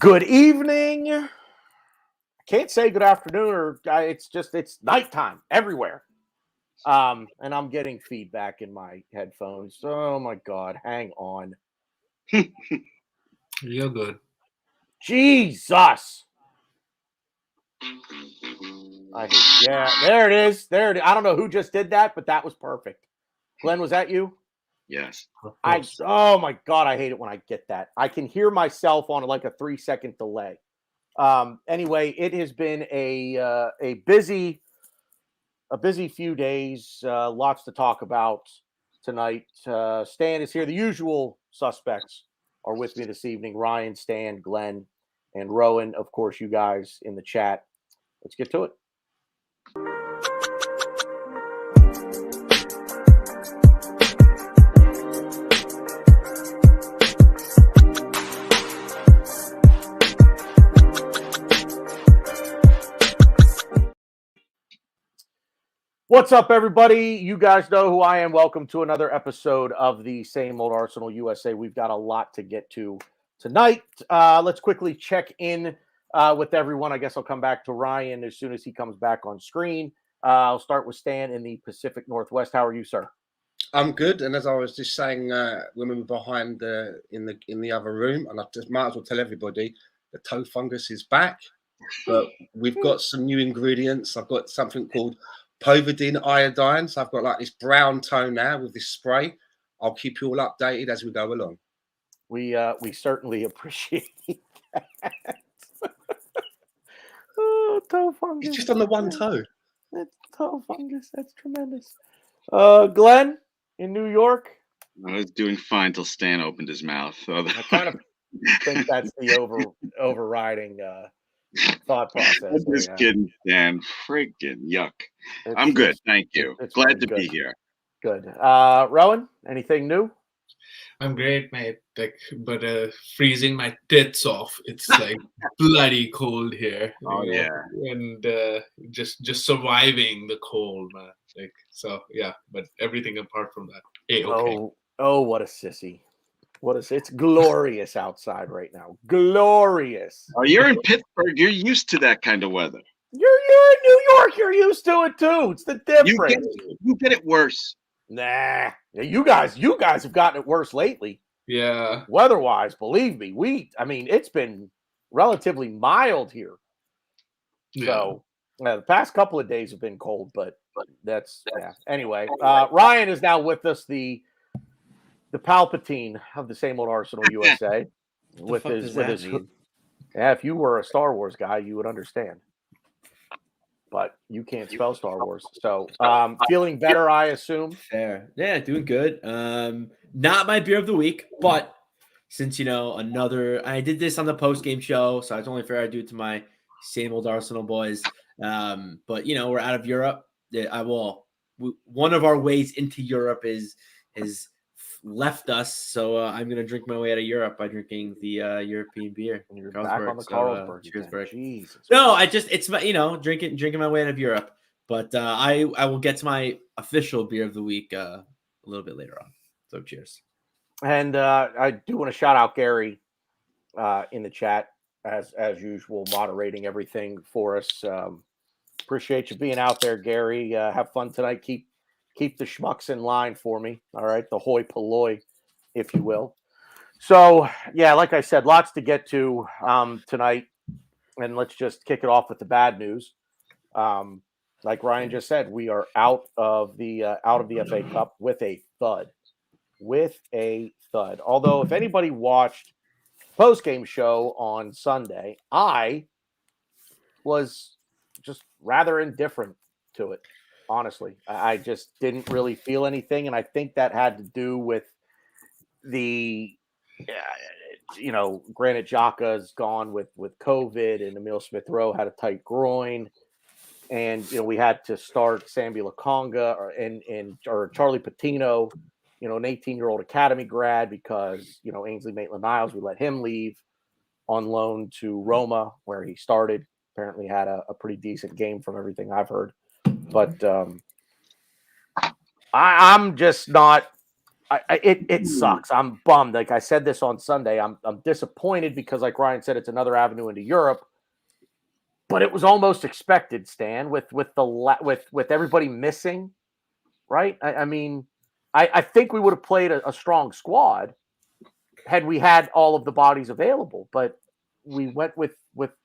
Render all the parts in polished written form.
Good evening. I can't say good afternoon or it's nighttime everywhere. And I'm getting feedback in my headphones. Oh my God, hang on. You're good. Jesus. There it is. I don't know who just did that, but that was perfect. Glenn, was that you? Yes. Oh my God, I hate it when I get that. I can hear myself on like a 3-second delay. Anyway, it has been a busy few days. Lots to talk about tonight. Stan is here. The usual suspects are with me this evening: Ryan, Stan, Glenn, and Rowan. Of course, you guys in the chat. Let's get to it. What's up, everybody? You guys know who I am. Welcome to another episode of the Same Old Arsenal USA. We've got a lot to get to tonight. Let's quickly check in with everyone. I guess I'll come back to Ryan as soon as he comes back on screen. I'll start with Stan in the Pacific Northwest. How are you, sir? I'm good, and as I was just saying, when we were behind in the other room, and I just might as well tell everybody, the toe fungus is back, but we've got some new ingredients. I've got something called povidone iodine, so I've got like this brown toe now with this spray. I'll keep you all updated as we go along. We certainly appreciate that. Oh, toe fungus. It's just on the one toe. That's toe fungus. That's tremendous. Glenn in New York. I was doing fine till Stan opened his mouth. So I kind of think that's the overriding thought process. I'm just kidding, Stan. Freaking yuck. I'm good. Thank you. Glad to be here. Good. Rowan, anything new? I'm great, mate. But freezing my tits off. It's like bloody cold here. Oh yeah. And just surviving the cold, man. But everything apart from that. Okay. Oh, what a sissy. It's glorious outside right now. Glorious. Oh, you're in Pittsburgh. You're used to that kind of weather. You're in New York. You're used to it too. It's the difference. You get it worse. Nah. You guys have gotten it worse lately. Yeah. Weather-wise, believe me. It's been relatively mild here. Yeah. So the past couple of days have been cold, but that's Anyway, Ryan is now with us, the Palpatine of the Same Old Arsenal USA. with his if you were a Star Wars guy, you would understand. But you can't spell Star Wars. So feeling better, I assume. Fair. Yeah, doing good. Not my beer of the week, but since I did this on the post-game show, so it's only fair I do it to my Same Old Arsenal boys. But we're out of Europe. One of our ways into Europe has left us, so I'm gonna drink my way out of Europe by drinking the European beer. And you're back on the Carlsberg. Jesus. No, it's drinking my way out of Europe. But I will get to my official beer of the week a little bit later on. So cheers. And I do want to shout out Gary in the chat as usual, moderating everything for us. Appreciate you being out there, Gary. Have fun tonight. Keep the schmucks in line for me. All right. The hoi polloi, if you will. So, yeah, like I said, lots to get to tonight. And let's just kick it off with the bad news. Like Ryan just said, we are out of the FA Cup with a thud. Although, if anybody watched post-game show on Sunday, I was just rather indifferent to it. Honestly, I just didn't really feel anything. And I think that had to do with granted, Xhaka's gone with COVID, and Emile Smith-Rowe had a tight groin. And, we had to start Sambi Lokonga or Charlie Patino, an 18-year-old academy grad, because, Ainsley Maitland-Niles, we let him leave on loan to Roma, where he started. Apparently had a pretty decent game from everything I've heard. But I'm just not It sucks. I'm bummed. Like I said this on Sunday, I'm disappointed because, like Ryan said, it's another avenue into Europe. But it was almost expected, Stan, with everybody missing, right? I mean, I think we would have played a strong squad had we had all of the bodies available. But we went with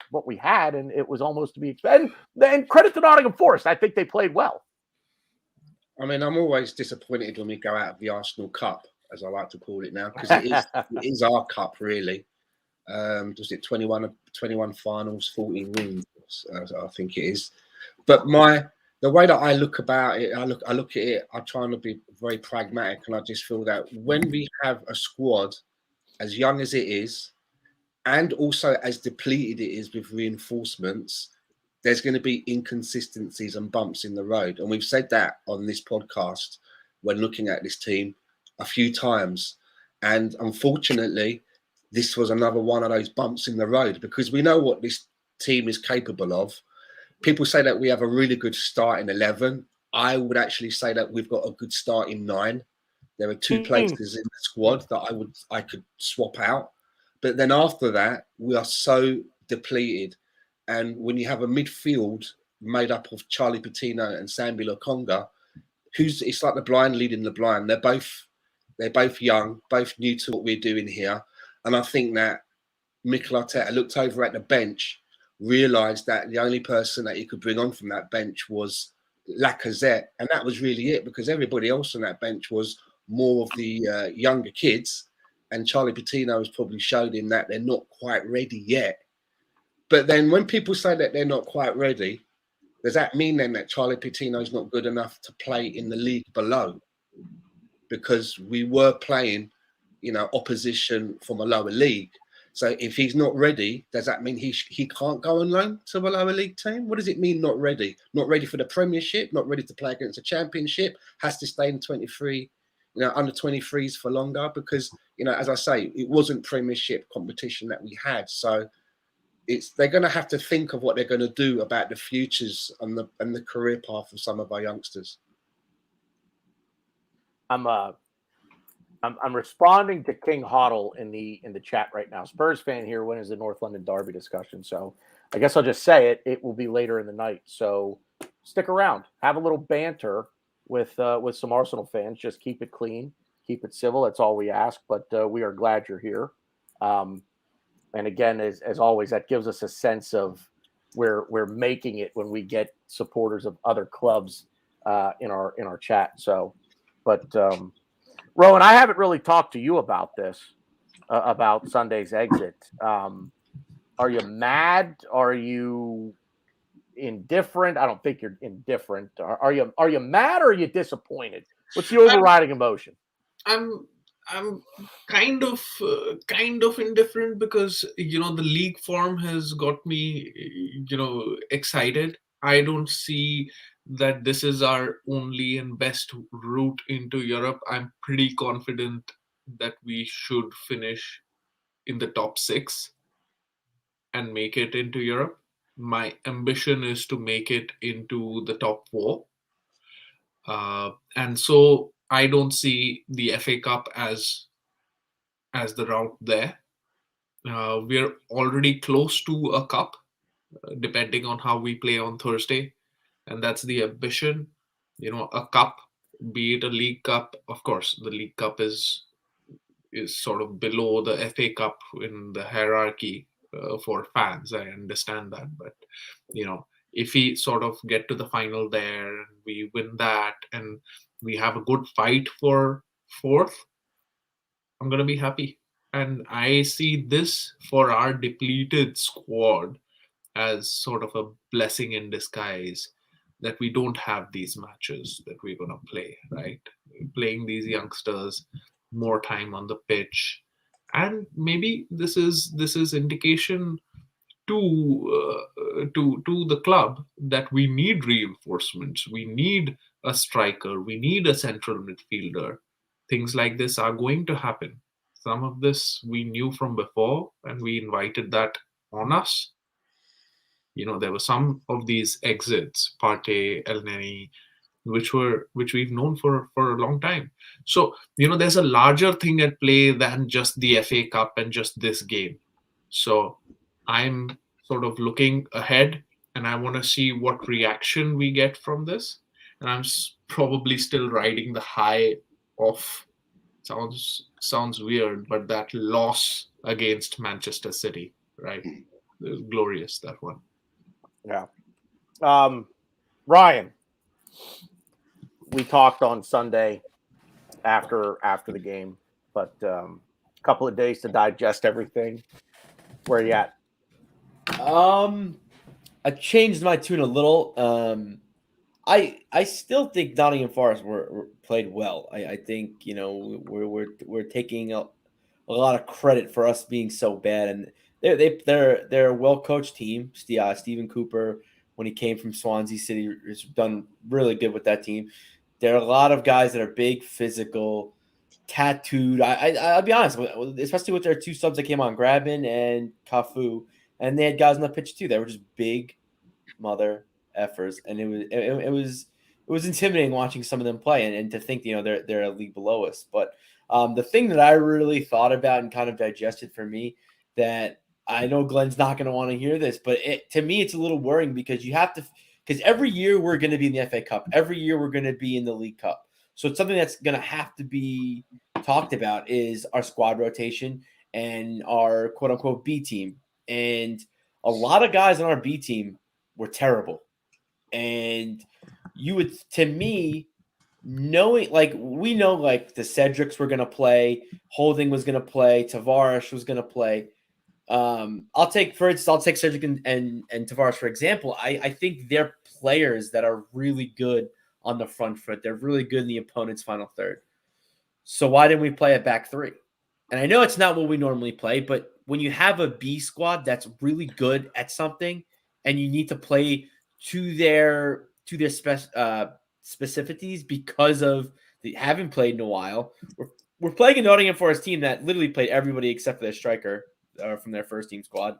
what we had, and it was almost to be expected. And credit to Nottingham Forest. I think they played well. I mean, I'm always disappointed when we go out of the Arsenal Cup, as I like to call it now, because it is our cup, really. Was it 21 finals, 14 wins? I think it is. But the way that I look about it, I look at it, I try to be very pragmatic, and I just feel that when we have a squad as young as it is, and also as depleted it is with reinforcements, there's going to be inconsistencies and bumps in the road. And we've said that on this podcast when looking at this team a few times. And unfortunately, this was another one of those bumps in the road, because we know what this team is capable of. People say that we have a really good start in 11. I would actually say that we've got a good start in 9. There are 2 places in the squad that I could swap out. But then after that, we are so depleted. And when you have a midfield made up of Charlie Patino and Sambi Lokonga, it's like the blind leading the blind. They're both young, both new to what we're doing here. And I think that Mikel Arteta looked over at the bench, realised that the only person that he could bring on from that bench was Lacazette. And that was really it, because everybody else on that bench was more of the younger kids. And Charlie Patino has probably showed him that they're not quite ready yet. But then when people say that they're not quite ready, does that mean then that Charlie Patino is not good enough to play in the league below? Because we were playing, opposition from a lower league. So if he's not ready, does that mean he can't go on loan to a lower league team? What does it mean not ready? Not ready for the Premiership, not ready to play against a Championship, has to stay in 23, under 23s for longer? Because, as I say, it wasn't Premiership competition that we had. So they're going to have to think of what they're going to do about the futures and the career path of some of our youngsters. I'm responding to King Hoddle in the chat right now. Spurs fan here. When is the North London Derby discussion? So I guess I'll just say it. It will be later in the night. So stick around. Have a little banter with some Arsenal fans. Just keep it clean, keep it civil. That's all we ask. But we are glad you're here. And again, as always, that gives us a sense of where we're making it when we get supporters of other clubs in our chat. So, but Rowan, I haven't really talked to you about this, about Sunday's exit. Are you mad? Are you indifferent? I don't think you're indifferent. Are you mad or are you disappointed? What's the overriding emotion? I'm kind of indifferent, because the league form has got me excited. I don't see that this is our only and best route into Europe. I'm pretty confident that we should finish in the top 6 and make it into Europe. My ambition is to make it into the top 4. And so I don't see the FA Cup as the route there. We're already close to a cup, depending on how we play on Thursday. And that's the ambition. A cup, be it a League Cup. Of course, the League Cup is sort of below the FA Cup in the hierarchy for fans. I understand that. But, if we sort of get to the final there, and we win that, and we have a good fight for 4th, I'm going to be happy. And I see this for our depleted squad as sort of a blessing in disguise, that we don't have these matches that we're going to play, right? Playing these youngsters, more time on the pitch. And maybe this is indication to the club that we need reinforcements. We need a striker. We need a central midfielder. Things like this are going to happen. Some of this we knew from before, and we invited that on us. There were some of these exits, Partey, Elneny, which we've known for a long time. So there's a larger thing at play than just the FA Cup and just this game. So I'm sort of looking ahead, and I want to see what reaction we get from this. And I'm probably still riding the high of, sounds weird, but that loss against Manchester City, right? It was glorious, that one. Yeah. Ryan, we talked on Sunday after the game, but a couple of days to digest everything. Where are you at? I changed my tune a little. I still think Nottingham Forest were played well. I think we're taking a lot of credit for us being so bad, and they're a well coached team. Stephen Cooper, when he came from Swansea City, has done really good with that team. There are a lot of guys that are big, physical, tattooed. I'll be honest, especially with their two subs that came on, Graben and Cafu, and they had guys on the pitch too. They were just big mother effers, and it was intimidating watching some of them play, and to think they're a league below us. But the thing that I really thought about and kind of digested for me, that I know Glenn's not going to want to hear this, but to me it's a little worrying because because every year we're going to be in the FA Cup, every year we're going to be in the League Cup, so it's something that's going to have to be talked about is our squad rotation and our quote unquote B team, and a lot of guys on our B team were terrible. And you would, to me, knowing, like, we know, like, the Cedrics were going to play, Holding was going to play, Tavares was going to play. I'll take Cedric and Tavares, for example. I think they're players that are really good on the front foot. They're really good in the opponent's final third. So why didn't we play a back three? And I know it's not what we normally play, but when you have a B squad that's really good at something and you need to play to their specificities because of they haven't played in a while. We're playing a Nottingham Forest team that literally played everybody except for their striker from their first team squad.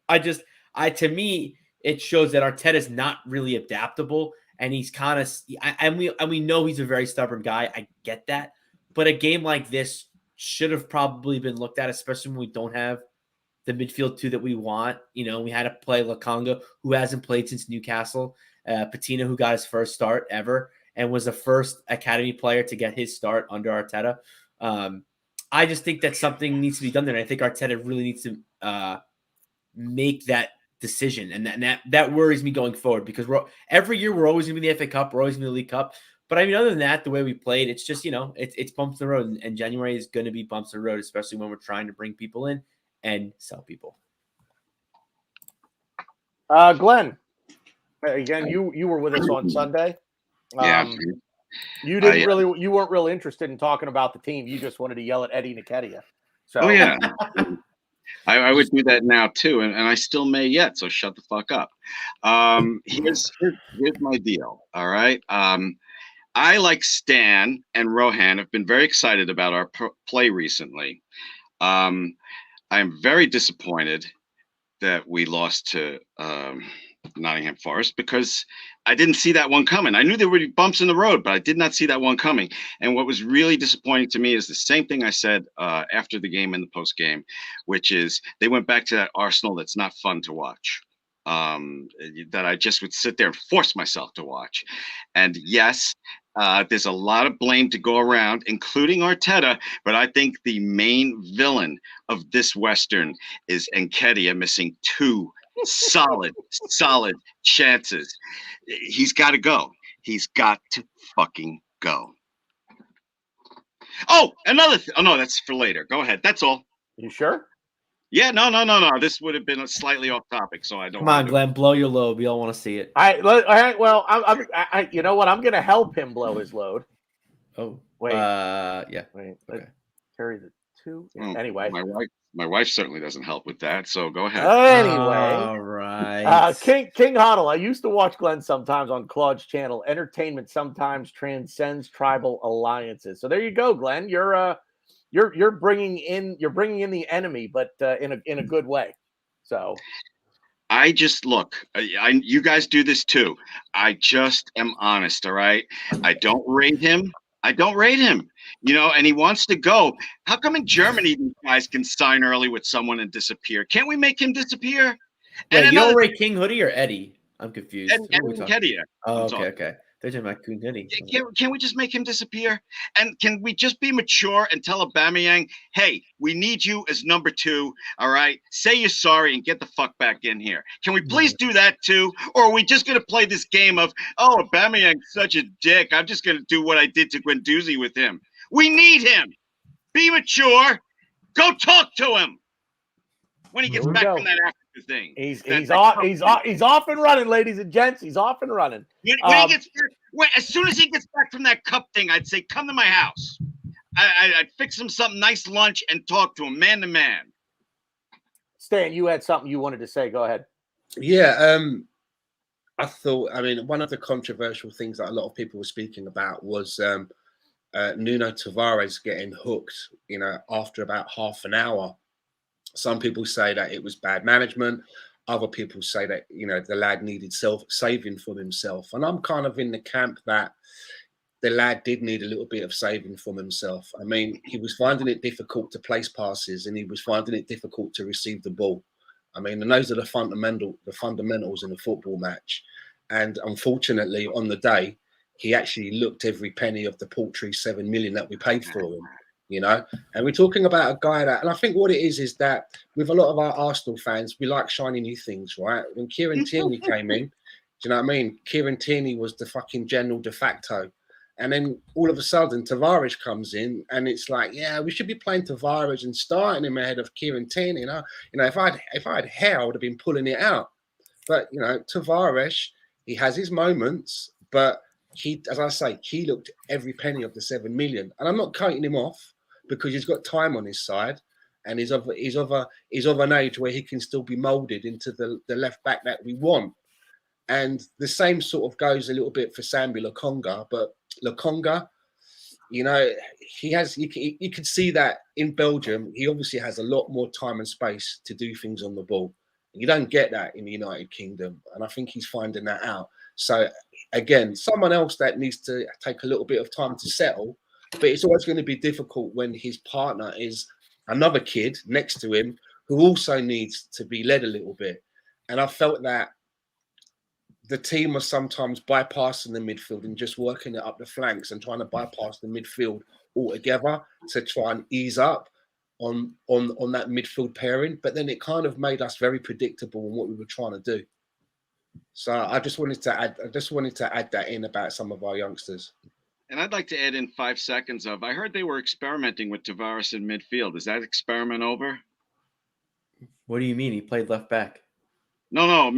To me, it shows that Arteta's not really adaptable, and he's kind of and we know he's a very stubborn guy. I get that, but a game like this should have probably been looked at, especially when we don't have the midfield two that we want. We had to play Lokonga, who hasn't played since Newcastle, Patina, who got his first start ever and was the first academy player to get his start under Arteta. I just think that something needs to be done there. And I think Arteta really needs to make that decision. And that worries me going forward because every year we're always going to be in the FA Cup. We're always going to be in the League Cup. But I mean, other than that, the way we played, it's just, it's bumps in the road. And January is going to be bumps in the road, especially when we're trying to bring people in and sell people. Glenn, again, you were with us on Sunday. Yeah. You weren't really interested in talking about the team. You just wanted to yell at Eddie Nketiah. So. Oh yeah, I would do that now too, and I still may yet. So shut the fuck up. Here's my deal. All right. I, like Stan and Rohan, have been very excited about our play recently. I'm very disappointed that we lost to Nottingham Forest because I didn't see that one coming. I knew there would be bumps in the road, but I did not see that one coming. And what was really disappointing to me is the same thing I said after the game and the post game, which is they went back to that Arsenal that's not fun to watch, that I just would sit there and force myself to watch. And yes, there's a lot of blame to go around, including Arteta, but I think the main villain of this Western is Nketiah missing two solid chances. He's got to go. He's got to fucking go. Oh, another oh no, that's for later. Go ahead. That's all. You sure? Yeah, no. This would have been a slightly off topic, so I don't. Come on, Glenn, blow your load. We all want to see it. I you know what? I'm going to help him blow his load. Oh, wait. Yeah. Wait. Okay. Carry the two. Oh, anyway, my wife certainly doesn't help with that. So go ahead. Anyway, all right. King Huddle. I used to watch Glenn sometimes on Claude's channel. Entertainment sometimes transcends tribal alliances. So there you go, Glenn. You're bringing in the enemy, but in a good way. So I just look. You guys do this too. I just am honest. All right. I don't rate him. And he wants to go. How come in Germany these guys can sign early with someone and disappear? Can't we make him disappear? Wait, And you don't another rate King Hoodie or Eddie? I'm confused. and Who are we talking? Nketiah, Oh, I'm okay, talking. okay. They're talking about King Hoodie. Can we just make him disappear? And can we just be mature and tell Aubameyang, hey, we need you as number 2, all right? Say you're sorry and get the fuck back in here. Can we please do that too? Or are we just going to play this game of, oh, Aubameyang's such a dick. I'm just going to do what I did to Guendouzi with him. We need him. Be mature. Go talk to him when he gets Here we back go. from that Africa thing. He's off and running, ladies and gents. He's off and running. When he gets back, as soon as he gets back from that cup thing, I'd say, come to my house. I'd fix him some nice lunch and talk to him man to man. Stan, you had something you wanted to say. Go ahead. Yeah, I mean, one of the controversial things that a lot of people were speaking about was Nuno Tavares getting hooked, after about half an hour. Some people say that it was bad management. Other people say that, the lad needed saving from himself. And I'm kind of in the camp that the lad did need a little bit of saving from himself. I mean, he was finding it difficult to place passes and he was finding it difficult to receive the ball. I mean, and those are the fundamentals in a football match. And unfortunately, on the day, he actually looked every penny of the paltry 7 million that we paid for him. And we're talking about a guy that, and I think what it is that with a lot of our Arsenal fans, we like shiny new things, right? When Kieran Tierney came in, do you know what I mean? Kieran Tierney was the fucking general de facto. And then all of a sudden, Tavares comes in and it's like, yeah, we should be playing Tavares and starting him ahead of Kieran Tierney. If I had hair, I would have been pulling it out. But, Tavares, he has his moments, but he, as I say, he looked every penny of the 7 million. And I'm not cutting him off, because he's got time on his side and he's of an age where he can still be moulded into the left back that we want. And the same sort of goes a little bit for Sambi Lokonga, but Lokonga, you could see that in Belgium, he obviously has a lot more time and space to do things on the ball. You don't get that in the United Kingdom. And I think he's finding that out. So again, someone else that needs to take a little bit of time to settle. But it's always going to be difficult when his partner is another kid next to him who also needs to be led a little bit. And I felt that the team was sometimes bypassing the midfield and just working it up the flanks and trying to bypass the midfield altogether to try and ease up on that midfield pairing. But then it kind of made us very predictable in what we were trying to do. So I just wanted to add that in about some of our youngsters. And I'd like to add in 5 seconds of, I heard they were experimenting with Tavares in midfield. Is that experiment over? What do you mean? He played left back. No,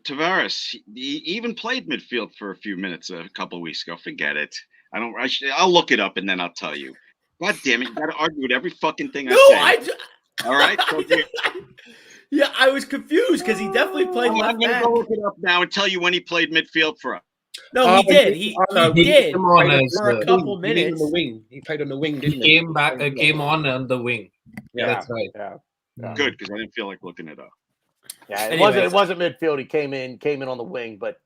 Tavares, he even played midfield for a few minutes a couple of weeks ago. Forget it. I'll look it up and then I'll tell you. God damn it. You got to argue with every fucking thing I say. All right? Yeah, I was confused because he definitely played left back. I'm going to go look it up now and tell you when he played midfield for us. No, he did. He did for a couple minutes. He played on the wing, didn't he? Came on the wing. Yeah, that's right. Yeah. Good, because I didn't feel like looking it up. Yeah, it wasn't midfield. He came in on the wing. But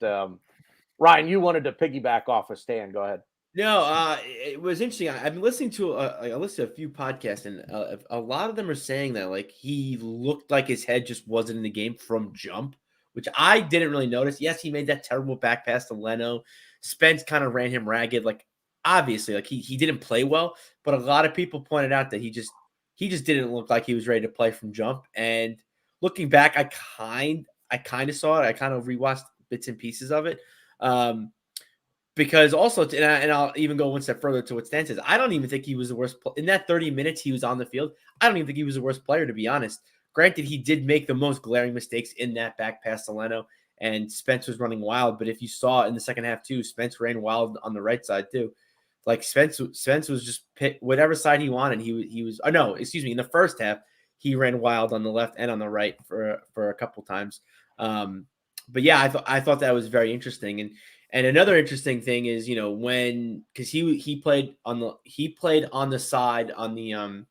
Ryan, you wanted to piggyback off of Stan. Go ahead. No, it was interesting. I've been listening to a few podcasts, and a lot of them are saying that like he looked like his head just wasn't in the game from jump, which I didn't really notice. Yes, he made that terrible back pass to Leno. Spence kind of ran him ragged. Like obviously, like he didn't play well, but a lot of people pointed out that he just didn't look like he was ready to play from jump. And looking back, I kind of saw it. I kind of rewatched bits and pieces of it. Because also, and I'll even go one step further to what Stan says, I don't even think he was the worst. In that 30 minutes he was on the field, I don't even think he was the worst player, to be honest. Granted, he did make the most glaring mistakes in that back pass to Leno, and Spence was running wild. But if you saw in the second half too, Spence ran wild on the right side too. Like Spence was just whatever side he wanted. He was. Oh no, excuse me. In the first half, he ran wild on the left and on the right for a couple times. But yeah, I thought that was very interesting. And another interesting thing is, because he played on the side on the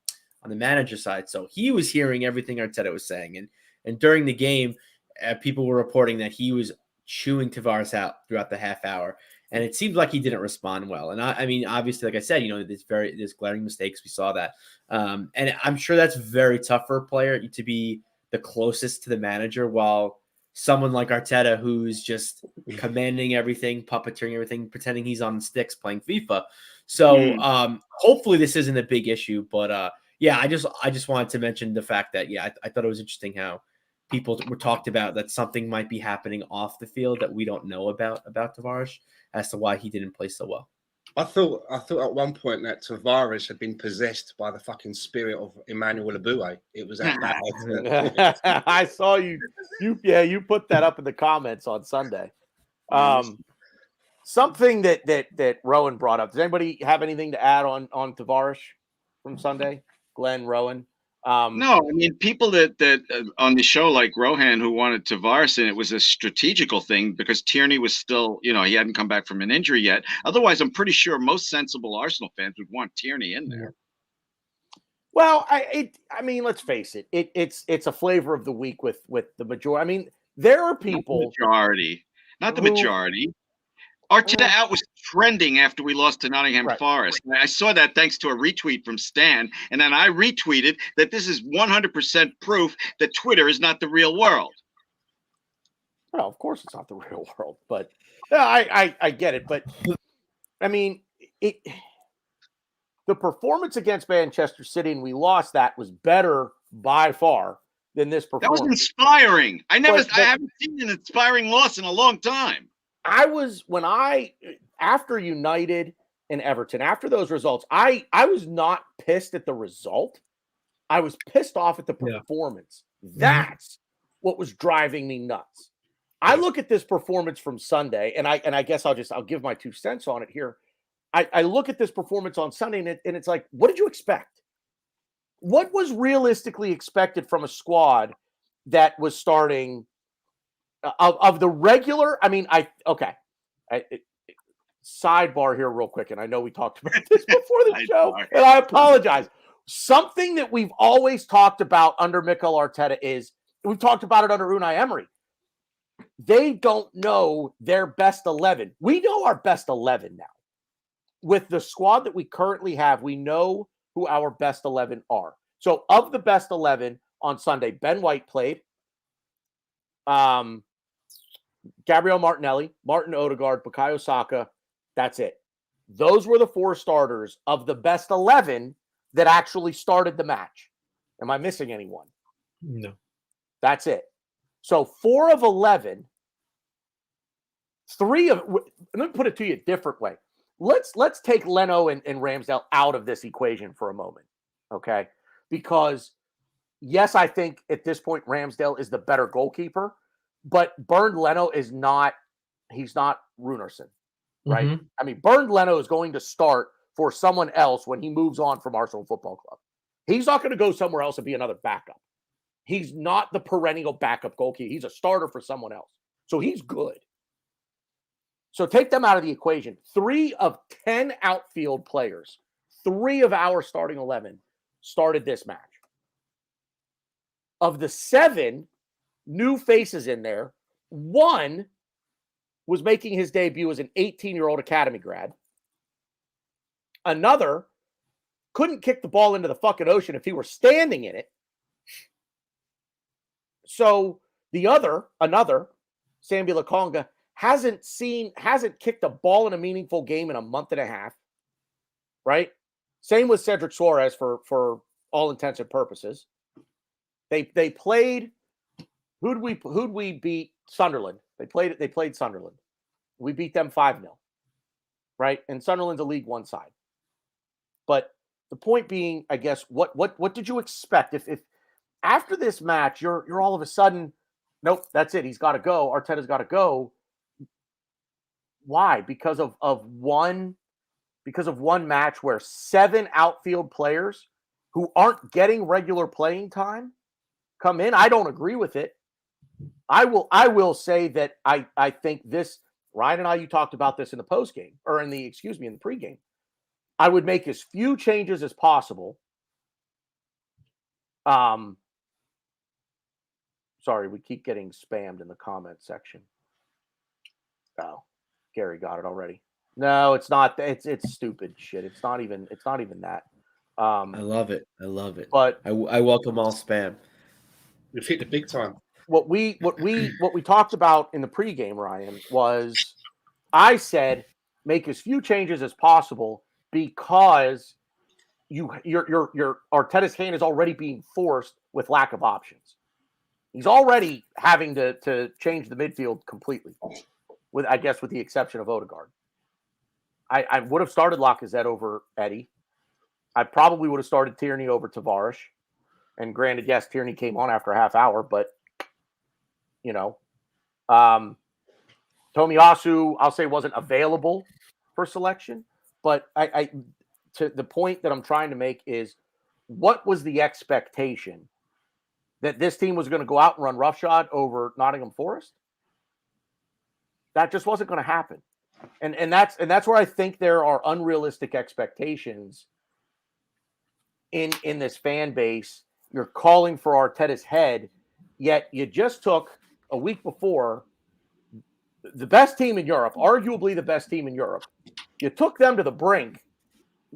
manager side, so he was hearing everything Arteta was saying, And during the game, people were reporting that he was chewing Tavares out throughout the half hour. And it seemed like he didn't respond well. And I mean, obviously, like I said, there's glaring mistakes. We saw that. And I'm sure that's very tough for a player to be the closest to the manager while someone like Arteta, who's just commanding everything, puppeteering everything, pretending he's on sticks playing FIFA. So hopefully this isn't a big issue. But yeah, I just wanted to mention the fact that, I thought it was interesting how people were talked about that something might be happening off the field that we don't know about Tavares as to why he didn't play so well. I thought at one point that Tavares had been possessed by the fucking spirit of Emmanuel Abue. It was at that. I saw you put that up in the comments on Sunday. Something that Rowan brought up. Does anybody have anything to add on Tavares from Sunday? Glenn, Rowan? No, I mean, people that on the show like Rohan who wanted Tavares, and it was a strategical thing because Tierney was still, he hadn't come back from an injury yet. Otherwise, I'm pretty sure most sensible Arsenal fans would want Tierney in there. Well, I mean, let's face it. It's a flavor of the week with the majority. I mean, there are people. Not the majority. Arteta out was trending after we lost to Nottingham Forest. I saw that thanks to a retweet from Stan, and then I retweeted that this is 100% proof that Twitter is not the real world. Well, of course it's not the real world, but I get it. But I mean, the performance against Manchester City, and we lost that, was better by far than this performance. That was inspiring. I haven't seen an inspiring loss in a long time. After United and Everton, after those results, I was not pissed at the result. I was pissed off at the performance. Yeah. That's what was driving me nuts. I look at this performance from Sunday, and I guess I'll give my 2 cents on it here. I look at this performance on Sunday, and it's like, what did you expect? What was realistically expected from a squad that was starting of the regular? I mean, sidebar here real quick, and I know we talked about this before the show, and I apologize. Something that we've always talked about under Mikel Arteta is, we've talked about it under Unai Emery. They don't know their best 11. We know our best 11 now. With the squad that we currently have, we know who our best 11 are. So of the best 11 on Sunday, Ben White played. Gabriel Martinelli, Martin Odegaard, Bukayo Saka. That's it. Those were the 4 starters of the best 11 that actually started the match. Am I missing anyone? No. That's it. So 4 of 11, 3 of, let me put it to you a different way. Let's take Leno and Ramsdale out of this equation for a moment, okay? Because, yes, I think at this point Ramsdale is the better goalkeeper, but Bernd Leno is not – he's not Runarsson, right? Mm-hmm. I mean, Bernd Leno is going to start for someone else when he moves on from Arsenal Football Club. He's not going to go somewhere else and be another backup. He's not the perennial backup goalkeeper. He's a starter for someone else. So he's good. So take them out of the equation. 3 of 10 outfield players, 3 of our starting 11 started this match. Of the 7 new faces in there, 1 was making his debut as an 18-year-old academy grad. Another couldn't kick the ball into the fucking ocean if he were standing in it. So another, Sambi Lokonga, hasn't kicked a ball in a meaningful game in a month and a half, right? Same with Cedric Suarez for all intents and purposes. They played. Who'd we beat? Sunderland. They played Sunderland. We beat them 5-0, right? And Sunderland's a League One side. But the point being, I guess, what did you expect if after this match you're all of a sudden, nope, that's it. He's got to go. Arteta's got to go. Why? Because of one match where 7 outfield players who aren't getting regular playing time come in. I don't agree with it. I will say that I think this, Ryan and I, you talked about this in the postgame or in the pregame. I would make as few changes as possible. Sorry, we keep getting spammed in the comment section. Oh, Gary got it already. No, it's not. It's stupid shit. It's not even that. I love it. I love it. But I welcome all spam. We've hit the big time. what we talked about in the pregame, Ryan, was I said make as few changes as possible because your Arteta's hand is already being forced with lack of options. He's already having to change the midfield completely, with the exception of Odegaard. I would have started Lacazette over Eddie. I probably would have started Tierney over Tavares. And granted, yes, Tierney came on after a half hour, but Tomiyasu, I'll say, wasn't available for selection. But I to the point that I'm trying to make is, what was the expectation that this team was going to go out and run roughshod over Nottingham Forest? That just wasn't going to happen. And that's where I think there are unrealistic expectations in this fan base. You're calling for Arteta's head, yet you just took a week before the best team in Europe, arguably the best team in Europe. You took them to the brink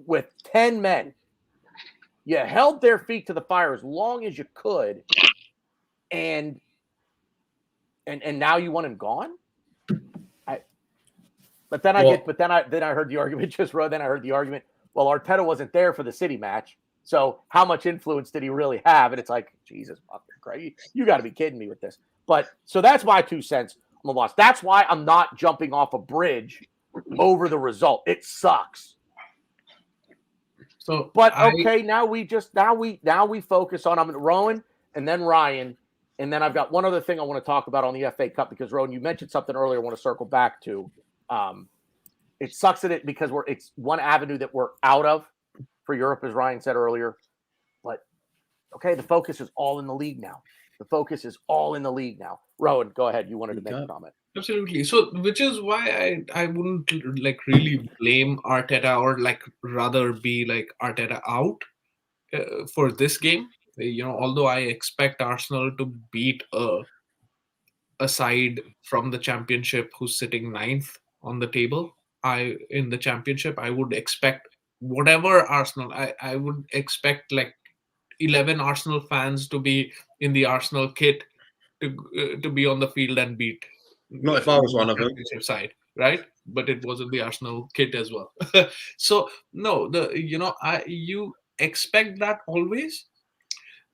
with 10 men. You held their feet to the fire as long as you could, and now you want him gone. But then I heard the argument Then I heard the argument. Well, Arteta wasn't there for the City match, so how much influence did he really have? And it's like, Jesus fucking Christ, you got to be kidding me with this. But so that's my 2 cents on the loss. That's why I'm not jumping off a bridge over the result. It sucks. So, but okay, now we focus on Rowan and then Ryan, and then I've got one other thing I want to talk about on the FA Cup, because Rowan, you mentioned something earlier I want to circle back to. It sucks at it because it's one avenue that we're out of for Europe, as Ryan said earlier. But okay, the focus is all in the league now. Rowan, go ahead. You wanted to make a comment. Absolutely. So, which is why I wouldn't really blame Arteta, or rather be Arteta out for this game. Although I expect Arsenal to beat a side from the Championship who's sitting 9th on the table. In the Championship, I would expect whatever Arsenal. I would expect 11 Arsenal fans to be in the Arsenal kit to be on the field and beat. Not if I was one of them. Side, right? But it wasn't the Arsenal kit as well. So no, you expect that always.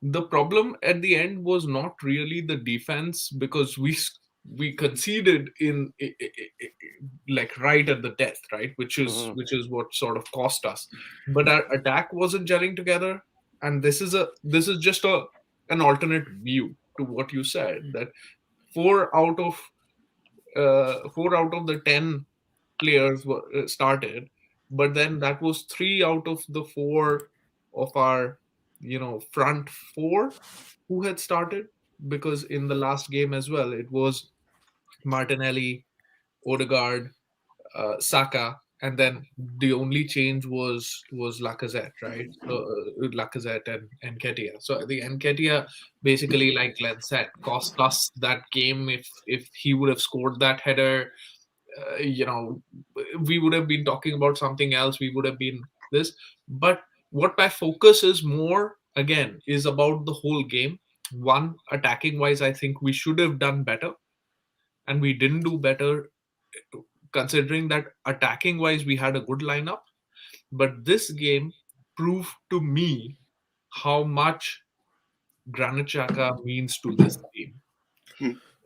The problem at the end was not really the defense, because we conceded in right at the death, right? Which is what sort of cost us. But our attack wasn't gelling together, and this is just an alternate view to what you said, that 4 out of the 10 players were started, but then that was 3 out of the 4 of our front 4 who had started, because in the last game as well it was Martinelli, Odegaard, Saka, and then the only change was Lacazette, right? So Lacazette and Nketiah. So the Nketiah, basically, like Glenn said, cost us that game. If he would have scored that header, we would have been talking about something else. We would have been this. But what my focus is more, again, is about the whole game. One, attacking wise, I think we should have done better, and we didn't do better, considering that attacking wise we had a good lineup. But this game proved to me how much Granit Xhaka means to this team,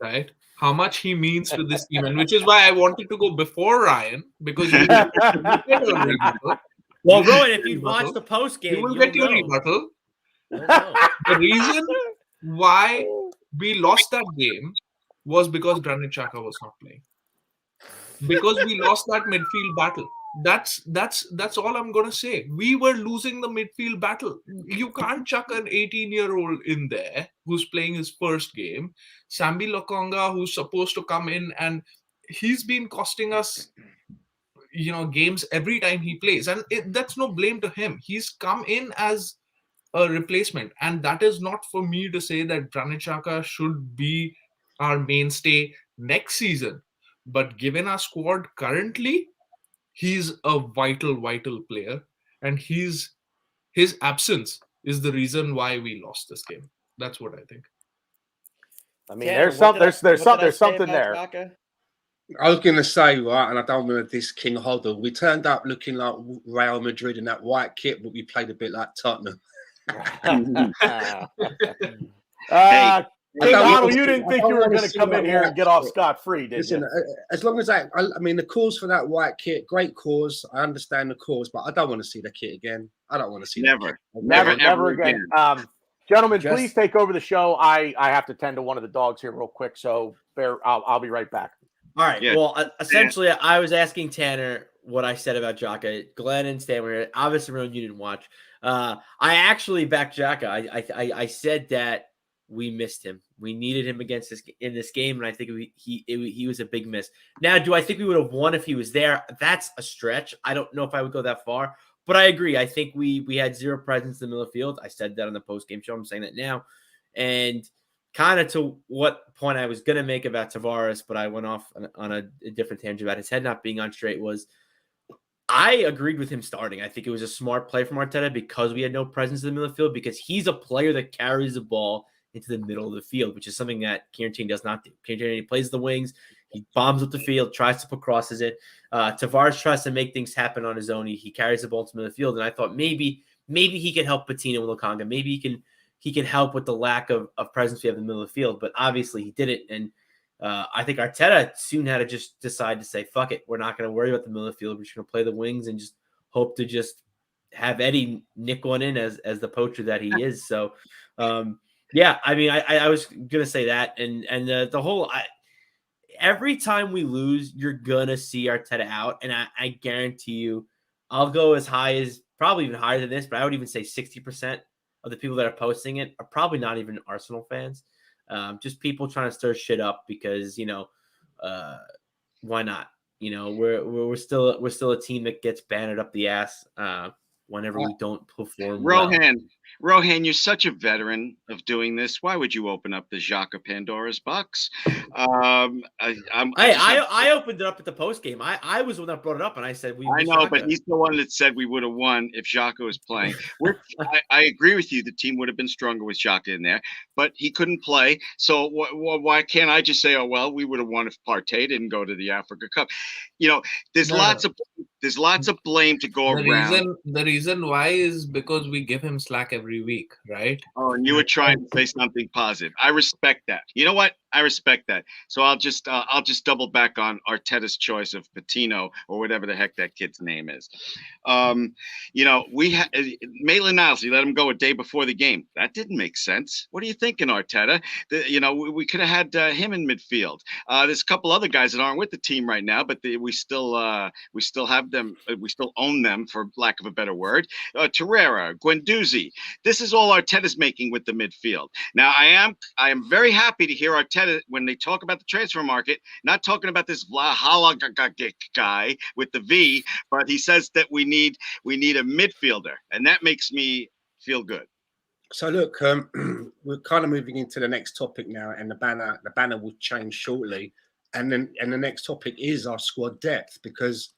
right? How much he means to this team, and which is why I wanted to go before Ryan, because you get a rebuttal. Well, Rowan, if you'd watched the post game, you will get your rebuttal. The reason why we lost that game was because Granit Xhaka was not playing. Because we lost that midfield battle. That's all I'm gonna say. We were losing the midfield battle. You can't chuck an 18-year-old in there who's playing his first game. Sambi Lokonga, who's supposed to come in, and he's been costing us games every time he plays, and that's no blame to him. He's come in as a replacement. And that is not for me to say that Granit Xhaka should be our mainstay next season. But given our squad currently, he's a vital player. And his absence is the reason why we lost this game. That's what I think. I mean, Tanner, there's something there. Xhaka? I was going to say, right, and I don't remember this King Hoddle. We turned up looking like Real Madrid in that white kit, but we played a bit like Tottenham. King Hoddle, you didn't think you were going to come in here and get off scot-free, did Listen, you? as long as I mean, the cause for that white kit, great cause. I understand the cause, but I don't want to see the kit again. I don't want to see Never. Never again. Gentlemen, Just- please take over the show. I have to tend to one of the dogs here real quick, so I'll be right back. All right. Yeah. Well, essentially, I was asking Tanner what I said about Xhaka. Glenn and Stan were here. Obviously, Ramon, you didn't watch. I actually backed Xhaka. I said that we missed him. We needed him in this game, and I think he was a big miss. Now, do I think we would have won if he was there? That's a stretch. I don't know if I would go that far, but I agree. I think we had zero presence in the middle of the field. I said that on the post-game show. I'm saying that now. And kind of to what point I was going to make about Tavares, but I went off on a different tangent about his head not being on straight, was I agreed with him starting. I think it was a smart play from Arteta because we had no presence in the middle of the field, because he's a player that carries the ball into the middle of the field, which is something that Kieran Tierney does not do. Kieran Tierney plays the wings. He bombs up the field, tries to put crosses it. Tavares tries to make things happen on his own. He carries the ball to the middle of the field. And I thought maybe he can help Patino and Lokanga. Maybe he can help with the lack of presence we have in the middle of the field. But obviously he didn't. And I think Arteta soon had to just decide to say, fuck it. We're not going to worry about the middle of the field. We're just going to play the wings and just hope to just have Eddie nick one in as the poacher that he is. So, yeah, I mean, I was going to say that. And the whole every time we lose, you're going to see Arteta out. And I guarantee you, I'll go as high as probably even higher than this, but I would even say 60% of the people that are posting it are probably not even Arsenal fans. Just people trying to stir shit up because, why not? We're still a team that gets banded up the ass whenever we don't perform well. Rohan, you're such a veteran of doing this. Why would you open up the Xhaka Pandora's box? I opened it up at the post game. I was the one that brought it up, and I said I know, but he's the one that said we would have won if Xhaka was playing. I agree with you. The team would have been stronger with Xhaka in there, but he couldn't play. So why can't I just say, oh well, we would have won if Partey didn't go to the Africa Cup? There's lots of blame to go around. The reason why is because we give him slack every week, right? Oh, and you were trying to say something positive. I respect that. You know what? I respect that. So I'll just double back on Arteta's choice of Patino or whatever the heck that kid's name is. We had Maitland-Niles. You let him go a day before the game. That didn't make sense. What are you thinking, Arteta? We could have had him in midfield. There's a couple other guys that aren't with the team right now, but we still have them. We still own them, for lack of a better word. Torreira, Guendouzi. This is all Arteta's making with the midfield. Now, I am very happy to hear Arteta, when they talk about the transfer market, not talking about this Vlahala guy with the V, but he says that we need a midfielder, and that makes me feel good. So look, we're kind of moving into the next topic now, and the banner will change shortly, and the next topic is our squad depth, because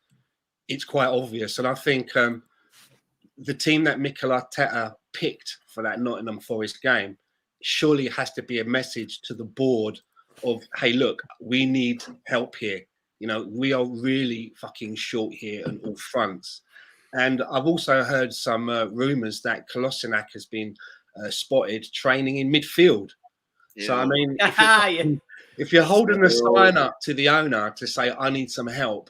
it's quite obvious, and I think the team that Mikel Arteta picked for that Nottingham Forest game surely has to be a message to the board of, hey, look, we need help here. We are really fucking short here on all fronts. And I've also heard some rumours that Kolasinac has been spotted training in midfield. Yeah. So, I mean, if you're holding a sign up to the owner to say, I need some help,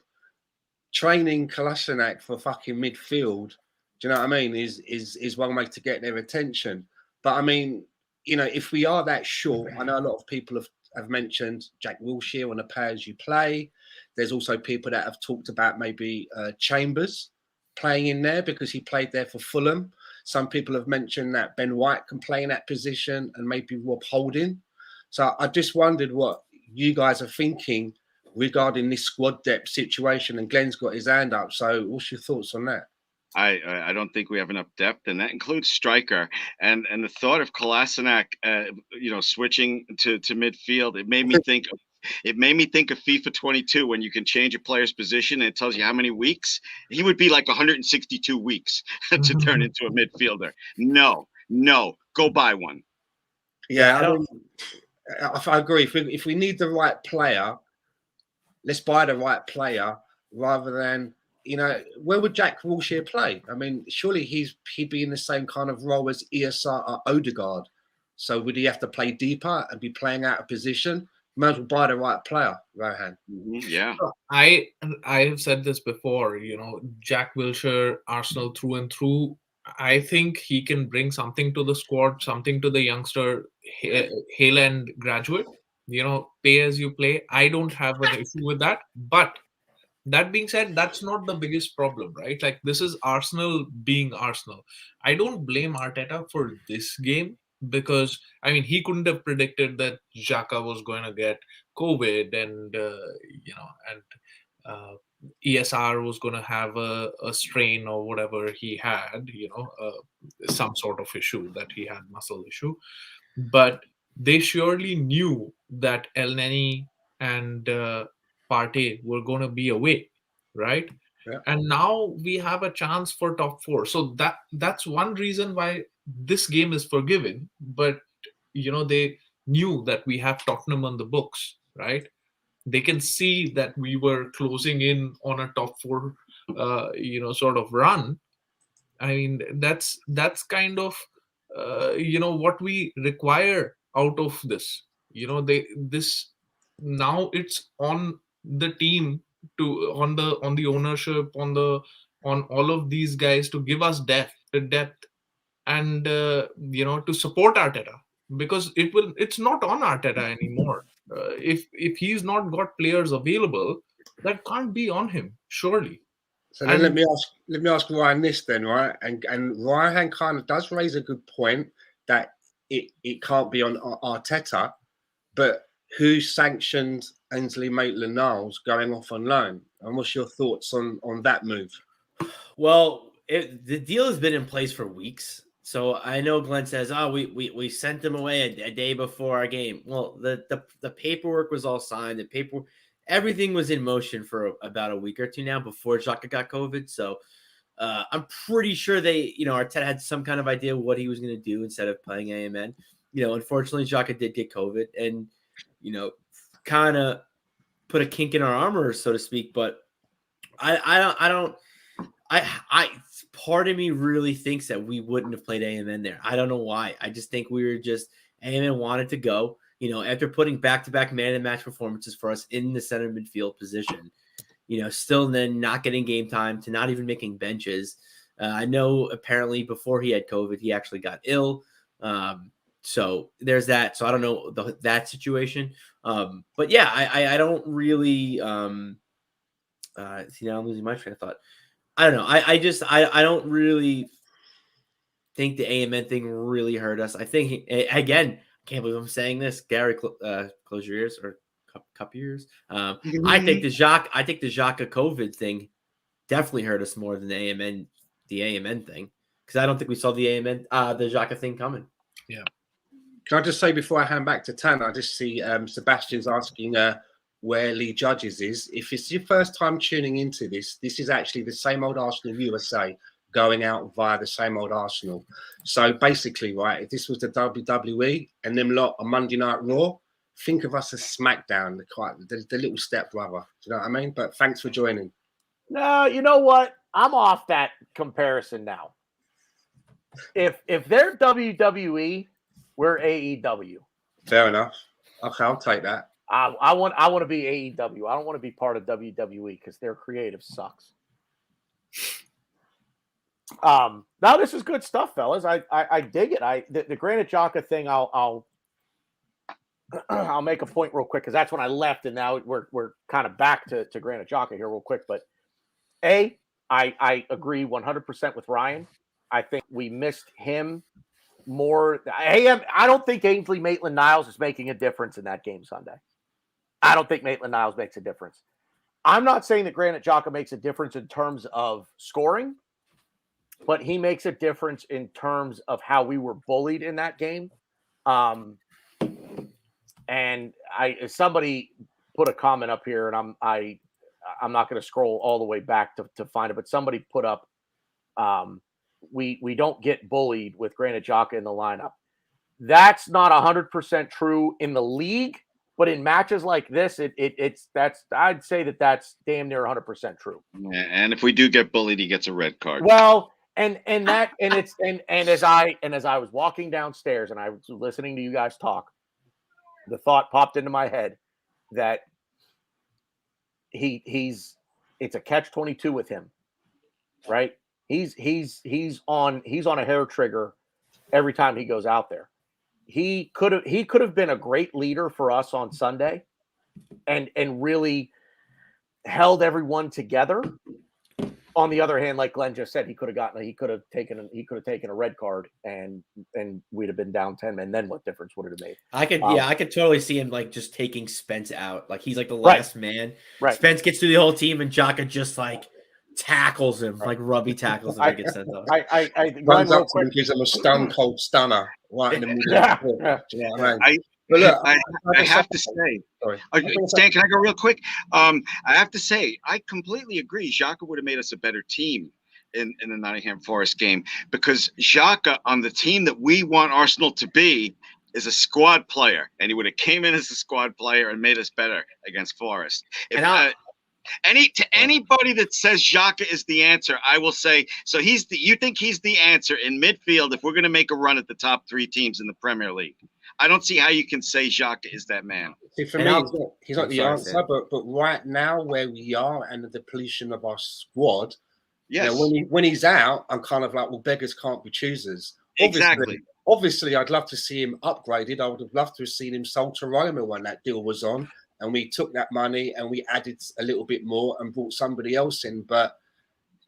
training Kolasinac for fucking midfield, do you know what I mean, is one way to get their attention. But, I mean, if we are that short, I know a lot of people have mentioned Jack Wilshere on a pay-as-you-play. There's also people that have talked about maybe Chambers playing in there because he played there for Fulham. Some people have mentioned that Ben White can play in that position, and maybe Rob Holding. So I just wondered what you guys are thinking regarding this squad depth situation, and Glenn's got his hand up. So what's your thoughts on that? I don't think we have enough depth, and that includes striker. And the thought of Kolasinac, switching to midfield, it made me think. It made me think of FIFA 22 when you can change a player's position and it tells you how many weeks. He would be like 162 weeks to turn into a midfielder. No, go buy one. Yeah, I agree. If we need the right player, let's buy the right player rather than, where would Jack Wilshere play? I mean, surely he'd be in the same kind of role as ESR or Odegaard. So would he have to play deeper and be playing out of position? Might as well buy the right player, Rohan. Yeah. I have said this before, Jack Wilshere, Arsenal through and through. I think he can bring something to the squad, something to the youngster Hale and graduate, pay as you play. I don't have an issue with that. But that being said, that's not the biggest problem, right? Like, this is Arsenal being Arsenal. I don't blame Arteta for this game because, I mean, he couldn't have predicted that Xhaka was going to get COVID and, ESR was going to have a strain or whatever he had, some sort of issue that he had, muscle issue. But they surely knew that El Neni and Partey were going to be away, right? Yeah. And now we have a chance for top four. So that's one reason why this game is forgiven. But they knew that we have Tottenham on the books, right? They can see that we were closing in on a top four, sort of run. I mean, that's kind of what we require out of this. Now it's on the team on the ownership, on all of these guys to give us depth and to support Arteta, because it's not on Arteta anymore. If he's not got players available, that can't be on him, surely. So then let me ask Ryan this then, right? And Ryan kind of does raise a good point that it can't be on Arteta, but who sanctioned Ainsley Maitland-Niles going off on loan? And what's your thoughts on that move? Well, the deal has been in place for weeks. So I know Glenn says, "Oh, we sent him away a day before our game." Well, the paperwork was all signed. Everything was in motion for about a week or two now before Xhaka got COVID. So I'm pretty sure Arteta had some kind of idea what he was going to do instead of playing AMN. Unfortunately, Xhaka did get COVID and kind of put a kink in our armor, so to speak. But part of me really thinks that we wouldn't have played AMN there. I don't know why. I just think AMN wanted to go, after putting back-to-back man-of-the-match performances for us in the center midfield position, still then not getting game time, to not even making benches. I know apparently before he had COVID, he actually got ill. So there's that. So I don't know that situation. But yeah, I don't really, see, now I'm losing my train of thought. I don't know. I don't really think the AMN thing really hurt us. I think, again, I can't believe I'm saying this. Gary, close your ears or cup your ears. I think the Xhaka COVID thing definitely hurt us more than the AMN thing, because I don't think we saw the Xhaka thing coming. Yeah. Can I just say before I hand back to Tanner, I just see Sebastian's asking where Lee Judges is. If it's your first time tuning into this is actually the same old Arsenal USA going out via the same old Arsenal. So basically, right, if this was the WWE and them lot on Monday Night Raw, think of us as SmackDown, the little step brother. Do you know what I mean? But thanks for joining. No, you know what? I'm off that comparison now. If they're WWE, we're AEW. Fair enough. Okay, I'll take that. I want to be AEW. I don't want to be part of WWE because their creative sucks. Now this is good stuff, fellas. I dig it. The Granit Xhaka thing. I'll make a point real quick because that's when I left, and now we're kind of back to Granit Xhaka here real quick. But I agree 100% with Ryan. I think we missed him more. I don't think Ainsley Maitland-Niles is making a difference in that game Sunday. I don't think Maitland-Niles makes a difference. I'm not saying that Granit Xhaka makes a difference in terms of scoring. but he makes a difference in terms of how we were bullied in that game. And somebody put a comment up here, and I'm not going to scroll all the way back to find it, but somebody put up, we don't get bullied with Granit Xhaka in the lineup. That's not 100% true in the league, but in matches like this, I'd say that's damn near 100% true. Yeah, and if we do get bullied, he gets a red card. Well, and as I was walking downstairs and I was listening to you guys talk, the thought popped into my head that it's a catch-22 with him, right? He's on a hair trigger every time he goes out there. He could have been a great leader for us on Sunday and really held everyone together. On the other hand, like Glenn just said, he could have taken a red card and we'd have been down 10 men. Then what difference would it have made? I could totally see him like just taking Spence out. Like he's like the last man. Right. Spence gets through the whole team and Xhaka just like tackles him, like rubby tackles him. Gets sent off. Runs up to him, gives him a stone cold stunner right in the middle of the court. Do you know what I mean? But look, I have to say, Stan, can I go real quick? I have to say, I completely agree. Xhaka would have made us a better team in the Nottingham Forest game, because Xhaka on the team that we want Arsenal to be is a squad player, and he would have came in as a squad player and made us better against Forest. Anybody that says Xhaka is the answer, I will say, so you think he's the answer in midfield if we're going to make a run at the top 3 teams in the Premier League? I don't see how you can say Xhaka is that man. See, for me, he's not the answer, but right now where we are and the depletion of our squad, yes. When he's out, I'm kind of like, well, beggars can't be choosers. Exactly. Obviously, I'd love to see him upgraded. I would have loved to have seen him sold to Roma when that deal was on, and we took that money and we added a little bit more and brought somebody else in. But,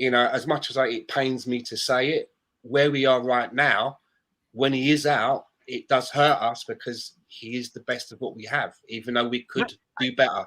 as much as it pains me to say it, where we are right now, when he is out, it does hurt us because he is the best of what we have, even though we could do better.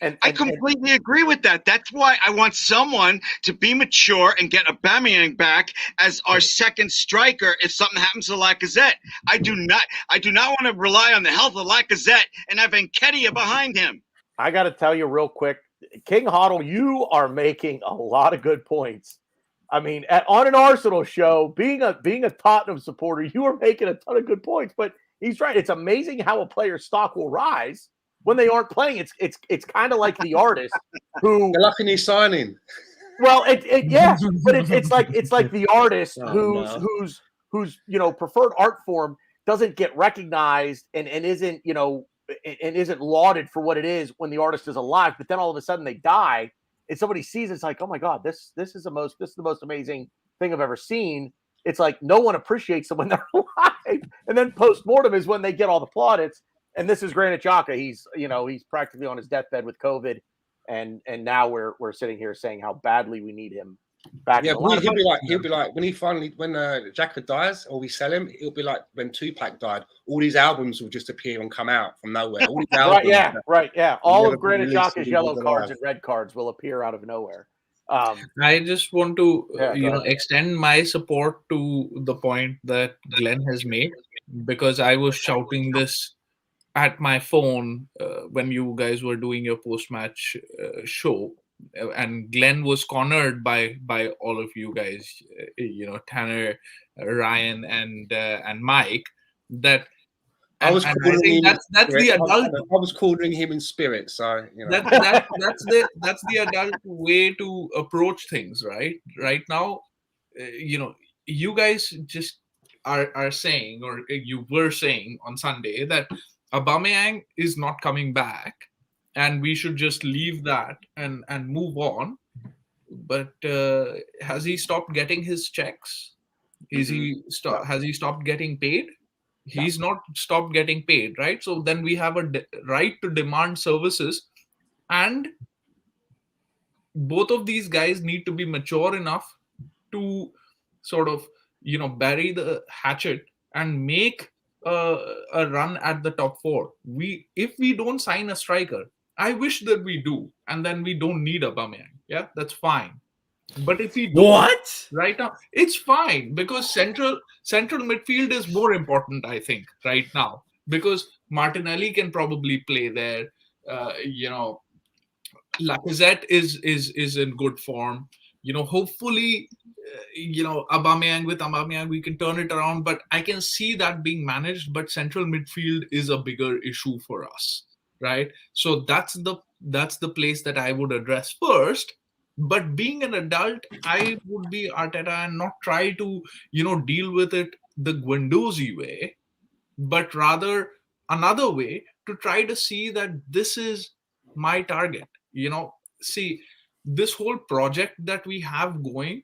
And I completely agree with that. That's why I want someone to be mature and get Aubameyang back as our second striker if something happens to Lacazette. I do not want to rely on the health of Lacazette and have Nketiah behind him. I got to tell you real quick, King Hoddle, you are making a lot of good points. I mean, on an Arsenal show, being a Tottenham supporter, you are making a ton of good points. But he's right; it's amazing how a player's stock will rise when they aren't playing. It's kind of like the artist who they're lucky he's signing. Well, but it's like the artist whose preferred art form doesn't get recognized and isn't and isn't lauded for what it is when the artist is alive. But then all of a sudden they die. And somebody sees it's like, oh my God, this is the most amazing thing I've ever seen. It's like no one appreciates them when they're alive, and then post-mortem is when they get all the plaudits. And this is Granit Xhaka. He's practically on his deathbed with COVID, and now we're sitting here saying how badly we need him back. Yeah, he'll be like when Xhaka dies or we sell him, it'll be like when Tupac died. All these albums will just appear and come out from nowhere. All these albums, right. All of Granit Xhaka's yellow cards and red cards will appear out of nowhere. I just want to extend my support to the point that Glenn has made, because I was shouting this at my phone when you guys were doing your post-match show. And Glenn was cornered by all of you guys, Tanner, Ryan, and Mike. That I was calling that's the adult. I was calling him in spirit, so that's the adult way to approach things, right? Right now, you guys just are saying, or you were saying on Sunday, that Aubameyang is not coming back. And we should just leave that and move on. But has he stopped getting his checks? Has he stopped getting paid? He's not stopped getting paid, right? So then we have a right to demand services. And both of these guys need to be mature enough to sort of, bury the hatchet and make a run at the top 4. If we don't sign a striker, I wish that we do, and then we don't need Aubameyang. Yeah, that's fine. But if we do What? right now, it's fine because central midfield is more important, I think, right now, because Martinelli can probably play there. Lacazette is in good form. Hopefully, Aubameyang we can turn it around. But I can see that being managed. But central midfield is a bigger issue for us, right? So that's the place that I would address first. But being an adult, I would be Arteta and not try to deal with it the Guendouzi way, but rather another way to try to see that this is my target. See, this whole project that we have going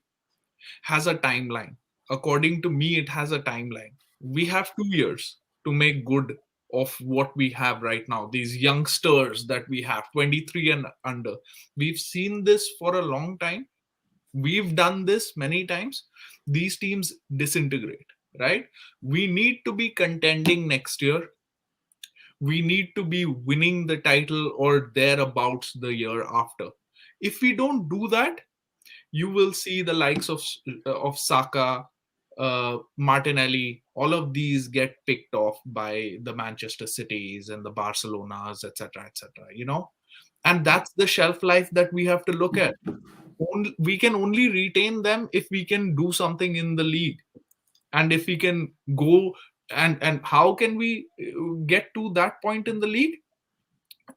has a timeline. According to me, it has a timeline. We have 2 years to make good of what we have right now. These youngsters that we have, 23 and under. We've seen this for a long time. We've done this many times. These teams disintegrate, right? We need to be contending next year. We need to be winning the title or thereabouts the year after. If we don't do that, you will see the likes of Saka, Martinelli, all of these get picked off by the Manchester Cities and the Barcelonas, etc., etc. And that's the shelf life that we have to look at. We can only retain them if we can do something in the league, and if we can go and how can we get to that point in the league?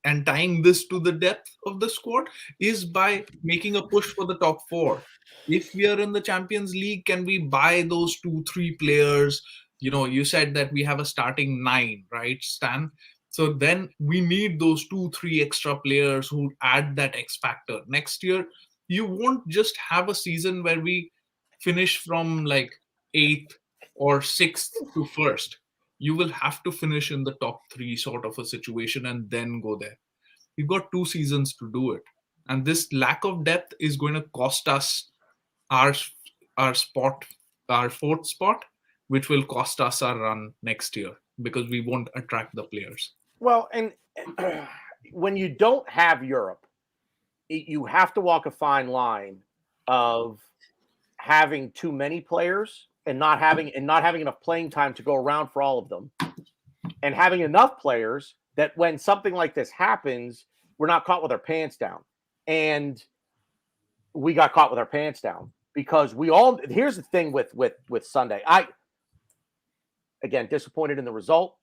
And tying this to the depth of the squad is by making a push for the top four. If we are in the Champions League, can we buy those 2-3 players? You said that we have a starting 9, right, Stan? So then we need those 2-3 extra players who add that X factor. Next year, you won't just have a season where we finish from like 8th or 6th to 1st. You will have to finish in the top 3 sort of a situation and then go there. We've got 2 seasons to do it. And this lack of depth is going to cost us our spot, our 4th spot, which will cost us our run next year because we won't attract the players. Well, and when you don't have Europe, you have to walk a fine line of having too many players and not having enough playing time to go around for all of them, and having enough players that when something like this happens, we're not caught with our pants down. And we got caught with our pants down because here's the thing with Sunday. Again, disappointed in the result.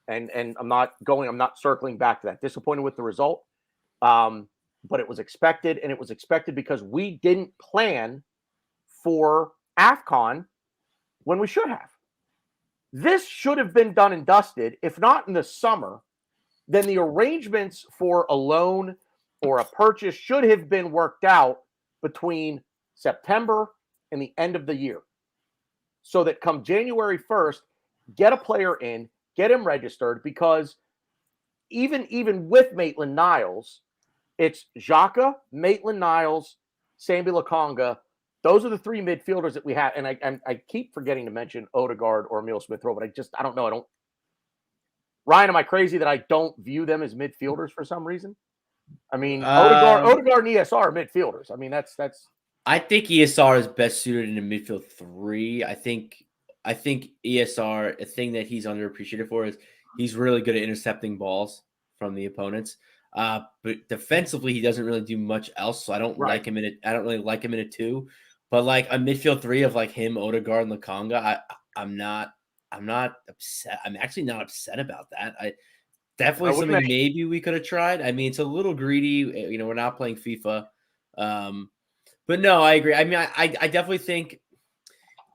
And I'm not circling back to that. Disappointed with the result. But it was expected, and it was expected because we didn't plan for AFCON when we should have. This should have been done and dusted, if not in the summer, then the arrangements for a loan or a purchase should have been worked out between September and the end of the year. So that come January 1st, get a player in, get him registered, because even with Maitland-Niles, it's Xhaka, Maitland-Niles, Sambi Lokonga. Those are the 3 midfielders that we have. And I keep forgetting to mention Odegaard or Emile Smith-Rowe, but I don't know. Ryan, am I crazy that I don't view them as midfielders for some reason? I mean, Odegaard and ESR are midfielders. I mean, that's. I think ESR is best suited in a midfield 3. I think ESR, a thing that he's underappreciated for is he's really good at intercepting balls from the opponents. But defensively, he doesn't really do much else. So I don't really like him in a 2. But like a midfield 3 of like him, Odegaard, and Lokonga, I'm not upset. I'm actually not upset about that. Definitely something maybe we could have tried. I mean, it's a little greedy. We're not playing FIFA. But no, I agree. I mean, I definitely think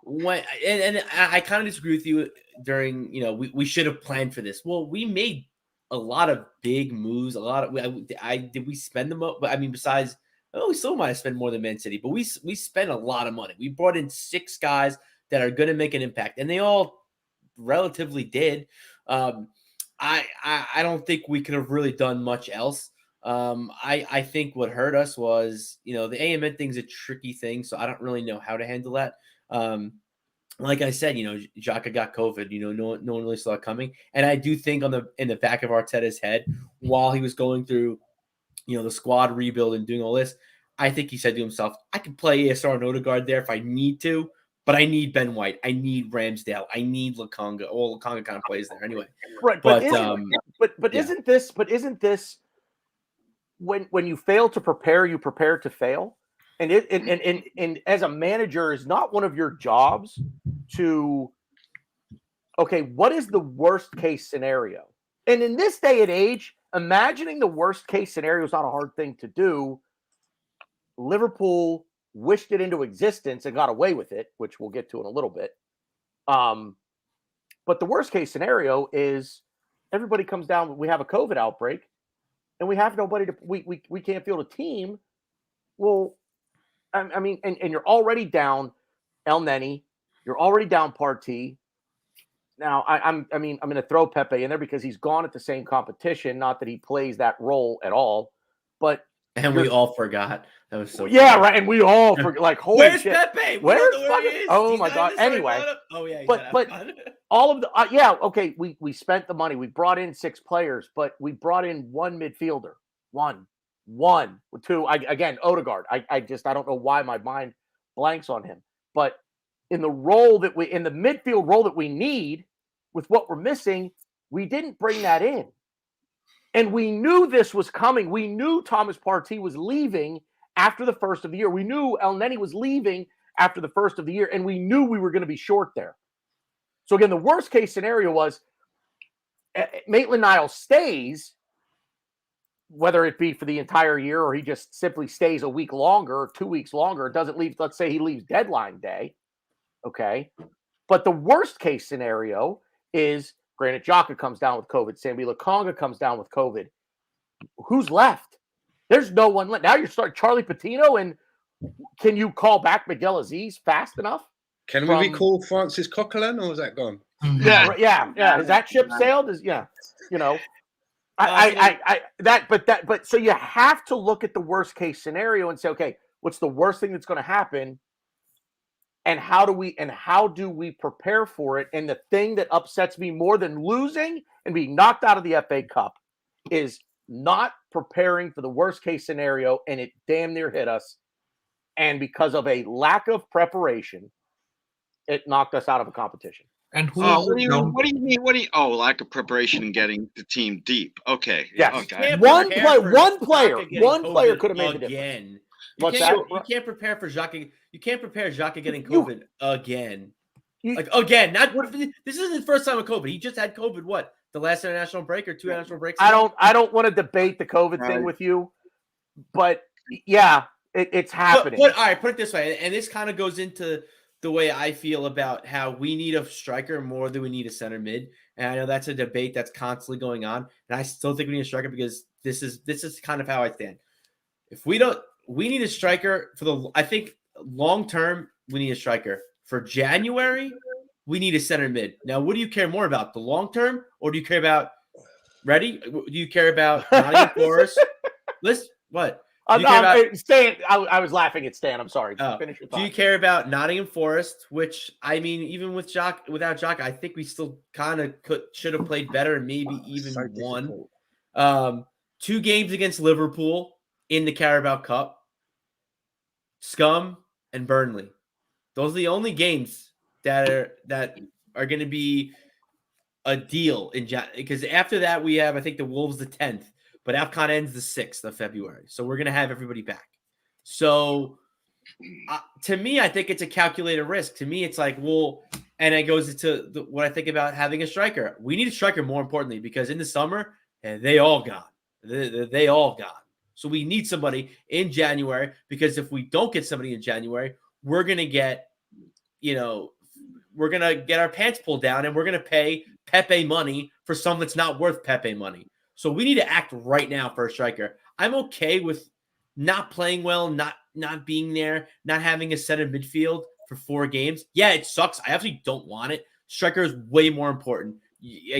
and I kind of disagree with you during, we should have planned for this. Well, we made a lot of big moves. Did we spend them up? But I mean, besides, we still might have spent more than Man City, but we spent a lot of money. We brought in 6 guys that are going to make an impact, and they all relatively did. I don't think we could have really done much else. I think what hurt us was, the AMN thing's a tricky thing, so I don't really know how to handle that. Like I said, Xhaka got COVID. No one really saw it coming, and I do think in the back of Arteta's head, while he was going through, the squad rebuild and doing all this, I think he said to himself, I can play ASR and Odegaard there if I need to, but I need Ben White. I need Ramsdale. I need Lukonga. Well, Lukonga kind of plays there anyway. Right, But but yeah. isn't this when you fail to prepare, you prepare to fail? And as a manager, is not one of your jobs to, okay, what is the worst case scenario? And in this day and age, imagining the worst case scenario is not a hard thing to do. Liverpool wished it into existence and got away with it, which we'll get to in a little bit. But the worst case scenario is everybody comes down. We have a COVID outbreak, and we have nobody to. We can't field a team. Well, I mean, and you're already down El Neni. You're already down Partey. Now, I'm going to throw Pepe in there because he's gone at the same competition. Not that he plays that role at all, but we all forgot. That was so yeah, funny. right. And we all forgot. Like, holy Where's shit, Pepe? Where's where he is? Oh He's my not god. in the starting Anyway, lineup? Oh yeah, but all of the okay. We spent the money. We brought in 6 players, but we brought in 1 midfielder. One, 2. Again, Odegaard. I don't know why my mind blanks on him. But in the midfield role that we need, with what we're missing, we didn't bring that in. And we knew this was coming. We knew Thomas Partey was leaving after the first of the year. We knew El Neni was leaving after the first of the year, and we knew we were going to be short there. So again, the worst case scenario was Maitland-Niles stays, whether it be for the entire year or he just simply stays a week longer or 2 weeks longer, doesn't leave. Let's say he leaves deadline day. Okay. But the worst case scenario is, granted, Xhaka comes down with COVID. Sambi Lukonga comes down with COVID. Who's left? There's no one left. Now you're starting Charlie Patino, and can you call back Miguel Aziz fast enough? Can we recall Francis Coquelin, or is that gone? Yeah. Has that ship sailed? But so you have to look at the worst case scenario and say, okay, what's the worst thing that's going to happen? And how do we prepare for it? And the thing that upsets me more than losing and being knocked out of the FA Cup is not preparing for the worst case scenario, and it damn near hit us. And because of a lack of preparation, it knocked us out of a competition. And what do you mean? Lack of preparation and getting the team deep. Okay. Yes. Okay. One player could have made the difference. You can't prepare for Xhaka. You can't prepare Xhaka getting COVID again. Again. This isn't his first time with COVID. He just had COVID. What? The last international break or 2 international breaks? I don't want to debate the COVID thing with you, but yeah, it's happening. But all right, put it this way, and this kind of goes into the way I feel about how we need a striker more than we need a center mid. And I know that's a debate that's constantly going on, and I still think we need a striker because this is kind of how I stand. If we don't, we need a striker I think long term, we need a striker. For January, we need a center mid. Now, what do you care more about, the long term, or do you care about Do you care about Nottingham Forest? What? Stan, I was laughing at Stan. I'm sorry. Finish your thought. Do you care about Nottingham Forest? Which, I mean, even with without Xhaka, I think we still kind of should have played better and maybe even won. 2 games against Liverpool in the Carabao Cup, Scum and Burnley. Those are the only games that are going to be a deal because after that we have, I think, the Wolves the 10th, but AFCON ends the 6th of February, so we're going to have everybody back. So to me, I think it's a calculated risk. To me, it's like, well, and it goes into what I think about having a striker. We need a striker more importantly because in the summer, they all gone. They all gone. So we need somebody in January because if we don't get somebody in January, we're going to get, we're going to get our pants pulled down and we're going to pay Pepe money for someone that's not worth Pepe money. So we need to act right now for a striker. I'm okay with not playing well, not being there, not having a center midfield for 4 games. Yeah, it sucks. I absolutely don't want it. Striker is way more important.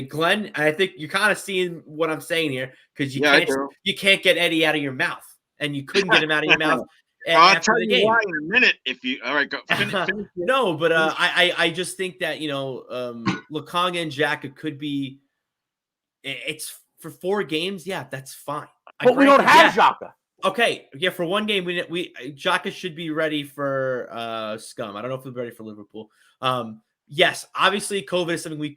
Glenn, I think you're kind of seeing what I'm saying here because you can't get Eddie out of your mouth, and you couldn't get him out of your mouth. I'll tell you why in a minute. If you all right, go finish. No, but I just think that Lukonga and Xhaka could be. It's for 4 games. Yeah, that's fine. But we don't have Xhaka. Okay, yeah, for one game, Xhaka should be ready for Scum. I don't know if he'll be ready for Liverpool. Yes, obviously COVID is something we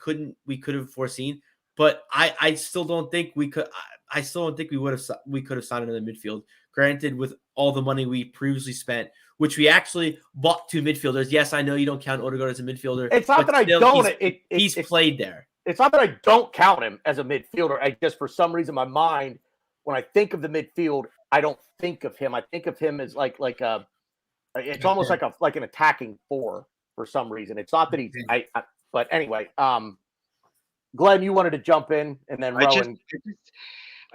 could have foreseen, but I still don't think we could. I still don't think we could have signed another midfield. Granted, with all the money we previously spent, which we actually bought 2 midfielders. Yes, I know you don't count Odegaard as a midfielder. It's not that I don't. He's played there. It's not that I don't count him as a midfielder. I just, for some reason, my mind, when I think of the midfield, I don't think of him. I think of him as like a. It's almost like an attacking 4 for some reason. It's not that he's. But anyway, Glenn, you wanted to jump in, and then Rowan.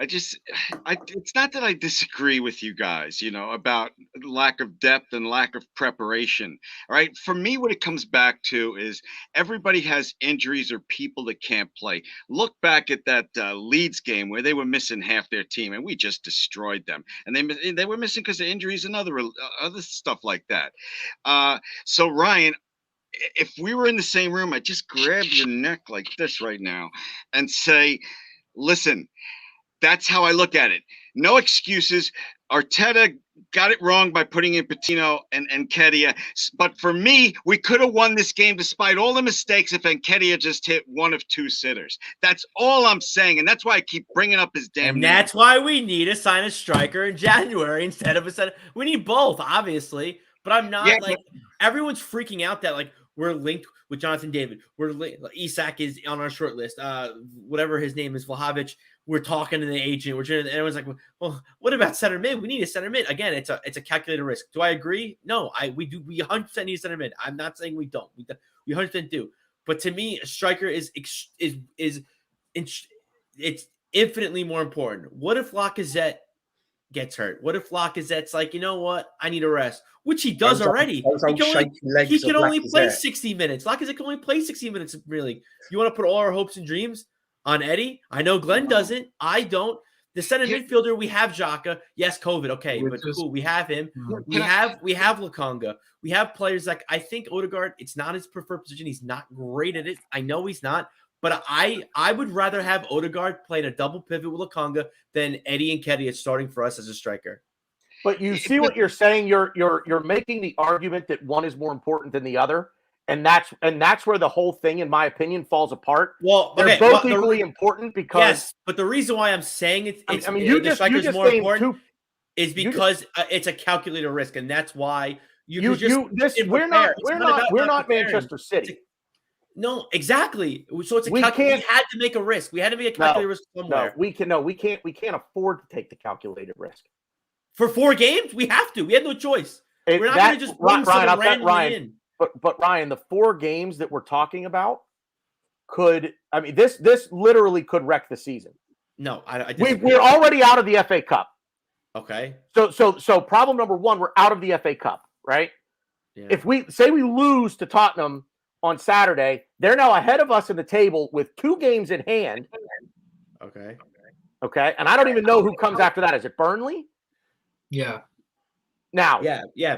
It's not that I disagree with you guys, about lack of depth and lack of preparation. All right. For me, what it comes back to is everybody has injuries or people that can't play. Look back at that Leeds game where they were missing half their team and we just destroyed them. And they were missing because of injuries and other stuff like that. So Ryan, if we were in the same room, I'd just grab your neck like this right now and say, listen, that's how I look at it. No excuses. Arteta got it wrong by putting in Patino and Nketiah. But for me, we could have won this game despite all the mistakes if Nketiah just hit one of 2 sitters. That's all I'm saying. And that's why I keep bringing up his damn name. That's why we need to sign a striker in January instead of a center. We need both, obviously. But I'm not everyone's freaking out that we're linked with Jonathan David. Isak is on our short list. Whatever his name is, Vlahovic. We're talking to the agent. Everyone's like, well, what about center mid? We need a center mid. Again, it's a calculated risk. Do I agree? No, we 100% need a center mid. I'm not saying we don't. We 100% do. But to me, a striker is it's infinitely more important. What if Lacazette gets hurt? What if Lacazette's like, you know what? I need a rest, which he does already. He can only play 60 minutes. Lacazette can only play 60 minutes, really. You want to put all our hopes and dreams on Eddie? I know Glenn doesn't. I don't. The center midfielder, we have Xhaka. Yes, COVID. Okay, but cool. We have him. We have Lukonga. We have players like, I think Odegaard, it's not his preferred position. He's not great at it. I know he's not. But I would rather have Odegaard playing a double pivot with Lukonga than Eddie and Nketiah starting for us as a striker. But you see what you're saying. You're making the argument that one is more important than the other, and that's where the whole thing, in my opinion, falls apart. Well, they're both equally important because yes, but the reason why I'm saying the striker's more important is because it's a calculated risk, and that's why we're not Manchester City. No, exactly. So it's we had to make a risk. We had to make a calculated risk somewhere. We can't afford to take the calculated risk. For 4 games, we have to. We had no choice. We're not going to just bring someone randomly in. But Ryan, the 4 games that we're talking about this literally could wreck the season. No, we're already out of the FA Cup. Okay. So problem number 1, we're out of the FA Cup, right? Yeah. If we say we lose to Tottenham on Saturday, they're now ahead of us in the table with 2 games in hand. Okay. And I don't even know who comes after that. Is it Burnley? Yeah. Now,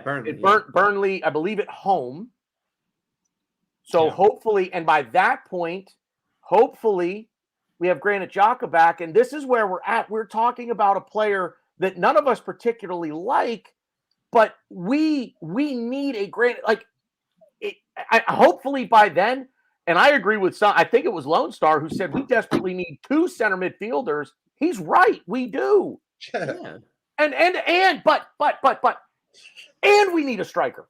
Burnley. Burnley, I believe, at home. So hopefully, and by that point, hopefully, we have Granit Xhaka back. And this is where we're at. We're talking about a player that none of us particularly like, but we need a Granit. Hopefully by then, and I agree with some. I think it was Lone Star who said we desperately need 2 center midfielders. He's right. We do. Yeah. And we need a striker.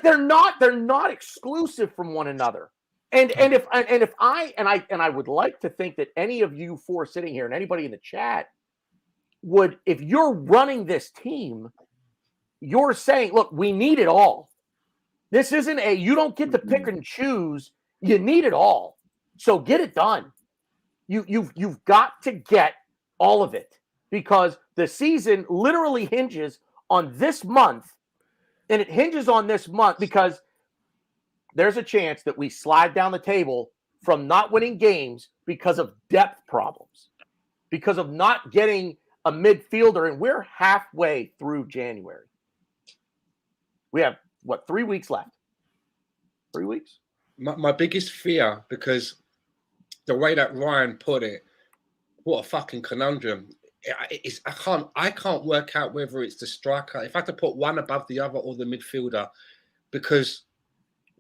They're not exclusive from one another. And I would like to think that any of you 4 sitting here and anybody in the chat would, if you're running this team, you're saying, look, we need it all. This isn't you don't get to pick and choose. You need it all. So get it done. You've got to get all of it, because the season literally hinges on this month, and it hinges on this month because there's a chance that we slide down the table from not winning games because of depth problems, because of not getting a midfielder, and we're halfway through January. We have 3 weeks left? 3 weeks? My biggest fear, because the way that Ryan put it, what a fucking conundrum. I can't work out whether it's the striker. If I had to put one above the other or the midfielder, because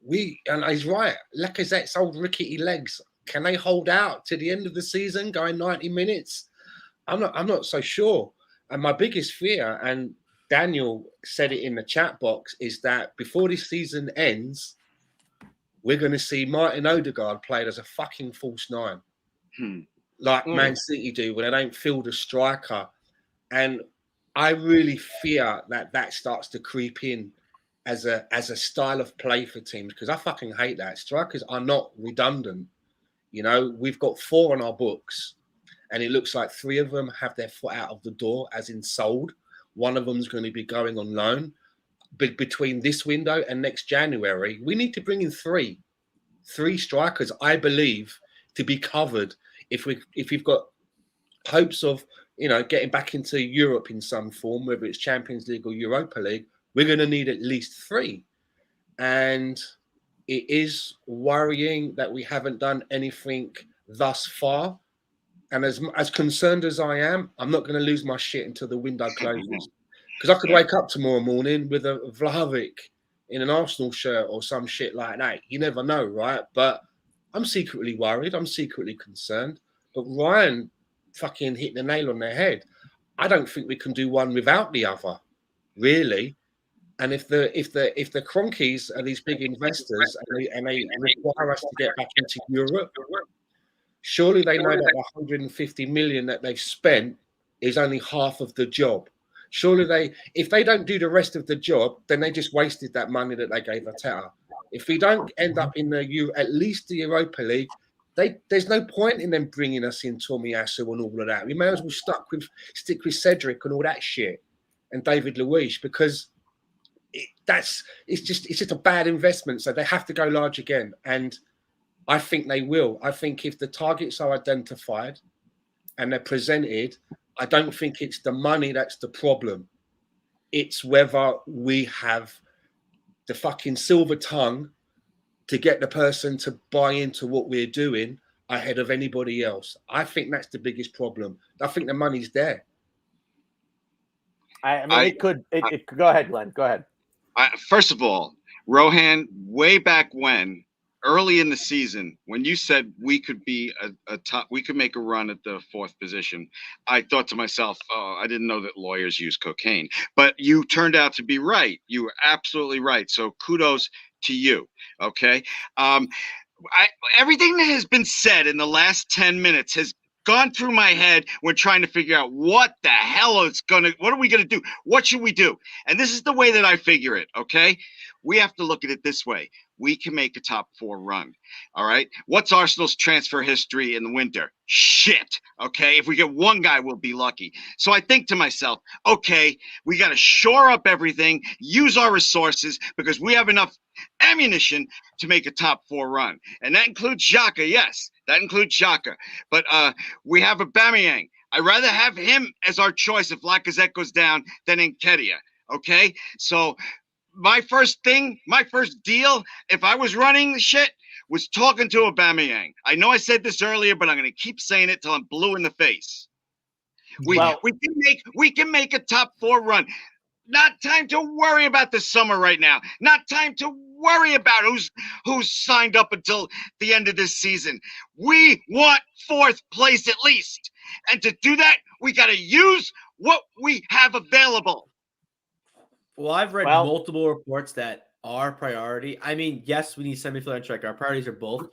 and he's right. Lacazette's old rickety legs, can they hold out to the end of the season, going 90 minutes? I'm not so sure. And my biggest fear, and Daniel said it in the chat box, is that before this season ends, we're going to see Martin Odegaard played as a fucking false nine, like Man City do when they don't field a striker. And I really fear that starts to creep in as a style of play for teams, because I fucking hate that. Strikers are not redundant. You know, we've got 4 on our books, and it looks like 3 of them have their foot out of the door, as in sold. One of them is going to be going on loan. But between this window and next January, we need to bring in 3 strikers, I believe, to be covered if we've got hopes of, you know, getting back into Europe in some form, whether it's Champions League or Europa League. We're going to need at least 3. And it is worrying that we haven't done anything thus far. And as concerned as I am, I'm not going to lose my shit until the window closes. Because I could wake up tomorrow morning with a Vlahovic in an Arsenal shirt or some shit like that. You never know, right? But I'm secretly worried. I'm secretly concerned. But Ryan fucking hit the nail on the head. I don't think we can do one without the other, really. And if the Cronkies are these big investors and they require us to get back into Europe, surely they know that the 150 million that they've spent is only half of the job. Surely if they don't do the rest of the job, then they just wasted that money that they gave Arteta. If we don't end up in at least the Europa League, there's no point in them bringing us in Tomiyasu and all of that. We may as well stick with Cedric and all that shit and David Luiz, because it's just a bad investment. So they have to go large again, and I think they will. I think if the targets are identified and they're presented, I don't think it's the money that's the problem. It's whether we have the fucking silver tongue to get the person to buy into what we're doing ahead of anybody else. I think that's the biggest problem. I think the money's there. I mean, it could. Go ahead, Glenn. Go ahead. First of all, Rohan, way back when, early in the season, when you said we could be a top, we could make a run at the 4th position, I thought to myself, oh, I didn't know that lawyers use cocaine. But you turned out to be right. You were absolutely right. So kudos to you. Okay. Everything that has been said in the last 10 minutes has gone through my head when trying to figure out what are we gonna do? What should we do? And this is the way that I figure it, okay? We have to look at it this way. We can make a top 4 run, all right? What's Arsenal's transfer history in the winter? Shit, okay? If we get one guy, we'll be lucky. So I think to myself, okay, we got to shore up everything, use our resources, because we have enough ammunition to make a top 4 run. And that includes Xhaka, yes, that includes Xhaka. But we have Aubameyang. I'd rather have him as our choice if Lacazette goes down than Nketiah, okay? So my first deal, if I was running the shit, was talking to Aubameyang. I know I said this earlier, but I'm going to keep saying it till I'm blue in the face. We can make a top 4 run. Not time to worry about the summer right now. Not time to worry about who's signed up until the end of this season. We want 4th place at least. And to do that, we got to use what we have available. Well, I've read multiple reports that our priority, I mean, yes, we need semi-fielder and striker. Our priorities are both.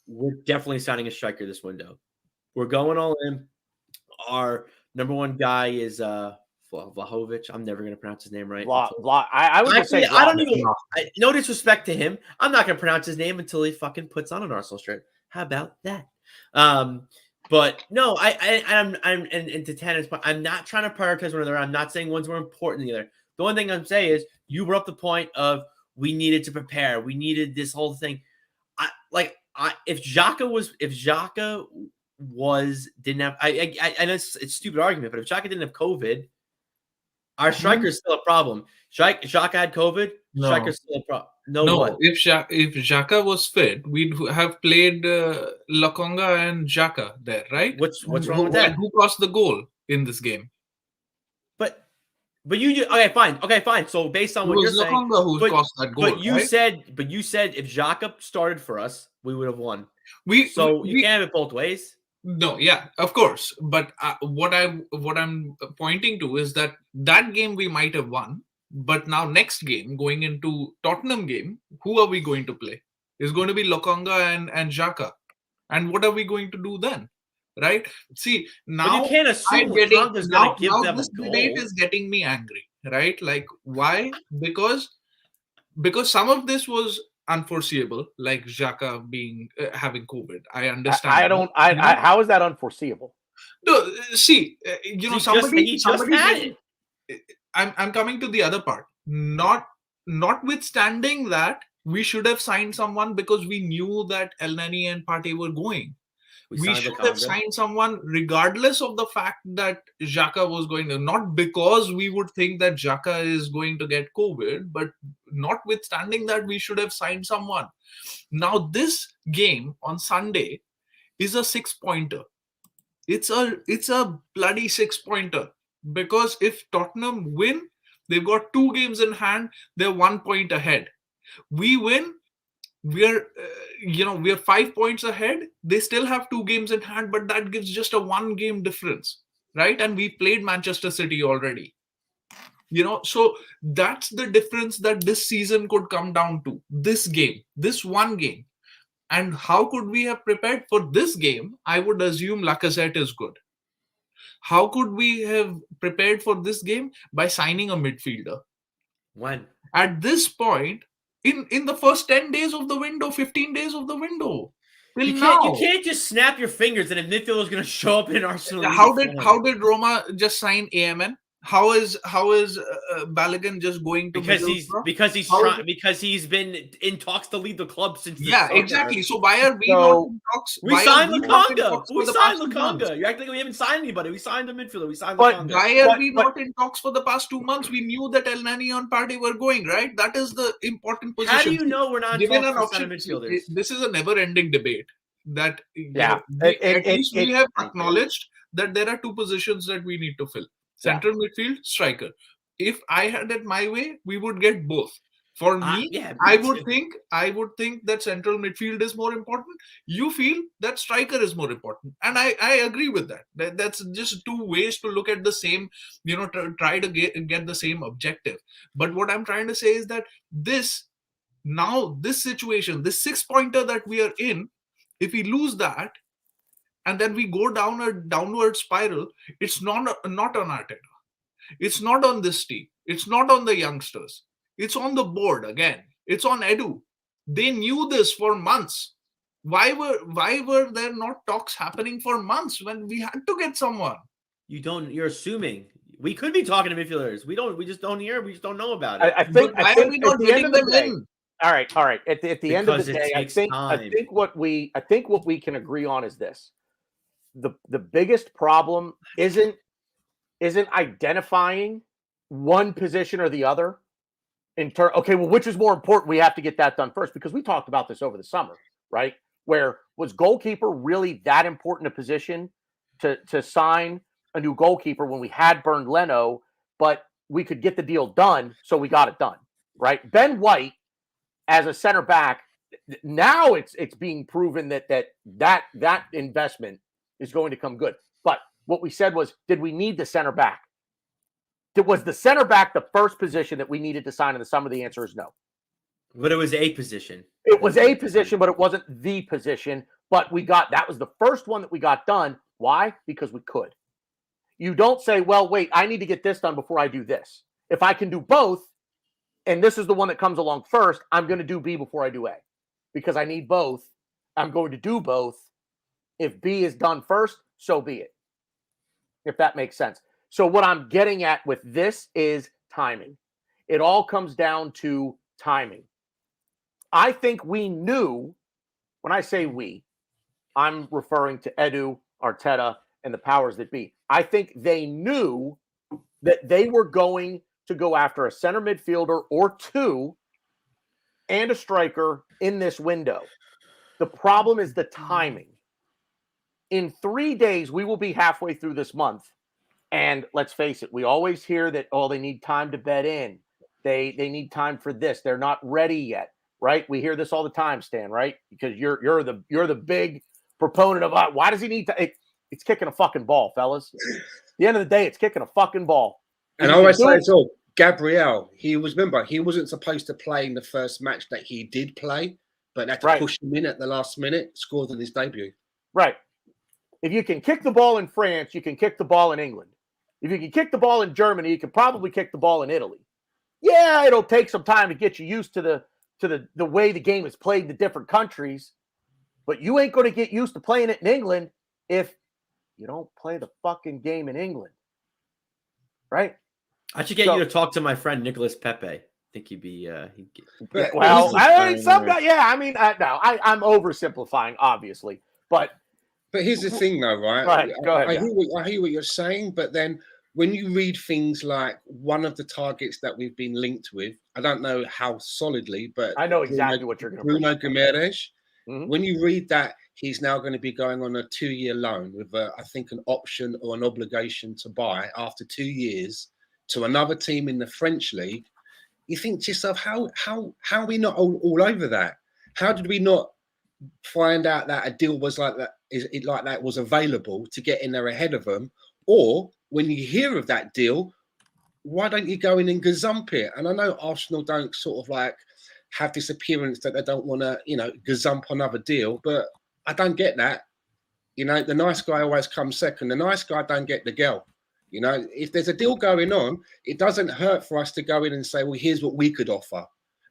We're definitely signing a striker this window. We're going all in. Our number 1 guy is Vlahovic. I'm never going to pronounce his name right. I would just say I don't even. No disrespect to him. I'm not going to pronounce his name until he fucking puts on an Arsenal shirt. How about that? But no, I'm to Tannen's point, I'm not trying to prioritize one another. I'm not saying one's more important than the other. The one thing I'm saying is you brought up the point of we needed to prepare. We needed this whole thing. If Xhaka didn't have, I know it's a stupid argument, but if Xhaka didn't have COVID, our striker is still a problem. Xhaka had COVID. No. Striker's still a problem. No, if Xhaka was fit, we'd have played Lokonga and Xhaka there, right? What's wrong with that? Who crossed the goal? in this game. But you okay, fine. So based on It what you're was saying, Lokonga who cost that goal. but you right? said if Xhaka started for us, we would have won. We You can't have it both ways. No, yeah, of course. But what I'm pointing to is that game we might have won, but now next game going into Tottenham game, who are we going to play? It's going to be Lokonga and Xhaka, and what are we going to do then? Right? See, now But you can't assume Lokonga's going to give them this a goal. debate is getting me angry. Right? Like why? Because some of this was unforeseeable, like Xhaka being having COVID. I understand. How is that unforeseeable? No, see, He just had it. I'm coming to the other part. Notwithstanding that, we should have signed someone because we knew that El Nani and Partey were going. We should have signed someone regardless of the fact that Xhaka was going to, not because we would think that Xhaka is going to get COVID, but notwithstanding that, we should have signed someone. Now, this game on Sunday is a 6-pointer. It's a bloody 6-pointer, because if Tottenham win, they've got 2 games in hand, they're 1 point ahead. We win, we're 5 points ahead. They still have 2 games in hand, but that gives just a 1 game difference, right? And we played Manchester City already. So that's the difference that this season could come down to. This game, this 1 game. And how could we have prepared for this game? I would assume Lacazette is good. How could we have prepared for this game? By signing a midfielder. When? At this point, in the first 10 days of the window, 15 days of the window. You can't just snap your fingers and a midfielder is going to show up in Arsenal. How did Roma just sign AMN? How is Balogun just going to because he's been in talks to leave the club since exactly. So why are we not in talks? We signed Lokonga. You're acting like we haven't signed anybody. We signed the midfielder. We signed Lokonga. Why are we not in talks for the past 2 months? We knew that El Nani and Partey were going, right? That is the important position. How do you know we're not in talks for midfielders? This is a never-ending debate. That at least we have acknowledged that there are 2 positions that we need to fill. Central midfield, striker. If I had it my way, we would get both. For me, I would think that central midfield is more important. You feel that striker is more important, and I agree with that. That's just 2 ways to look at the same, try to get the same objective. But what I'm trying to say is that this situation, this 6-pointer that we are in, if we lose that, and then we go down a downward spiral, it's not on Arteta. It's not on this team. It's not on the youngsters. It's on the board again. It's on Edu. They knew this for months. Why were there not talks happening for months when we had to get someone? You're assuming. We could be talking to midfielders. We just don't hear. We just don't know about it. I think are we not getting them in? All right. At the end of the day, I think what we can agree on is this. The biggest problem isn't identifying one position or the other. Which is more important? We have to get that done first, because we talked about this over the summer, right? Where was goalkeeper really that important a position to sign a new goalkeeper when we had burned Leno, but we could get the deal done, so we got it done, right? Ben White as a center back, now it's being proven that investment is going to come good. But what we said was, did we need the center back? Was the center back the first position that we needed to sign in the summer? The answer is no. But it was a position. It was a position, but it wasn't the position. But that was the first one that we got done. Why? Because we could. You don't say, well, wait, I need to get this done before I do this. If I can do both, and this is the one that comes along first, I'm going to do B before I do A. Because I need both. I'm going to do both. If B is done first, so be it. If that makes sense. So what I'm getting at with this is timing. It all comes down to timing. I think we knew, when I say we, I'm referring to Edu, Arteta, and the powers that be. I think they knew that they were going to go after a center midfielder or 2 and a striker in this window. The problem is the timing. In 3 days, we will be halfway through this month. And let's face it, we always hear that, oh, they need time to bed in. They need time for this. They're not ready yet, right? We hear this all the time, Stan, right? Because you're the big proponent of why does he need to? It's kicking a fucking ball, fellas. At the end of the day, it's kicking a fucking ball. And I always say it's all Gabriel. He wasn't supposed to play in the first match that he did play, but had to push him in at the last minute, scored in his debut. Right. If you can kick the ball in France, you can kick the ball in England. If you can kick the ball in Germany, you can probably kick the ball in Italy. Yeah, it'll take some time to get you used to the way the game is played in the different countries, but you ain't going to get used to playing it in England if you don't play the fucking game in England, right? I should get you to talk to my friend Nicholas Pepe. I think he'd be. Well, I mean, some guy. Yeah, I mean, no, I'm oversimplifying, obviously, but here's the thing, though, right? Right, go ahead. I hear what you're saying, but then when you read things like one of the targets that we've been linked with, I don't know how solidly, but I know exactly what you're going to. Bruno Guimaraes. Mm-hmm. When you read that he's now going to be going on a 2-year loan with, I think, an option or an obligation to buy after 2 years to another team in the French league, you think to yourself, how are we not all over that? How did we not find out that a deal was like that, was available to get in there ahead of them? Or when you hear of that deal, why don't you go in and gazump it? And I know Arsenal don't sort of like have this appearance that they don't want to, gazump another deal, but I don't get that. The nice guy always comes second. The nice guy don't get the girl. If there's a deal going on, it doesn't hurt for us to go in and say, well, here's what we could offer.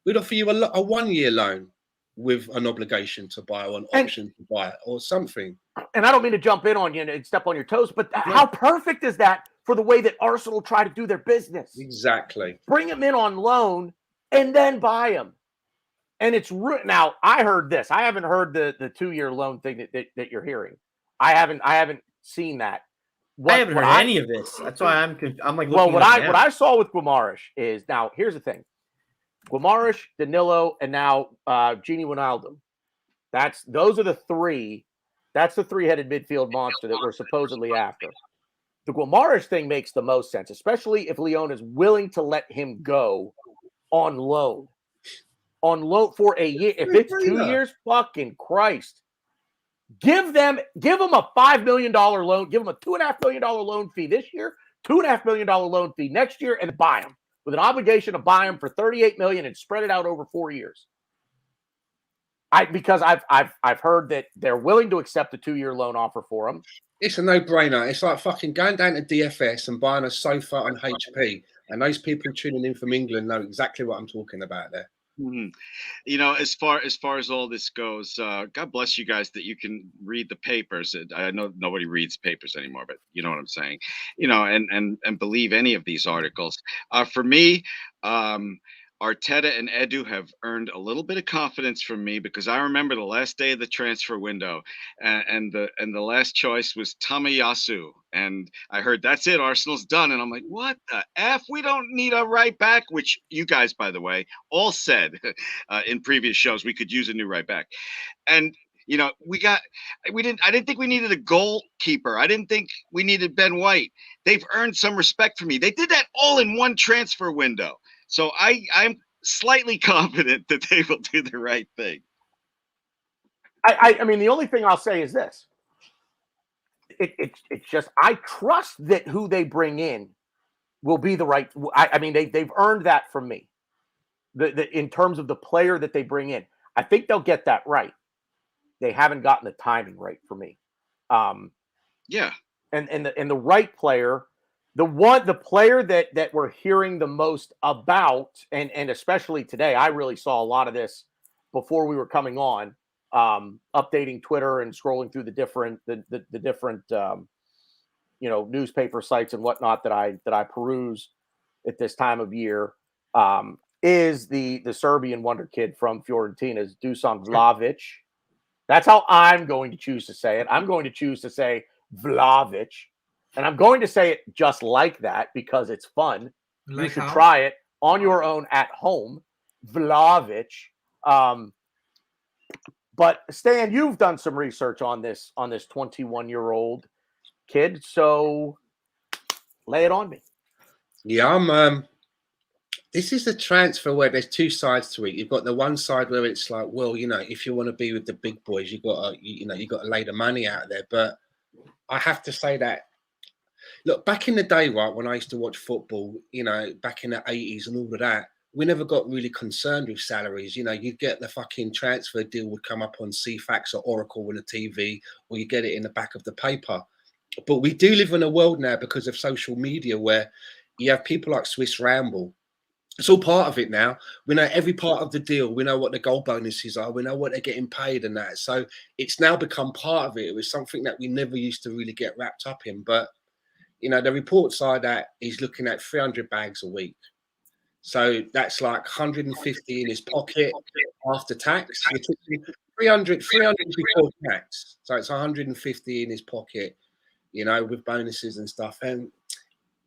We'd offer you a 1-year loan with an obligation to buy or an option to buy or something. And I don't mean to jump in on you and step on your toes, but how perfect is that for the way that Arsenal try to do their business? Exactly. Bring him in on loan and then buy him. And it's now I heard this. I haven't heard the 2-year loan thing that you're hearing. I haven't seen that. I haven't heard any of this. That's why I'm like. Well, what I saw with Guimaraes is, now here's the thing: Guimaraes, Danilo, and now Gini Wijnaldum. Those are the three. That's the 3-headed midfield monster that we're supposedly after. The Guimaraes thing makes the most sense, especially if Lyon is willing to let him go on loan. On loan for a year. If it's 2 years, fucking Christ. Give them a $5 million loan. Give them a $2.5 million loan fee this year, $2.5 million loan fee next year, and buy them with an obligation to buy them for $38 million and spread it out over 4 years. Because I've heard that they're willing to accept a 2-year loan offer for them. It's a no-brainer. It's like fucking going down to DFS and buying a sofa on HP, and those people tuning in from England know exactly what I'm talking about there. Mm-hmm. As far as all this goes, God bless you guys that you can read the papers. I know nobody reads papers anymore, but you know what I'm saying. And believe any of these articles. For me, Arteta and Edu have earned a little bit of confidence from me, because I remember the last day of the transfer window, and the last choice was Tomiyasu, and I heard that's it, Arsenal's done, and I'm like, what the F? We don't need a right back, which you guys, by the way, all said in previous shows we could use a new right back, and I didn't think we needed a goalkeeper. I didn't think we needed Ben White. They've earned some respect for me. They did that all in one transfer window. So I'm slightly confident that they will do the right thing. I mean, the only thing I'll say is this. It's just, I trust that who they bring in will be the right. I mean, they've earned that from me. In terms of the player that they bring in, I think they'll get that right. They haven't gotten the timing right for me. Yeah. And the right player. The player that we're hearing the most about, and especially today, I really saw a lot of this before we were coming on, updating Twitter and scrolling through the different newspaper sites and whatnot that I peruse at this time of year, is the Serbian wonder kid from Fiorentina's Dusan Vlahovic. That's how I'm going to choose to say it. I'm going to choose to say Vlahovic. And I'm going to say it just like that because it's fun. You should try it on your own at home. Vlahovic. But Stan, you've done some research on this 21-year-old kid. So Lay it on me. Yeah, I'm. This is a transfer where there's two sides to it. You've got the one side where it's like, well, if you want to be with the big boys, you got to lay the money out there. But I have to say that, look, back in the day, right, when I used to watch football, back in the 80s and all of that, we never got really concerned with salaries. You'd get the fucking transfer deal would come up on CFAX or Oracle on the TV, or you get it in the back of the paper. But we do live in a world now because of social media where you have people like Swiss Ramble. It's all part of it now. We know every part of the deal. We know what the goal bonuses are. We know what they're getting paid and that. So it's now become part of it. It was something that we never used to really get wrapped up in. But, the reports are that he's looking at 300 bags a week. So that's like 150 in his pocket after tax. You're talking 300 before tax. So it's 150 in his pocket, with bonuses and stuff. And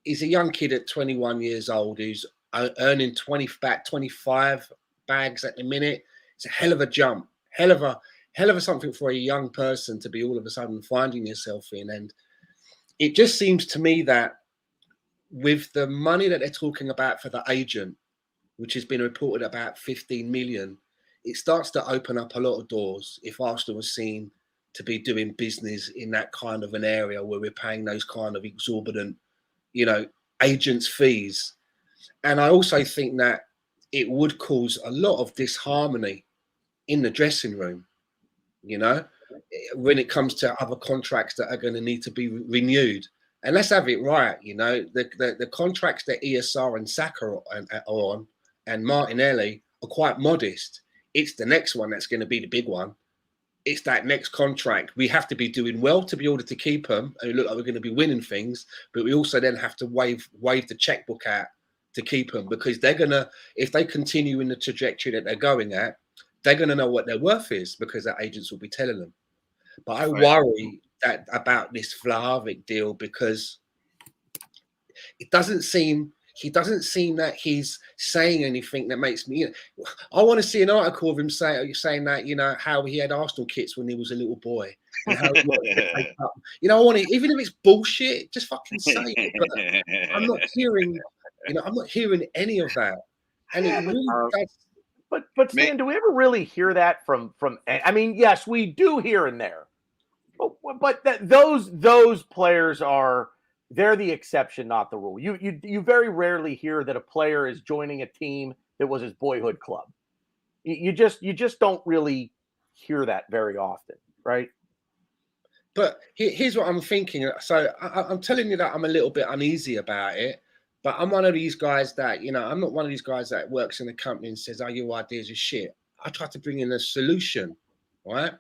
he's a young kid at 21 years old who's earning 25 bags at the minute. It's a hell of a jump, hell of a something for a young person to be all of a sudden finding yourself in. And it just seems to me that with the money that they're talking about for the agent, which has been reported about 15 million, it starts to open up a lot of doors if Arsenal was seen to be doing business in that kind of an area where we're paying those kind of exorbitant, agents' fees. And I also think that it would cause a lot of disharmony in the dressing room, when it comes to other contracts that are going to need to be renewed. And let's have it right, the contracts that ESR and Saka are on and Martinelli are quite modest. It's the next one that's going to be the big one. It's that next contract. We have to be doing well to be able to keep them and look like we're going to be winning things, but we also then have to wave the checkbook out to keep them, because they're going to, if they continue in the trajectory that they're going at, they're going to know what their worth is because their agents will be telling them. But I worry about this Vlahovic deal because he doesn't seem that he's saying anything that makes me. I want to see an article of him saying that how he had Arsenal kits when he was a little boy. And how I want to, even if it's bullshit, just fucking say it. But I'm not hearing. I'm not hearing any of that. And it really But Stan, do we ever really hear that from? I mean, yes, we do here and there, but those players they're the exception, not the rule. You very rarely hear that a player is joining a team that was his boyhood club. You just don't really hear that very often, right? But here's what I'm thinking. So I'm telling you that I'm a little bit uneasy about it. But I'm one of these guys that, I'm not one of these guys that works in a company and says, oh, your ideas are shit. I try to bring in a solution, right?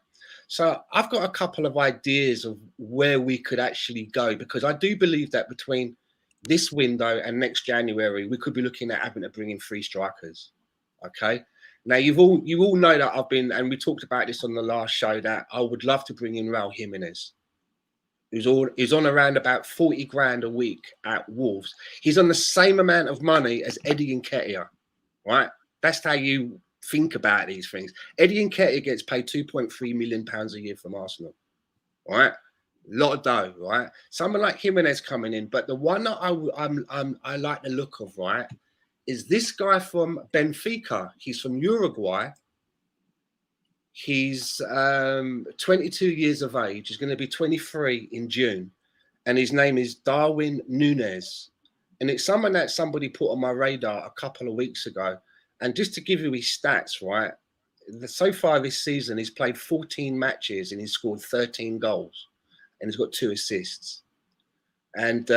So I've got a couple of ideas of where we could actually go, because I do believe that between this window and next January, we could be looking at having to bring in 3 strikers, okay? Now, you all know that I've been, and we talked about this on the last show, that I would love to bring in Raul Jimenez. He's on around about 40 grand a week at Wolves. He's on the same amount of money as Eddie Nketiah, right? That's how you think about these things. Eddie Nketiah gets paid £2.3 million a year from Arsenal, right? A lot of dough, right? Someone like Jimenez coming in, but the one that I like the look of, right, is this guy from Benfica. He's from Uruguay. He's 22 years of age. He's going to be 23 in June. And his name is Darwin Nunes. And it's someone that somebody put on my radar a couple of weeks ago. And just to give you his stats, right? So far this season, he's played 14 matches and he's scored 13 goals. And he's got 2 assists. And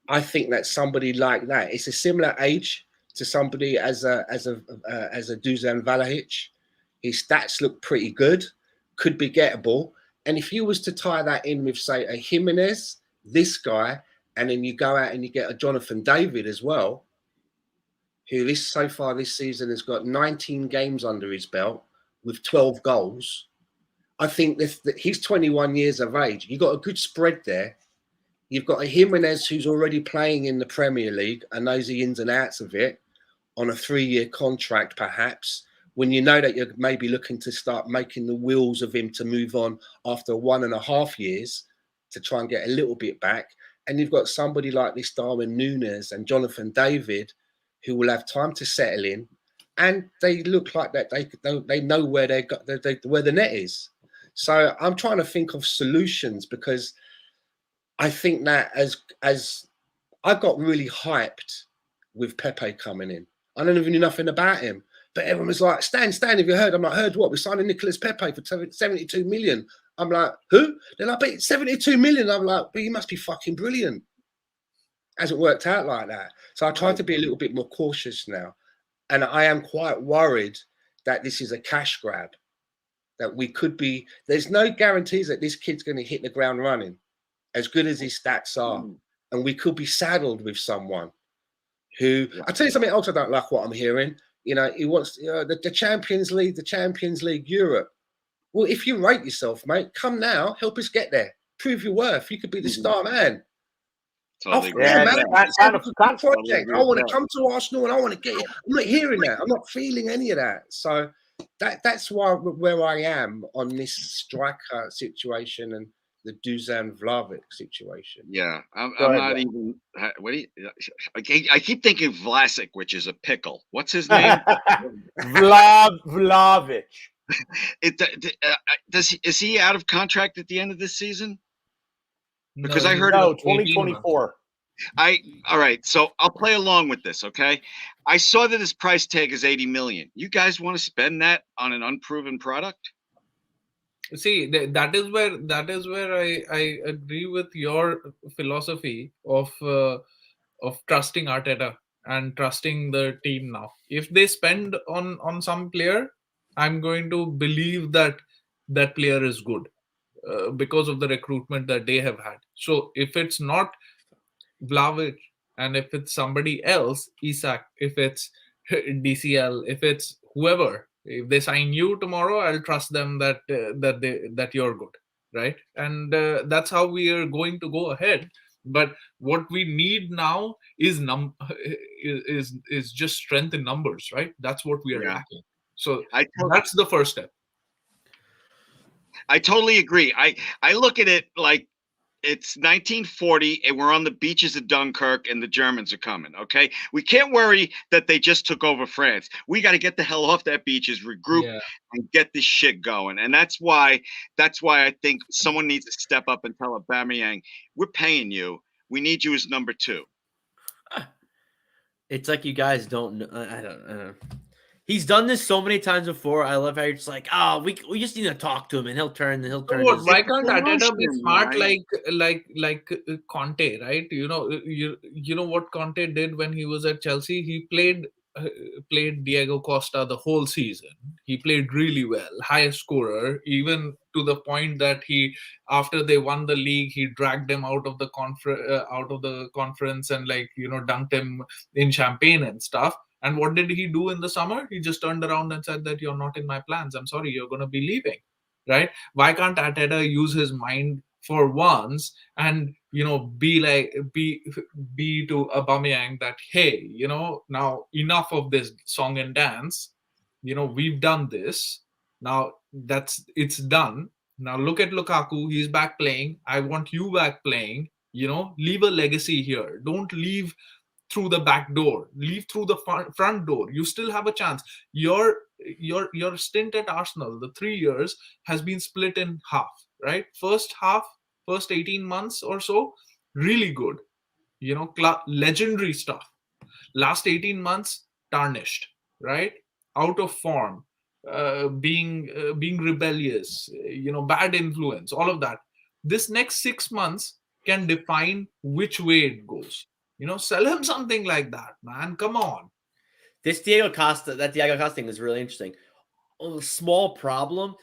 I think that somebody like that, it's a similar age to somebody as a Dusan Vlahovic. His stats look pretty good, could be gettable. And if you was to tie that in with, say, a Jimenez, this guy, and then you go out and you get a Jonathan David as well, who so far this season has got 19 games under his belt with 12 goals. I think that he's 21 years of age. You've got a good spread there. You've got a Jimenez who's already playing in the Premier League and knows the ins and outs of it on a 3-year contract, perhaps, when you know that you're maybe looking to start making the wheels of him to move on after 1.5 years to try and get a little bit back. and you've got somebody like this Darwin Nunes and Jonathan David, who will have time to settle in, and they look like that they know where where the net is. So I'm trying to think of solutions, because I think that as I got really hyped with Pepe coming in. I don't even know nothing about him. But everyone was like, Stan, have you heard? I'm like, heard what? We're signing Nicolas Pepe for 72 million. I'm like, who? They're like, but 72 million. I'm like, but you must be fucking brilliant. Hasn't worked out like that. So I try to be a little bit more cautious now. And I am quite worried that this is a cash grab. That we could be, there's no guarantees that this kid's going to hit the ground running, as good as his stats are. And we could be saddled with someone who, I'll tell you something else I don't like what I'm hearing. You know, he wants the Champions League Europe. Well, if you rate yourself, mate, come now, help us get there. Prove your worth. You could be the star man. Totally agree. Yeah, with man, that. that kind of Project. I want to come to Arsenal and I want to get. I'm not hearing that. I'm not feeling any of that. So that's where I am on this striker situation and the Dusan Vlahovic situation. Yeah, I'm Go ahead, not Vlad. even. What do you? I keep thinking Vlasic, which is a pickle. What's his name? Vlahovic. Is he out of contract at the end of this season? Because I he's heard- No, 18 months. 2024. All right, so I'll play along with this, okay? I saw that his price tag is 80 million. You guys want to spend that on an unproven product? See, that is where I agree with your philosophy of trusting Arteta and trusting the team now. If they spend on some player, I'm going to believe that that player is good because of the recruitment that they have had. So if it's not Vlahovic and if it's somebody else, Isak, if it's DCL, if it's whoever, if they sign you tomorrow, I'll trust them that you're good, right? And that's how we are going to go ahead. But what we need now is just strength in numbers, right? That's what we are lacking. So that's the first step. I totally agree. I look at it like it's 1940 and we're on the beaches of Dunkirk and the Germans are coming. Okay, we can't worry that they just took over France. We got to get the hell off that beaches, regroup, and get this shit going. And that's why I think someone needs to step up and tell Aubameyang, we're paying you. We need you as number 2. It's like you guys don't know. I don't know. He's done this so many times before. I love how you're just like, we just need to talk to him and he'll turn. Why can't Arteta be smart like Conte, right? You know what Conte did when he was at Chelsea? He played Diego Costa the whole season. He played really well, highest scorer, even to the point that after they won the league, he dragged them out of the conference and dunked him in champagne and stuff. And what did he do in the summer? He just turned around and said that you're not in my plans. I'm sorry, you're going to be leaving, right? Why can't Arteta use his mind for once and, be to Aubameyang that, hey, now enough of this song and dance. We've done this. Now it's done. Now look at Lukaku. He's back playing. I want you back playing. Leave a legacy here. Don't leave through the back door, leave through the front door. You still have a chance. Your stint at Arsenal, the 3 years, has been split in half, right? First 18 months or so, really good, legendary stuff. Last 18 months, tarnished, right? Out of form, being rebellious, bad influence, all of that. This next 6 months can define which way it goes. Sell him something like that, man. Come on. That Diego Costa thing is really interesting. A small problem.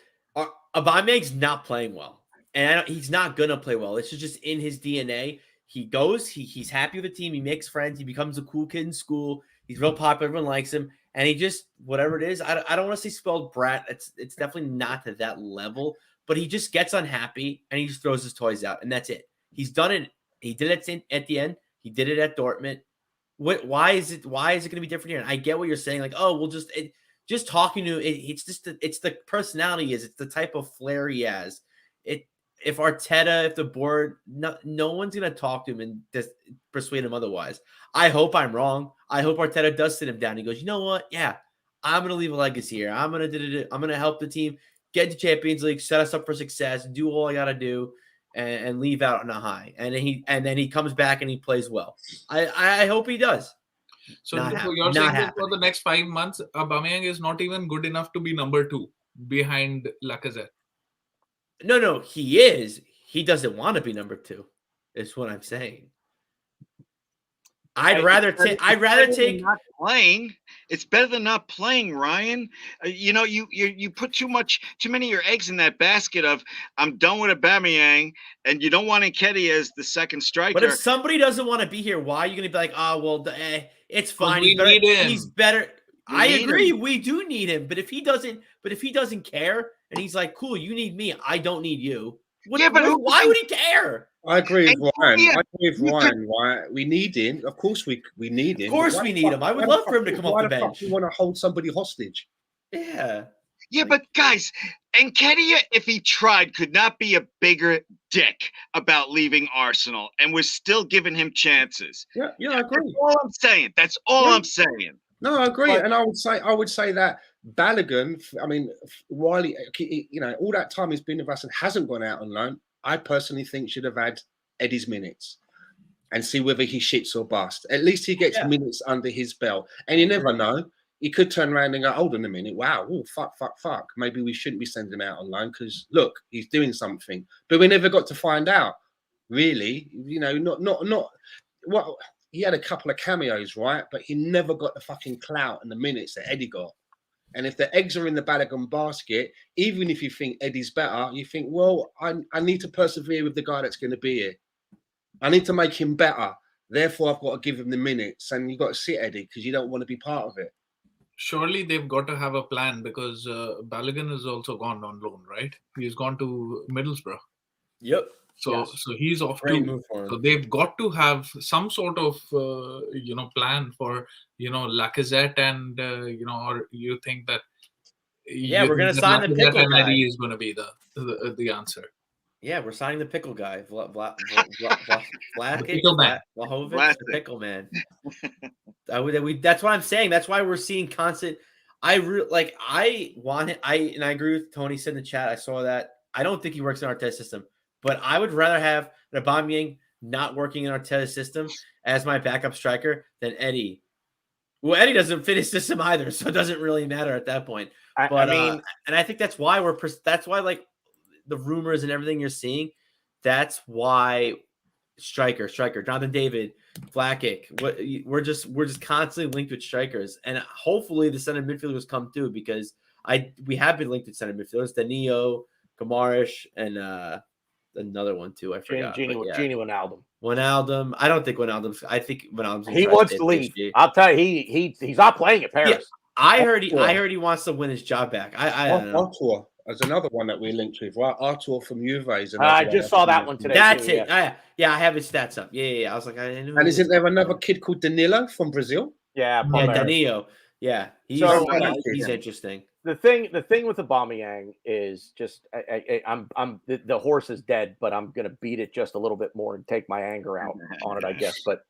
Aubameyang's not playing well. And he's not going to play well. It's just in his DNA. He goes, he's happy with the team. He makes friends. He becomes a cool kid in school. He's real popular. Everyone likes him. And he just, whatever it is, I don't want to say spoiled brat. It's definitely not to that level. But he just gets unhappy and he just throws his toys out. And that's it. He's done it. He did it at the end. He did it at Dortmund. Why is it going to be different here? And I get what you're saying. Like, oh, we'll just talking to it. It's just it's the personality it's the type of flair he has. if Arteta, if the board, no one's gonna talk to him and just persuade him otherwise. I hope I'm wrong. I hope Arteta does sit him down. He goes, you know what? Yeah, I'm gonna leave a legacy here. I'm gonna help the team get to Champions League, set us up for success, do all I gotta do, and leave out on a high. And then he comes back and he plays well. I hope he does. So Not you're saying that for happening. the next 5 months, Aubameyang is not even good enough to be number 2 behind Lacazette. No, he is. He doesn't want to be number 2. Is what I'm saying. I'd rather take not playing. It's better than not playing, Ryan. You put too many of your eggs in that basket of I'm done with Aubameyang, and you don't want Nketiah as the second striker. But if somebody doesn't want to be here, why are you going to be like, oh well, it's fine. We need him. He's better. I agree. We do need him. But if he doesn't care and he's like, cool, you need me, I don't need you. Why would he care? I agree with Ryan. Right? We need him. Of course, we need him. Of course, we need him. I would love for him to come off the bench. Why the fuck do you want to hold somebody hostage? Yeah. Yeah, but guys, Nketiah, if he tried, could not be a bigger dick about leaving Arsenal, and we're still giving him chances. Yeah, I agree. That's all I'm saying. That's all I'm saying. No, I agree, and I would say that Balogun. I mean, Wiley. All that time he's been with us and hasn't gone out on loan. I personally think should have had Eddie's minutes and see whether he shits or bust. At least he gets minutes under his belt, and you never know. He could turn around and go, hold on a minute, wow, fuck. Maybe we shouldn't be sending him out on loan because look, he's doing something. But we never got to find out. Really, not what he had a couple of cameos, right? But he never got the fucking clout and the minutes that Eddie got. And if the eggs are in the Balogun basket, even if you think Eddie's better, you think, well, I need to persevere with the guy that's going to be here. I need to make him better. Therefore, I've got to give him the minutes. And you've got to sit Eddie because you don't want to be part of it. Surely they've got to have a plan because Balogun is also gone on loan, right? He's gone to Middlesbrough. Yep. So he's off too. So they've got to have some sort of plan for Lacazette and or you think that we're gonna sign the pickle guy. Is going to be the answer. Yeah, we're signing the pickle guy, Vlahovic, the pickle man. That's what I'm saying. That's why we're seeing constant. I want it. And I agree with Tony said in the chat. I saw that. I don't think he works in Arteta's system, but I would rather have Aubameyang not working in Arteta's system as my backup striker than Eddie. Well, Eddie doesn't fit his system either, so it doesn't really matter at that point. And I think that's why like the rumors and everything you're seeing. That's why striker, Jonathan David, Vlahovic. We're just constantly linked with strikers, and hopefully the center midfielders come through because we have been linked with center midfielders, Danilo, Kamarish, and another one too. I forgot. Gini Wijnaldum. Wijnaldum. I don't think Wijnaldum's. I think Wijnaldum's. He wants to leave. I'll tell you, he's not playing at Paris. Yeah, I heard he wants to win his job back. I don't know. Artur is another one that we linked with, right? Artur from Juve is another I just saw that one today. That's it. Yeah, I have his stats up. Yeah. I was like, I knew. And isn't there another kid called Danilo from Brazil? Yeah, Danilo. Yeah, he's interesting. The thing with Aubameyang is just the horse is dead, but I'm gonna beat it just a little bit more and take my anger out on it, I guess. But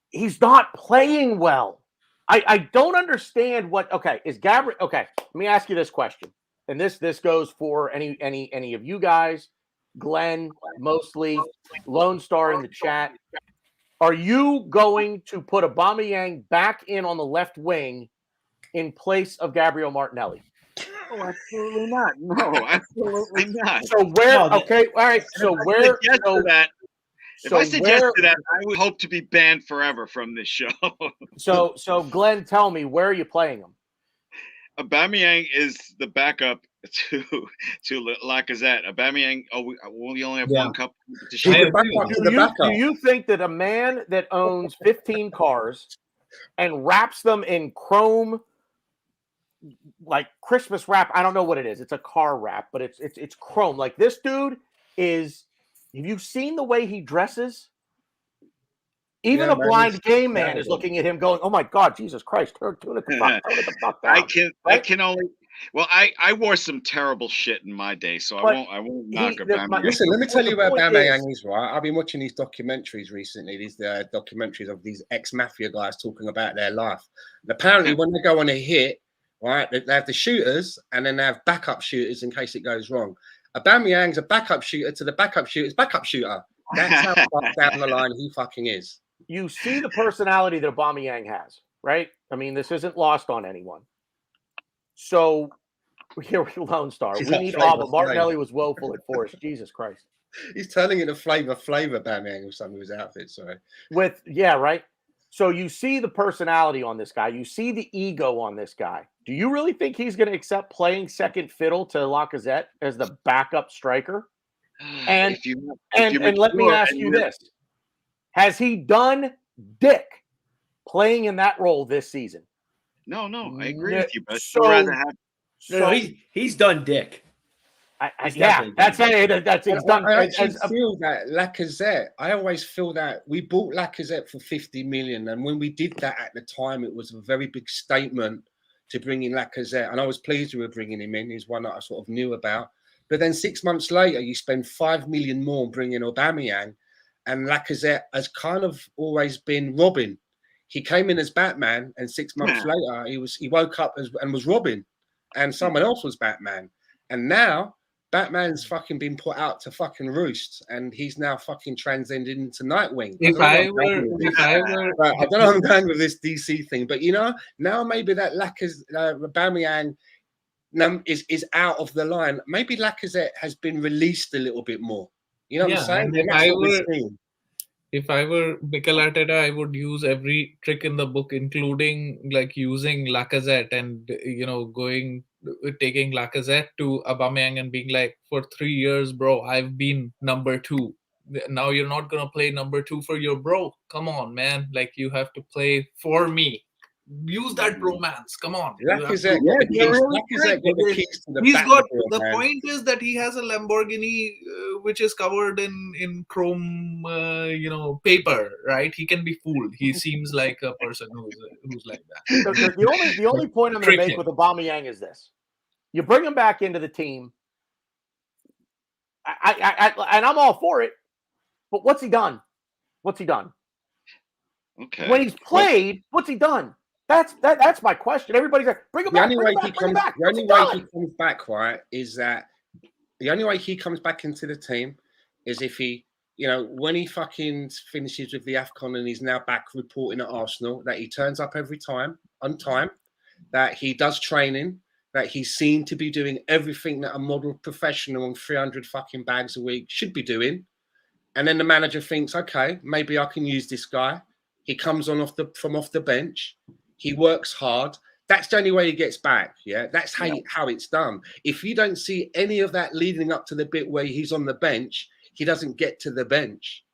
he's not playing well. I don't understand is Gabriel. Okay, let me ask you this question, and this goes for any of you guys, Glenn, mostly Lone Star in the chat. Are you going to put Aubameyang back in on the left wing in place of Gabriel Martinelli? Oh, absolutely not. No, absolutely not. So where? Okay, all right. So where? If I suggest that, I would hope to be banned forever from this show. So Glenn, tell me, where are you playing him? Aubameyang is the backup to Lacazette. Aubameyang, we only have one cup. Do you think that a man that owns 15 cars and wraps them in chrome, like Christmas wrap? I don't know what it is. It's a car wrap, but it's chrome. Like this dude is. Have you seen the way he dresses? Even a blind gay man is looking at him going, "Oh my God, Jesus Christ, turn it the fuck down." Well, I wore some terrible shit in my day, so But I won't knock the- Aubameyang. my- Listen, let me tell you where The point Aubameyang is- is, right? I've been watching these documentaries recently, these documentaries of these ex-mafia guys talking about their life. And apparently, when they go on a hit, right, they have the shooters and then they have backup shooters in case it goes wrong. Aubameyang's a backup shooter to the backup shooter's backup shooter. That's how far down the line he fucking is. You see the personality that Aubameyang has, right? I mean, this isn't lost on anyone. So here we Lone Star. He's We like need Flavor but Martinelli was woeful at Forest. Jesus Christ. He's turning into Flavor Aubameyang with some of his outfits. Sorry. Right. So you see the personality on this guy. You see the ego on this guy. Do you really think he's going to accept playing second fiddle to Lacazette as the backup striker? And let me ask you this. Has he done dick playing in that role this season? No, I agree with you, but I'd still rather have. No, he's done dick. That's he's done. I actually feel that Lacazette. I always feel that we bought Lacazette for 50 million, and when we did that at the time, it was a very big statement to bring in Lacazette, and I was pleased we were bringing him in. He's one that I sort of knew about. But then 6 months later, you spend 5 million more on bringing Aubameyang, and Lacazette has kind of always been Robin. He came in as Batman, and 6 months later, he woke up and was Robin, and someone else was Batman, and now Batman's fucking been put out to fucking roost, and he's now fucking transcended into Nightwing. I don't know how I'm going with this DC thing, but now maybe that Aubameyang is out of the line. Maybe Lacazette has been released a little bit more. You know what I'm saying? If I were Mikel Arteta, I would use every trick in the book, including like using Lacazette and taking Lacazette to Aubameyang and being like, for 3 years, bro, I've been number 2. Now you're not gonna play number 2 for your bro. Come on, man. Like, you have to play for me. Use that romance. Come on. Lacazette got the keys to the point is that he has a Lamborghini which is covered in chrome paper, right? He can be fooled. He seems like a person who's like that. The only point I'm going to make with Aubameyang is this: you bring him back into the team, and I'm all for it. But what's he done? Okay. When he's played, what's he done? That's my question. Everybody's like, bring him back. The only way he comes back, right, is that the only way he comes back into the team is if he, when he fucking finishes with the AFCON and he's now back reporting at Arsenal, that he turns up every time, on time, that he does training, that he's seen to be doing everything that a model professional on 300 fucking bags a week should be doing. And then the manager thinks, okay, maybe I can use this guy. He comes on off the bench. He works hard. That's the only way he gets back. Yeah, that's how it's done. If you don't see any of that leading up to the bit where he's on the bench, he doesn't get to the bench.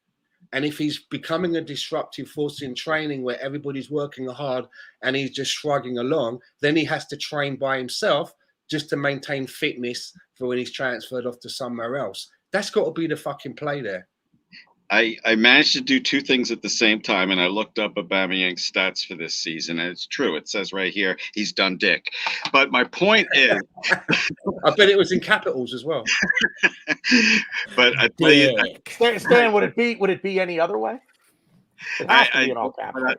And if he's becoming a disruptive force in training where everybody's working hard and he's just shrugging along, then he has to train by himself just to maintain fitness for when he's transferred off to somewhere else. That's got to be the fucking play there. I managed to do 2 things at the same time, and I looked up Aubameyang's stats for this season, and it's true. It says right here he's done dick. But my point is, I bet it was in capitals as well. But I tell you, Stan, would it be any other way? It has to be in all capitals.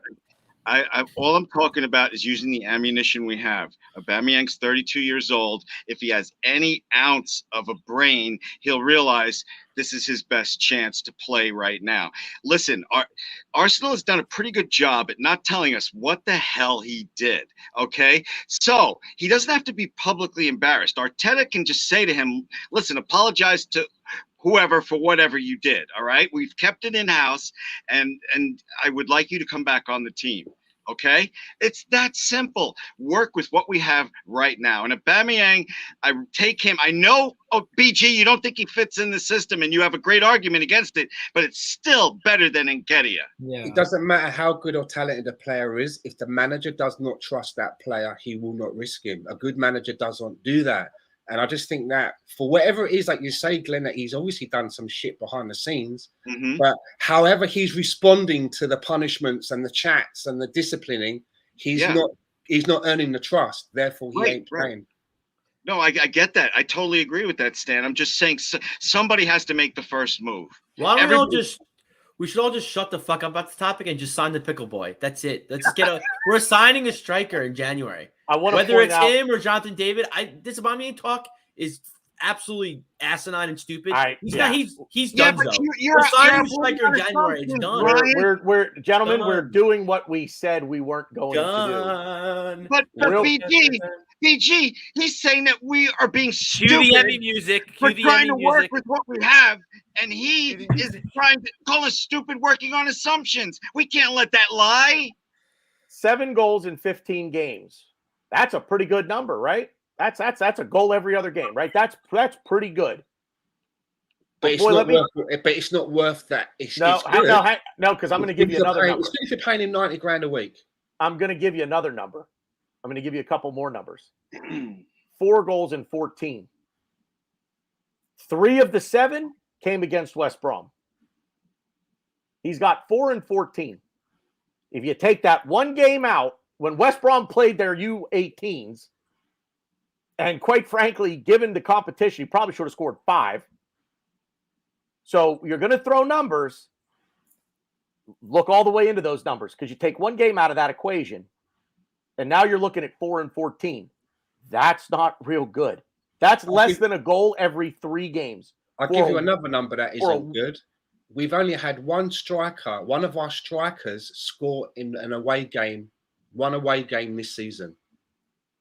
All I'm talking about is using the ammunition we have. Aubameyang's 32 years old. If he has any ounce of a brain, he'll realize this is his best chance to play right now. Listen, Arsenal has done a pretty good job at not telling us what the hell he did, okay? So he doesn't have to be publicly embarrassed. Arteta can just say to him, listen, apologize to whoever for whatever you did, all right? We've kept it in-house, and I would like you to come back on the team, okay? It's that simple. Work with what we have right now. And Aubameyang, I take him. I know, BG, you don't think he fits in the system, and you have a great argument against it, but it's still better than Nketiah. Yeah. It doesn't matter how good or talented a player is. If the manager does not trust that player, he will not risk him. A good manager doesn't do that. And I just think that for whatever it is, like you say, Glenn, that he's obviously done some shit behind the scenes. Mm-hmm. But however he's responding to the punishments and the chats and the disciplining, he's not earning the trust. Therefore, he ain't playing. No, I get that. I totally agree with that, Stan. I'm just saying somebody has to make the first move. Why don't we should all just shut the fuck up about the topic and just sign the pickle boy. That's it. Let's just we're signing a striker in January. I want to Whether point it's out, him or Jonathan David, this Aubameyang talk is absolutely asinine and stupid. He's done but so. you're We're signing a avoiding striker in our January. It's assumptions, done. Ryan. we're gentlemen, Done. we're doing what we said we weren't going to Done. But Real- BG, he's saying that we are being Cue the stupid. Emmy music. We're Cue the trying Emmy to work music. with what we have, and he is trying to call us stupid working on assumptions. We can't let that lie. 7 goals in 15 games. That's a pretty good number, right? That's a goal every other game, right? That's pretty good. But it's, boy, it's not worth that. No, because I'm going to give you another number. If you're paying him 90 grand a week. I'm going to give you another number. I'm going to give you a couple more numbers. 4 goals in 14. 3 of the 7 came against West Brom. He's got 4 and 14. If you take that one game out, when West Brom played their U18s, and quite frankly, given the competition, he probably should have scored 5. So you're going to throw numbers. Look all the way into those numbers because you take one game out of that equation, and now you're looking at 4 and 14. That's not real good. That's less than a goal every 3 games. I'll give you another number that isn't good. We've only had one of our strikers score in an away game, one away game this season.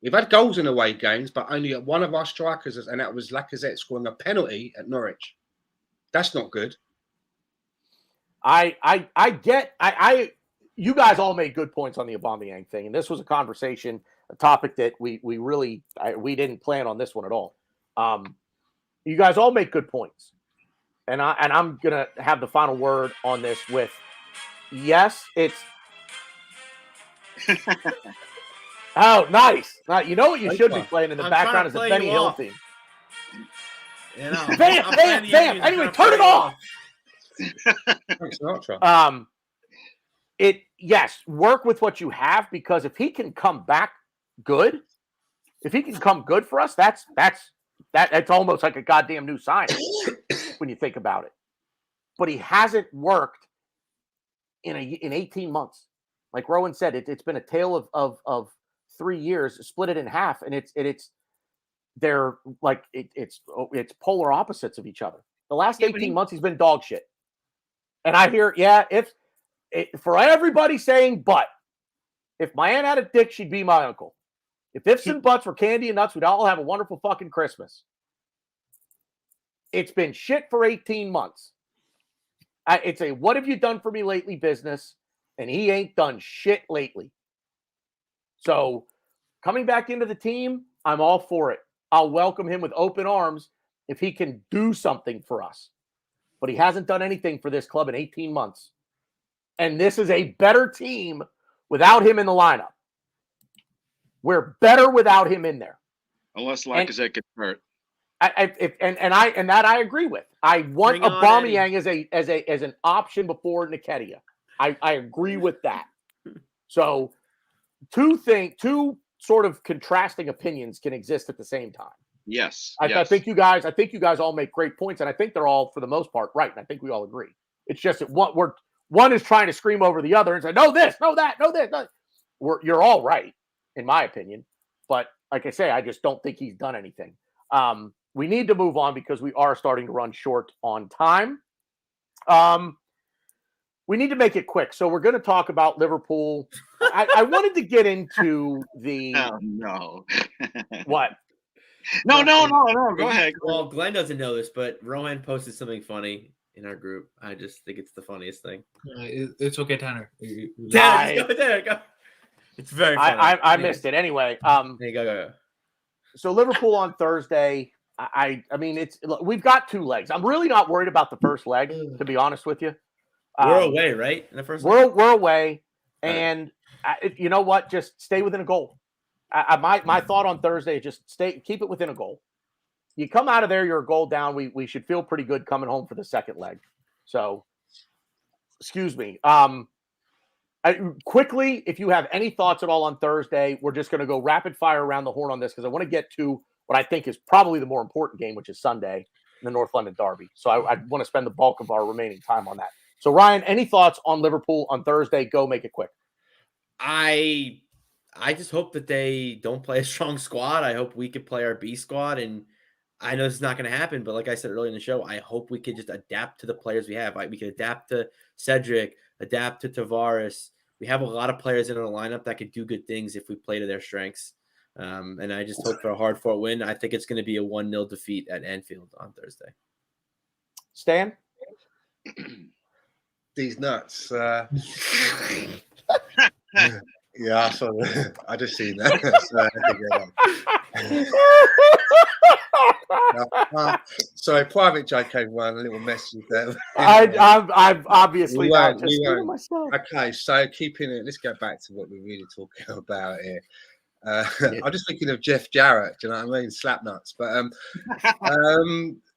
We've had goals in away games, but only one of our strikers, and that was Lacazette scoring a penalty at Norwich. That's not good. You guys all made good points on the Aubameyang thing, and this was a topic that we didn't plan on this one at all. You guys all make good points, and I'm gonna have the final word on this with yes, it's. Oh, nice! Now, you know what you should be playing in the background is a Benny Hill theme. You know, Bam! Anyway, turn it off. Work with what you have because if he can come back good, for us, that's almost like a goddamn new signing when you think about it. But he hasn't worked in 18 months. Like Rowan said, it's been a tale of 3 years, split it in half, and it's polar opposites of each other. The last 18 months, he's been dog shit. And I hear, for everybody saying, but if my aunt had a dick, she'd be my uncle. If ifs and buts were candy and nuts, we'd all have a wonderful fucking Christmas. It's been shit for 18 months. It's a what have you done for me lately business, and he ain't done shit lately. So coming back into the team, I'm all for it. I'll welcome him with open arms if he can do something for us. But he hasn't done anything for this club in 18 months. And this is a better team without him in the lineup. We're better without him in there. Unless Lacazette gets hurt. That I agree with. I want Aubameyang as an option before Nketiah. I agree with that. So two sort of contrasting opinions can exist at the same time. Yes. I think you guys all make great points, and I think they're all for the most part right, and I think we all agree. It's just that one is trying to scream over the other and say, no this, no that, no this. No. You're all right, in my opinion. But like I say, I just don't think he's done anything. We need to move on because we are starting to run short on time. We need to make it quick. So we're going to talk about Liverpool. I wanted to get into the... Oh, no. What? No. Go ahead. Well, Glenn doesn't know this, but Rohan posted something funny in our group. I just think it's the funniest thing. It's okay, Tanner. Tanner, go. It's very funny. I missed it. Anyway. Go. So Liverpool on Thursday. We've got 2 legs. I'm really not worried about the first leg, to be honest with you. We're away, right? In the first leg? We're away. And you know what? Just stay within a goal. My thought on Thursday is just keep it within a goal. You come out of there, you're a goal down. We should feel pretty good coming home for the second leg. So, excuse me. Quickly, if you have any thoughts at all on Thursday, we're just going to go rapid fire around the horn on this because I want to get to what I think is probably the more important game, which is Sunday, the North London Derby. So I want to spend the bulk of our remaining time on that. So Ryan, any thoughts on Liverpool on Thursday? Go, make it quick. I just hope that they don't play a strong squad. I hope we could play our B squad, and I know this is not going to happen, but like I said earlier in the show, I hope we could just adapt to the players we have. We could adapt to Cedric, adapt to Tavares. We have a lot of players in our lineup that could do good things if we play to their strengths. And I just hope for a hard-fought win. I think it's going to be a 1-0 defeat at Anfield on Thursday. Stan? These nuts. Yeah, I just seen that. Sorry, private joke, everyone. A little message there. I've obviously not just myself. Okay, so keeping it. Let's go back to what we're really talking about here. I'm just thinking of Jeff Jarrett. Do you know what I mean? Slap nuts. But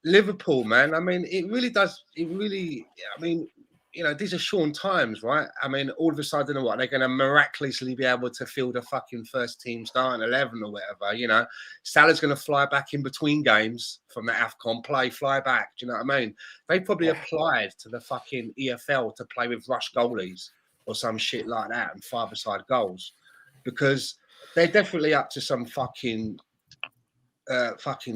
Liverpool, man. I mean, it really does. It really. I mean, you know, these are Sean times, right? I mean, all of a sudden, what, they're going to miraculously be able to field a fucking first team starting 11 or whatever, you know? Salah's going to fly back in between games from the AFCON fly back. Do you know what I mean? They probably applied to the fucking EFL to play with rush goalies or some shit like that and five-a-side goals, because they're definitely up to some fucking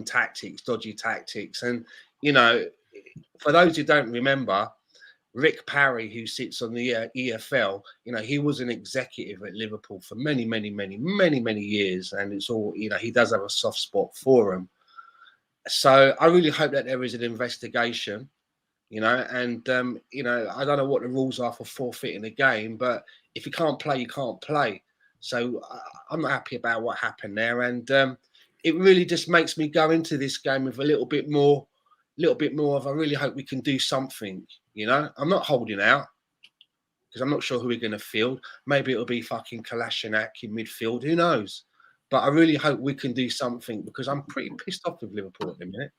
tactics, dodgy tactics. And, you know, for those who don't remember, Rick Parry, who sits on the EFL, you know, he was an executive at Liverpool for many years. And it's all, you know, he does have a soft spot for him. So I really hope that there is an investigation, you know, and, you know, I don't know what the rules are for forfeiting a game, but if you can't play, you can't play. So I'm not happy about what happened there. And it really just makes me go into this game with a little bit more of, I really hope we can do something. You know, I'm not holding out because I'm not sure who we're going to field. Maybe it'll be fucking Kolasinac in midfield. Who knows? But I really hope we can do something because I'm pretty pissed off with Liverpool at the minute.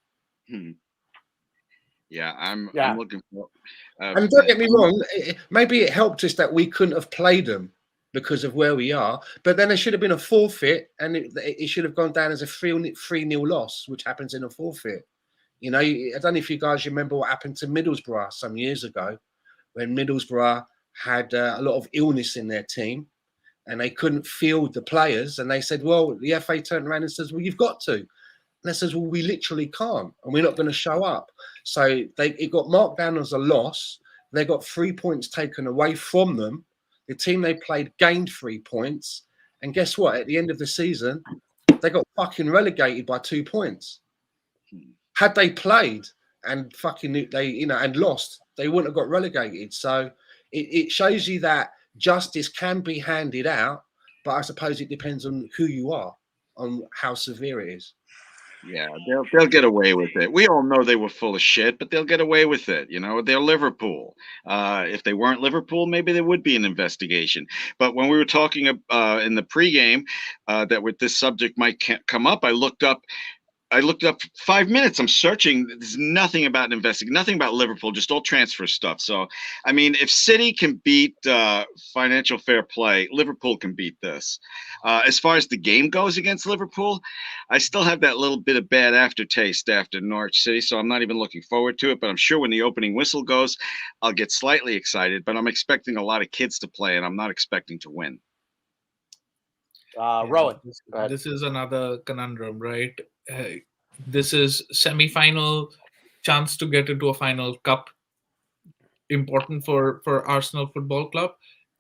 Yeah, I'm looking for. And don't get me wrong, maybe it helped us that we couldn't have played them because of where we are. But then there should have been a forfeit, and it should have gone down as a 3-0 loss, which happens in a forfeit. You know, I don't know if you guys remember what happened to Middlesbrough some years ago when Middlesbrough had a lot of illness in their team and they couldn't field the players. And they said, well, the FA turned around and says, well, you've got to. And they says, well, we literally can't and we're not going to show up. So it got marked down as a loss. They got 3 points taken away from them. The team they played gained 3 points. And guess what? At the end of the season, they got fucking relegated by 2 points. Had they played and and lost, they wouldn't have got relegated. So it shows you that justice can be handed out, but I suppose it depends on who you are, on how severe it is. Yeah, they'll get away with it. We all know they were full of shit, but they'll get away with it. You know, they're Liverpool. If they weren't Liverpool, maybe there would be an investigation. But when we were talking in the pregame that with this subject might come up, I looked up 5 minutes. I'm searching. There's nothing about investing, nothing about Liverpool, just all transfer stuff. So, I mean, if City can beat financial fair play, Liverpool can beat this. As far as the game goes against Liverpool, I still have that little bit of bad aftertaste after Norwich City, so I'm not even looking forward to it. But I'm sure when the opening whistle goes, I'll get slightly excited. But I'm expecting a lot of kids to play, and I'm not expecting to win. Rowan, this is another conundrum, right? This is semi-final chance to get into a final cup, important for Arsenal Football Club,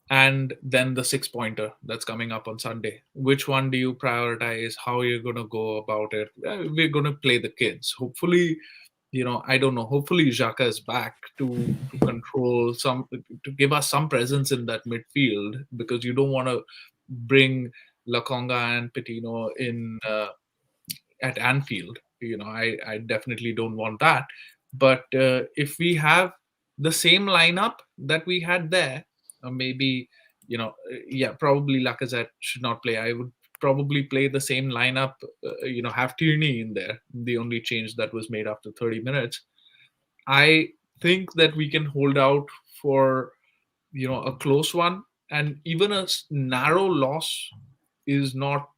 and then the 6-pointer that's coming up on Sunday. Which one do you prioritize? How are you going to go about it? We're going to play the kids. Hopefully, you know, I don't know. Hopefully Xhaka is back to control to give us some presence in that midfield, because you don't want to bring Lokonga and Pitino in at Anfield. You know, I definitely don't want that. But if we have the same lineup that we had there, maybe, you know, probably Lacazette should not play. I would probably play the same lineup, you know, have Tierney in there. The only change that was made after 30 minutes. I think that we can hold out for, you know, a close one, and even a narrow loss is not,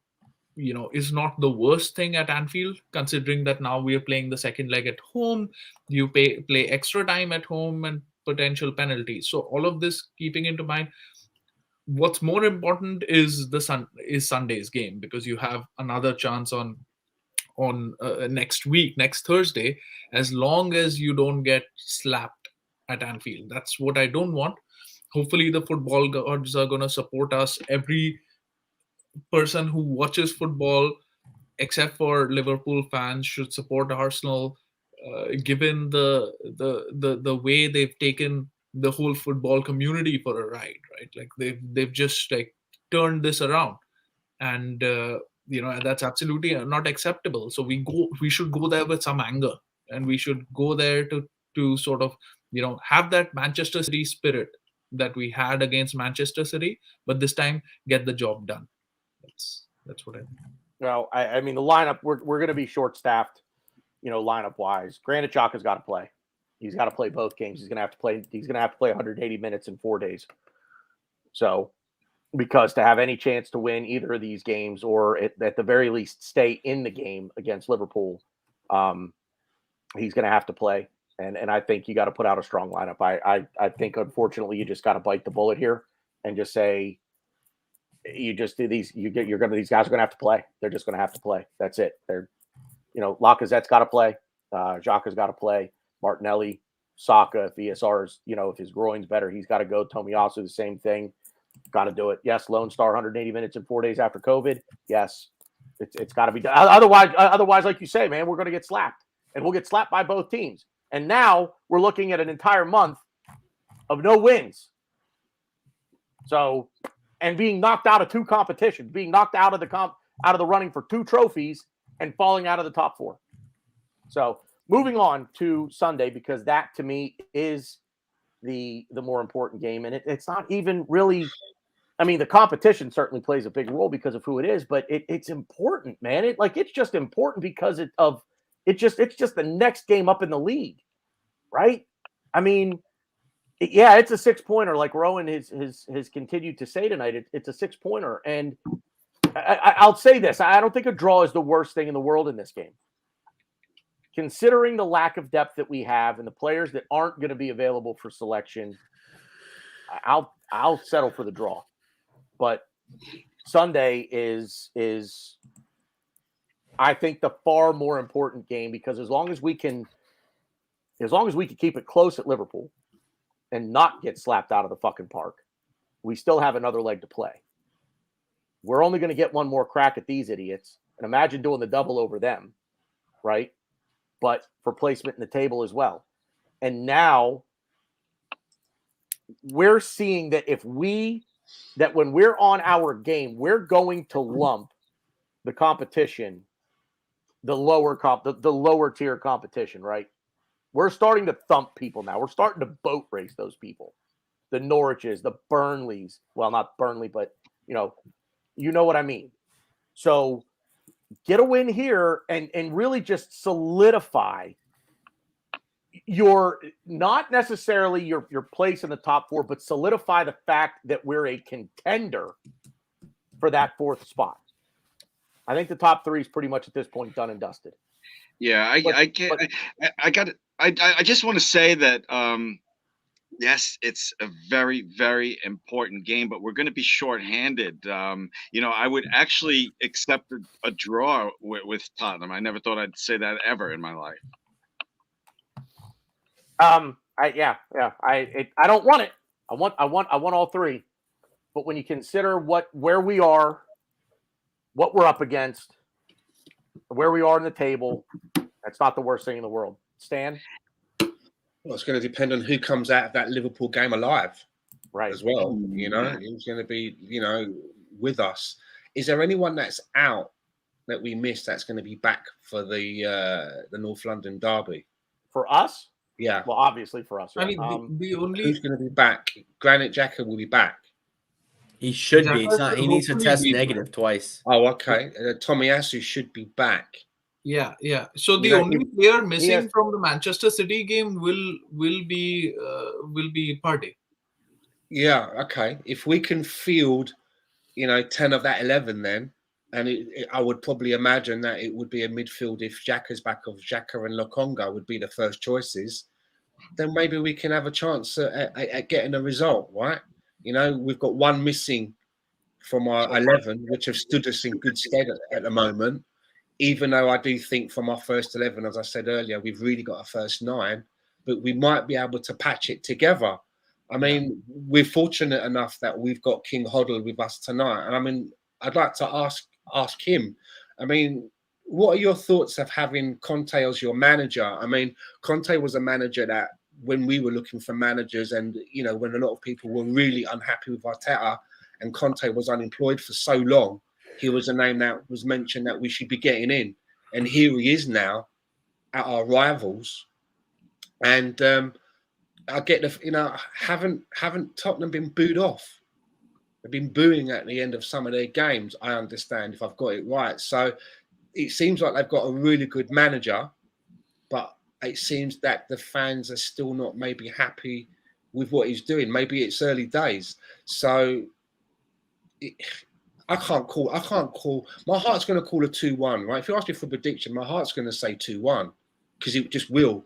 is not the worst thing at Anfield, considering that now we are playing the second leg at home. You play extra time at home and potential penalties. So all of this keeping into mind, what's more important is Sunday's game, because you have another chance on next week, next Thursday, as long as you don't get slapped at Anfield. That's what I don't want. Hopefully the football gods are going to support us. Every person who watches football, except for Liverpool fans, should support Arsenal, given the way they've taken the whole football community for a ride, right? Like they've just like turned this around, and that's absolutely not acceptable. So we should go there with some anger, and we should go there to sort of have that Manchester City spirit that we had against Manchester City, but this time get the job done. That's what I think. Well, I mean the lineup, we're going to be short staffed, lineup wise. Granted, Xhaka's got to play. He's got to play both games. He's going to have to play 180 minutes in 4 days. So, because to have any chance to win either of these games, or at the very least stay in the game against Liverpool, he's going to have to play. And I think you got to put out a strong lineup. I think unfortunately you just got to bite the bullet here and just say, you just do these. These guys are going to have to play. They're just going to have to play. That's it. Lacazette's got to play. Xhaka's got to play. Martinelli, Saka, if ESR's, if his groin's better, he's got to go. Tomiyasu, the same thing. Got to do it. Yes, Lone Star, 180 minutes in 4 days after COVID. Yes, it's got to be done. Otherwise, like you say, man, we're going to get slapped, and we'll get slapped by both teams. And now we're looking at an entire month of no wins. So. And being knocked out of 2 competitions, being knocked out of the running for 2 trophies, and falling out of the top 4. So moving on to Sunday, because that to me is the more important game, and it's not even really. I mean, the competition certainly plays a big role because of who it is, but it's important, man. It's just important because it's just the next game up in the league, right? I mean. Yeah, it's a 6-pointer, like Rowan has continued to say tonight. It's a 6-pointer, and I'll say this: I don't think a draw is the worst thing in the world in this game, considering the lack of depth that we have and the players that aren't going to be available for selection. I'll settle for the draw, but Sunday is I think the far more important game, because as long as we can keep it close at Liverpool and not get slapped out of the fucking park, we still have another leg to play. We're only going to get one more crack at these idiots. And imagine doing the double over them, right? But for placement in the table as well. And now we're seeing that when we're on our game, we're going to lump the competition, the lower tier competition, right? We're starting to thump people now. We're starting to boat race those people. The Norwiches, the Burnleys. Well, not Burnley, but you know what I mean. So get a win here and really just solidify not necessarily your place in the top 4, but solidify the fact that we're a contender for that 4th spot. I think the top 3 is pretty much at this point done and dusted. Yeah, I just want to say that yes, it's a very, very important game, but we're going to be shorthanded. I would actually accept a draw with Tottenham. I never thought I'd say that ever in my life. I don't want it. I want all 3. But when you consider where we are, what we're up against, where we are in the table, that's not the worst thing in the world. Stan? Well, it's going to depend on who comes out of that Liverpool game alive, right? As well, who's going to be, with us. Is there anyone that's out that we missed that's going to be back for the North London derby? For us? Yeah. Well, obviously for us. Right? I mean, who's going to be back? Granit Xhaka will be back. He should be. He needs to test negative twice. Oh, okay. Tomiyasu should be back. Yeah. So the only player missing from the Manchester City game will be Partey. Yeah. Okay. If we can field, 10 of that 11, then And I would probably imagine that it would be a midfield if Xhaka's back of Xhaka and Lokonga would be the first choices. Then maybe we can have a chance at getting a result, right? You know, we've got one missing from our 11, which have stood us in good stead at the moment. Even though I do think from our first 11, as I said earlier, we've really got a first 9, but we might be able to patch it together. I mean, we're fortunate enough that we've got King Hoddle with us tonight. And I mean, I'd like to ask him, I mean, what are your thoughts of having Conte as your manager? I mean, Conte was a manager that when we were looking for managers and, you know, when a lot of people were really unhappy with Arteta and Conte was unemployed for so long, he was a name that was mentioned that we should be getting in. And here he is now at our rivals. And I get the, you know, haven't Tottenham been booed off? They've been booing at the end of some of their games, I understand, if I've got it right. So it seems like they've got a really good manager, but it seems that the fans are still not maybe happy with what he's doing. Maybe it's early days. So I can't call. My heart's going to call a 2-1, right? If you ask me for a prediction, my heart's going to say 2-1 because it just will.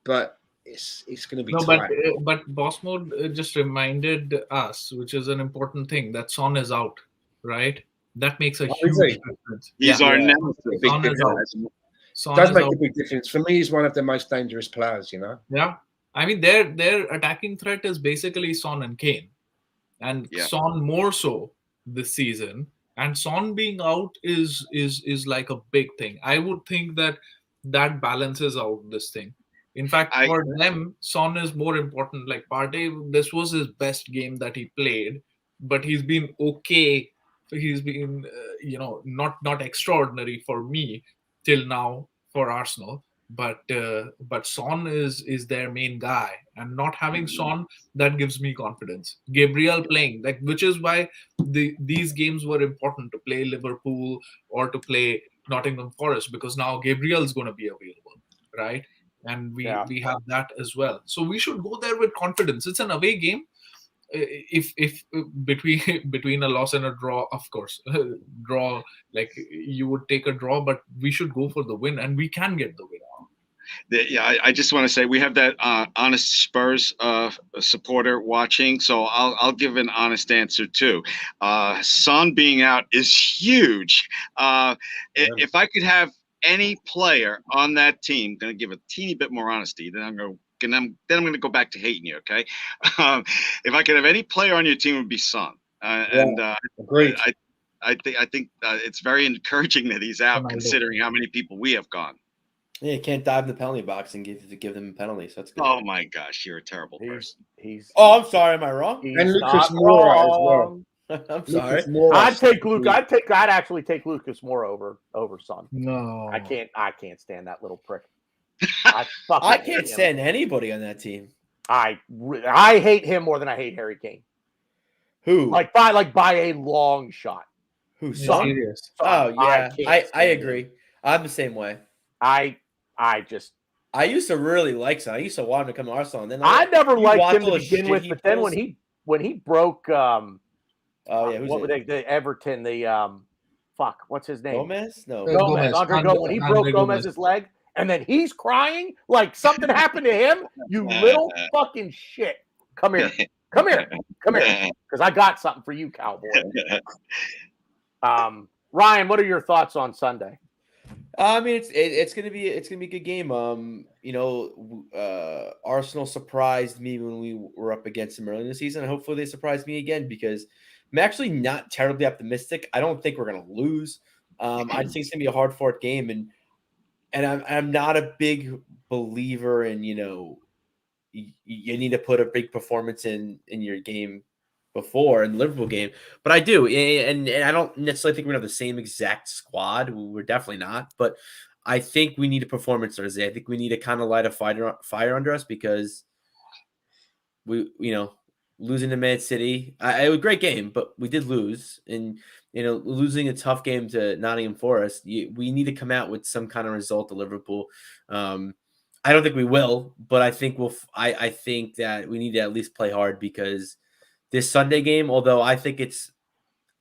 But it's going to be tight. But Boss Mode just reminded us, which is an important thing, that Son is out, right? That makes a huge difference. He's our nemesis. Son is out. Son does is make out. a big difference. For me, he's one of the most dangerous players, you know? Yeah. I mean, their attacking threat is basically Son and Kane. And Son more so this season. And Son being out is like a big thing. I would think that balances out this thing. In fact, for them, Son is more important. Like Partey, this was his best game that he played, but he's been okay. He's been, not extraordinary for me till now for Arsenal. But Son is their main guy, and not having Son, that gives me confidence. Gabriel playing, which is why these games were important to play Liverpool or to play Nottingham Forest, because now Gabriel is going to be available, right? And we have that as well. So we should go there with confidence. It's an away game. If between a loss and a draw, of course, draw, like you would take a draw, but we should go for the win, and we can get the win. I just want to say we have that honest Spurs supporter watching, so I'll give an honest answer too. Son being out is huge. If I could have any player on that team, I'm going to give a teeny bit more honesty, then I'm going to go back to hating you. Okay, if I could have any player on your team, it would be Son. Agreed. I think it's very encouraging that he's out, considering how many people we have gone. Yeah, you can't dive in the penalty box and give them a penalty. So that's good. Oh my gosh, you're a terrible person. I'm sorry. Am I wrong? And Lucas Moura as well. I'm sorry. I'd actually take Lucas Moura over Son. No, I can't stand that little prick. I can't stand anybody on that team. I hate him more than I hate Harry Kane. Who? By a long shot. Who? Son? Oh yeah, I agree. I'm the same way. I used to really like Son. I used to want him to come to Arsenal. And then I never liked him to begin with, but then when he broke the Everton, what's his name? Gomez? No. Gomez. Andre Gomez. When he broke Gomez's leg, and then he's crying like something happened to him. You little fucking shit. Come here. Because I got something for you, cowboy. Ryan, what are your thoughts on Sunday? I mean, it's gonna be a good game. Arsenal surprised me when we were up against them early in the season. Hopefully, they surprise me again, because I'm actually not terribly optimistic. I don't think we're gonna lose. I just think it's gonna be a hard-fought game, and I'm not a big believer in you need to put a big performance in your game before in the Liverpool game, but I do, and I don't necessarily think we're gonna have the same exact squad. We're definitely not, but I think we need a performance Thursday. I think we need to kind of light a fire under us, because we, losing to Man City, it was a great game, but we did lose, and losing a tough game to Nottingham Forest, we need to come out with some kind of result to Liverpool. I don't think we will, but I think I think that we need to at least play hard, because this Sunday game, although I think it's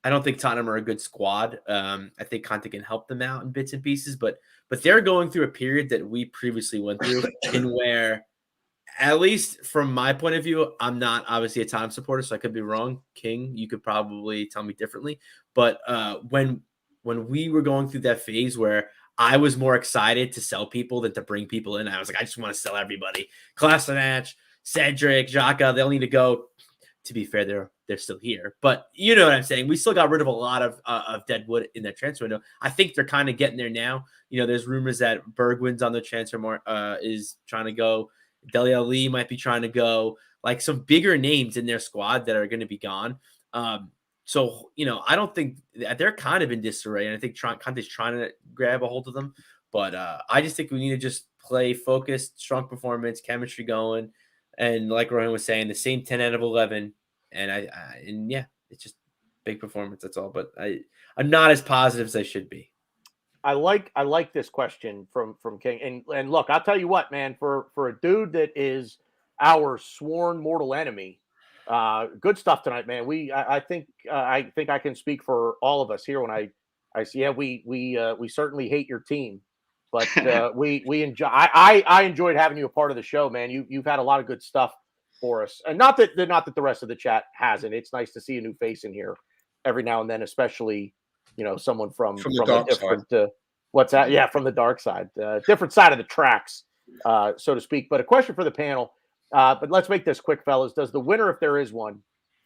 I don't think Tottenham are a good squad. I think Conte can help them out in bits and pieces, but they're going through a period that we previously went through, in where, at least from my point of view, I'm not obviously a Tottenham supporter, so I could be wrong. King, you could probably tell me differently. But when we were going through that phase where I was more excited to sell people than to bring people in, I was like, I just want to sell everybody. Kolasinac, Cedric, Xhaka, they'll need to go. To be fair, they're still here, but you know what I'm saying. We still got rid of a lot of dead wood in that transfer window. I think they're kind of getting there now. You know, there's rumors that Bergwijn's on the transfer is trying to go. Dele Alli might be trying to go. Like some bigger names in their squad that are going to be gone. So you know, I don't think they're kind of in disarray, and I think Conte's trying to grab a hold of them. But I just think we need to just play focused, strong performance, chemistry going. And like Rohan was saying, the same 10 out of 11. And yeah, it's just big performance. That's all. But I'm not as positive as I should be. I like this question from King. And look, I'll tell you what, man, for a dude that is our sworn mortal enemy, good stuff tonight, man. I think I can speak for all of us here when I see, yeah, we certainly hate your team. But we enjoy. I enjoyed having you a part of the show, man. You've had a lot of good stuff for us, and not that the rest of the chat hasn't. It's nice to see a new face in here every now and then, especially someone from the a different what's that? Yeah, from the dark side, different side of the tracks, so to speak. But a question for the panel. But let's make this quick, fellas. Does the winner, if there is one,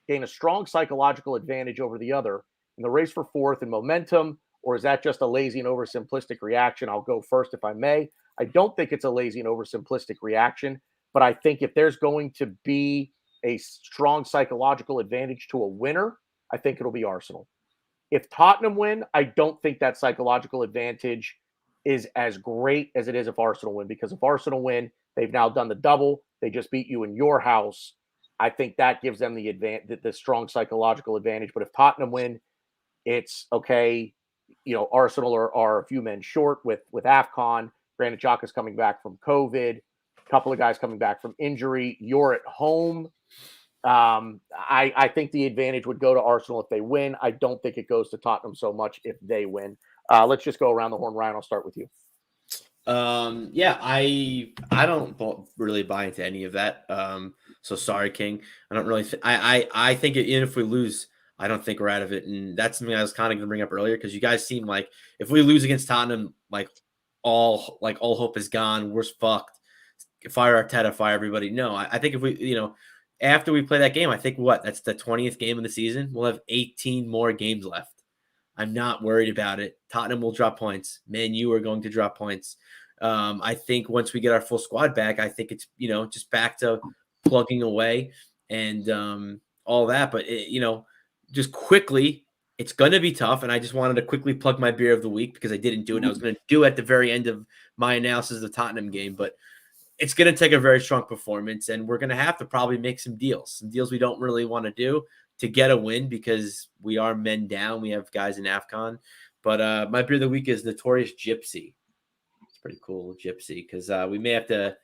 gain a strong psychological advantage over the other in the race for fourth and momentum? Or is that just a lazy and oversimplistic reaction? I'll go first if I may. I don't think it's a lazy and oversimplistic reaction, but I think if there's going to be a strong psychological advantage to a winner, I think it'll be Arsenal. If Tottenham win, I don't think that psychological advantage is as great as it is if Arsenal win, because if Arsenal win, they've now done the double. They just beat you in your house. I think that gives them the strong psychological advantage. But if Tottenham win, it's okay. Arsenal are a few men short with AFCON. Granit Xhaka's coming back from COVID. A couple of guys coming back from injury. You're at home. I think the advantage would go to Arsenal if they win. I don't think it goes to Tottenham so much if they win. Let's just go around the horn. Ryan, I'll start with you. Yeah, I don't really buy into any of that. So sorry, King. I don't really. I think even if we lose, I don't think we're out of it. And that's something I was kind of going to bring up earlier, because you guys seem like if we lose against Tottenham, all hope is gone. We're fucked. Fire Arteta, fire everybody. No, I think if we, after we play that game, I think that's the 20th game of the season. We'll have 18 more games left. I'm not worried about it. Tottenham will drop points. Man, you are going to drop points. I think once we get our full squad back, I think it's, just back to plugging away and all that. But, just quickly, it's going to be tough. And I just wanted to quickly plug my beer of the week because I didn't do it. And I was going to do it at the very end of my analysis of the Tottenham game. But it's going to take a very strong performance. And we're going to have to probably make some deals we don't really want to do to get a win, because we are men down. We have guys in AFCON. But my beer of the week is Notorious Gypsy. It's pretty cool, Gypsy, because we may have to,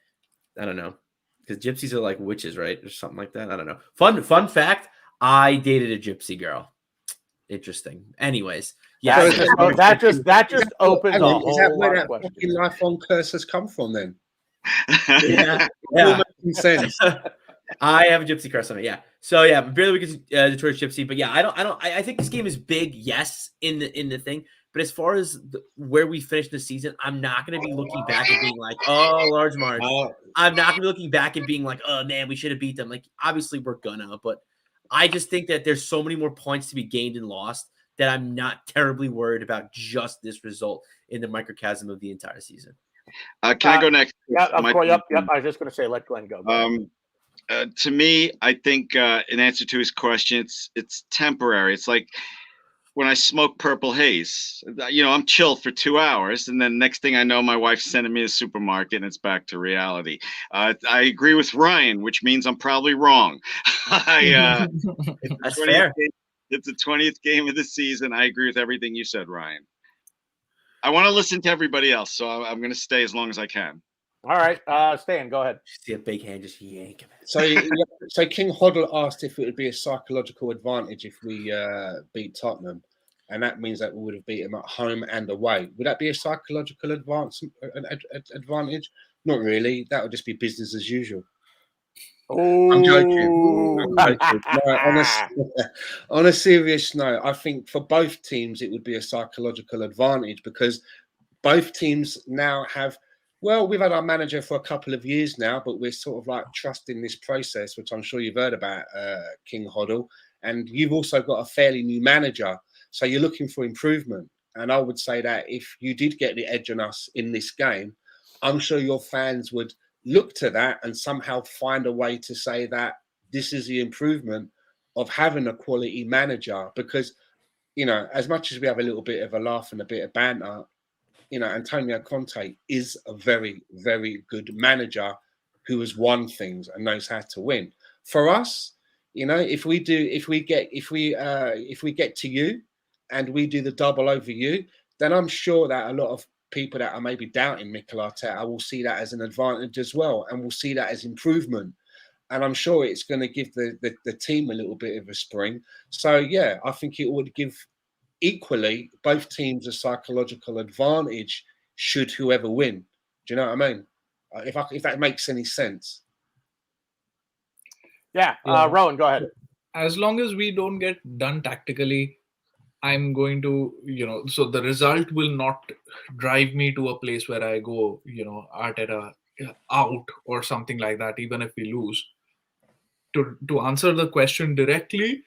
I don't know, because gypsies are like witches, right? Or something like that. I don't know. Fun fact, I dated a gypsy girl. Interesting. Anyways, yeah. That just opens a whole lot of questions. Lifelong curse has come from then. Yeah. Making sense. I have a gypsy curse on it. Yeah. So yeah, beer of the week is Detroit Gypsy. But yeah, I think this game is big. Yes, in the thing. But as far as where we finish the season, I'm not going to be looking back and being like, oh, large march. I'm not going to be looking back and being like, oh man, we should have beat them. Like, obviously we're gonna, but I just think that there's so many more points to be gained and lost that I'm not terribly worried about just this result in the microcosm of the entire season. Can I go next? Yep. I was just going to say, let Glenn go. To me, I think in answer to his question, it's temporary. It's like when I smoke purple haze, I'm chill for 2 hours, and then next thing I know, my wife's sending me to the supermarket, and it's back to reality. I agree with Ryan, which means I'm probably wrong. That's fair. It's the 20th game of the season. I agree with everything you said, Ryan. I want to listen to everybody else, so I'm going to stay as long as I can. All right, Stan, go ahead. See a big hand just yank him. So King Hoddle asked if it would be a psychological advantage if we beat Tottenham, and that means that we would have beat them at home and away. Would that be a psychological advantage? Not really. That would just be business as usual. I'm joking. I'm joking. No, on a serious note, I think for both teams it would be a psychological advantage because both teams now have. Well, we've had our manager for a couple of years now, but we're sort of like trusting this process, which I'm sure you've heard about, King Hoddle. And you've also got a fairly new manager. So you're looking for improvement. And I would say that if you did get the edge on us in this game, I'm sure your fans would look to that and somehow find a way to say that this is the improvement of having a quality manager. Because, you know, as much as we have a little bit of a laugh and a bit of banter, you know, Antonio Conte is a very, very good manager who has won things and knows how to win. For us, you know, if we get to you and we do the double over you, then I'm sure that a lot of people that are maybe doubting Mikel Arteta will see that as an advantage as well, and will see that as improvement. And I'm sure it's going to give the team a little bit of a spring. So yeah, I think it would give equally both teams a psychological advantage should whoever win. Do you know what I mean? If that makes any sense. Yeah, Rowan, go ahead. As long as we don't get done tactically, I'm going to, you know, so the result will not drive me to a place where I go, you know, Arteta out or something like that, even if we lose. To answer the question directly,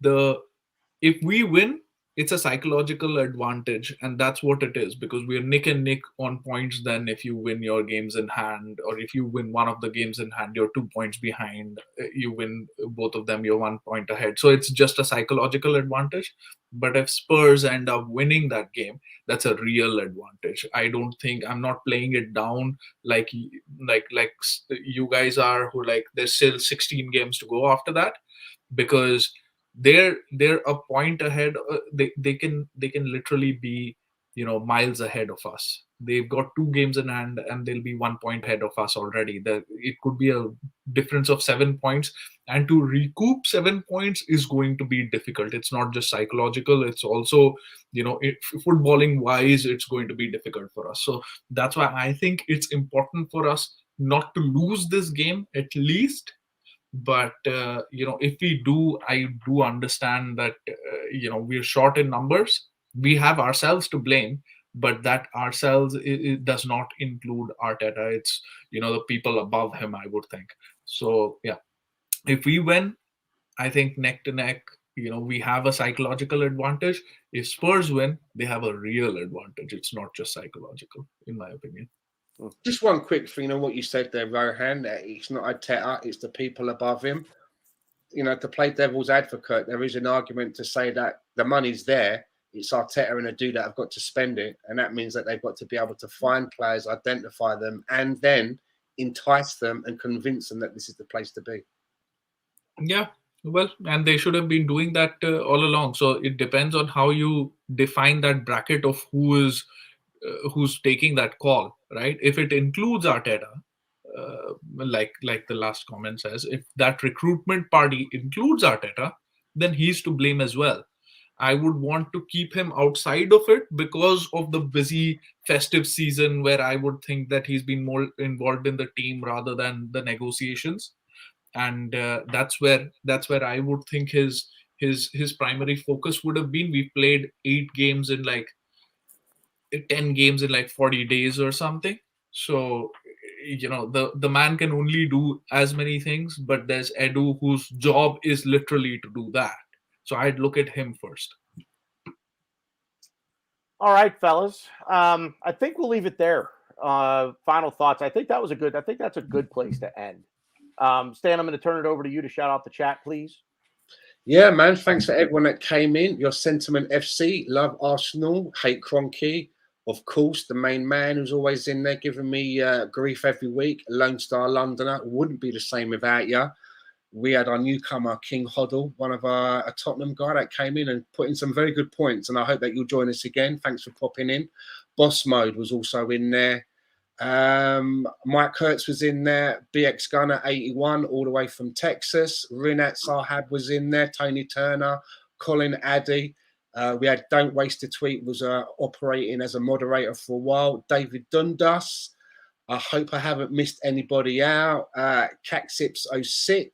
if we win, it's a psychological advantage, and that's what it is, because we're neck and neck on points. Then if you win your games in hand, or if you win one of the games in hand, you're 2 points behind. You win both of them, you're 1 point ahead. So it's just a psychological advantage. But if Spurs end up winning that game, that's a real advantage. I'm not playing it down like you guys are, who like there's still 16 games to go after that, because they're a point ahead. They can literally be, you know, miles ahead of us. They've got 2 games in hand and they'll be 1 point ahead of us already. It could be a difference of 7 points, and to recoup 7 points is going to be difficult. It's not just psychological, it's also, you know, footballing wise, it's going to be difficult for us. So that's why I think it's important for us not to lose this game at least. But you know, if we do, I do understand that you know, we're short in numbers. We have ourselves to blame, but that ourselves, it does not include Arteta. It's, you know, the people above him, I would think. So yeah, if we win, I think neck to neck, you know, we have a psychological advantage. If Spurs win, they have a real advantage. It's not just psychological, in my opinion. Just one quick thing on what you said there, Rohan. It's not Arteta, it's the people above him. You know, to play devil's advocate, there is an argument to say that the money's there. It's Arteta and Adu that have got to spend it. And that means that they've got to be able to find players, identify them, and then entice them and convince them that this is the place to be. Yeah, well, and they should have been doing that all along. So it depends on how you define that bracket of who's taking that call, right? If it includes Arteta, like the last comment says, if that recruitment party includes Arteta, then he's to blame as well. I would want to keep him outside of it because of the busy festive season, where I would think that he's been more involved in the team rather than the negotiations. And that's where I would think his primary focus would have been. We played 8 games in like 10 games in like 40 days or something. So, you know, the man can only do as many things, but there's Edu whose job is literally to do that. So I'd look at him first. All right, fellas. I think we'll leave it there. Final thoughts. I think that's a good place to end. Stan, I'm going to turn it over to you to shout out the chat, please. Yeah, man. Thanks for everyone that came in. Your Sentiment FC, love Arsenal, hate Kroenke. Of course, the main man who's always in there giving me grief every week. Lone Star Londoner. Wouldn't be the same without you. We had our newcomer, King Hoddle, a Tottenham guy that came in and put in some very good points. And I hope that you'll join us again. Thanks for popping in. Boss Mode was also in there. Mike Kurtz was in there. BX Gunner 81 all the way from Texas. Rinat Sahab was in there. Tony Turner, Colin Addy. We had Don't Waste a Tweet was operating as a moderator for a while. David Dundas. I hope I haven't missed anybody out. Caxips06.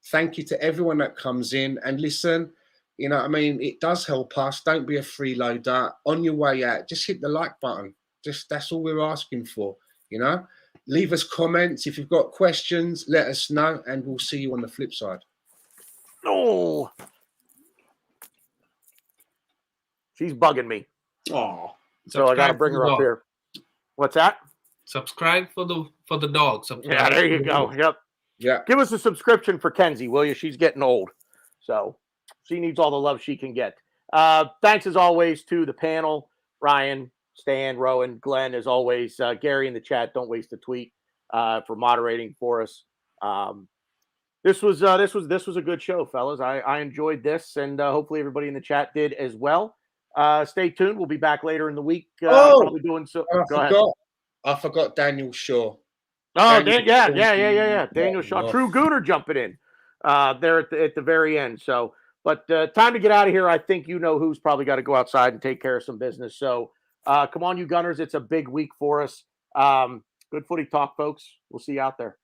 Thank you to everyone that comes in and listen. You know what I mean? It does help us. Don't be a freeloader. On your way out, just hit the like button. Just that's all we're asking for. You know, leave us comments. If you've got questions, let us know, and we'll see you on the flip side. Oh, she's bugging me. Oh, So I got to bring her up here. What's that? Subscribe for the dog. Subscribe. Yeah, there you go. Yep. Yeah. Give us a subscription for Kenzie, will you? She's getting old. So she needs all the love she can get. Thanks as always to the panel, Ryan, Stan, Rowan, Glenn, as always. Gary in the chat, don't waste a tweet for moderating for us. This was a good show, fellas. I enjoyed this, and hopefully everybody in the chat did as well. Stay tuned. We'll be back later in the week. Probably doing so. Go ahead. I forgot Daniel Shaw. Oh, yeah. Daniel Shaw, True Gooner jumping in there at the very end. So, but time to get out of here. I think you know who's probably got to go outside and take care of some business. So, come on, you Gunners. It's a big week for us. Good footy talk, folks. We'll see you out there.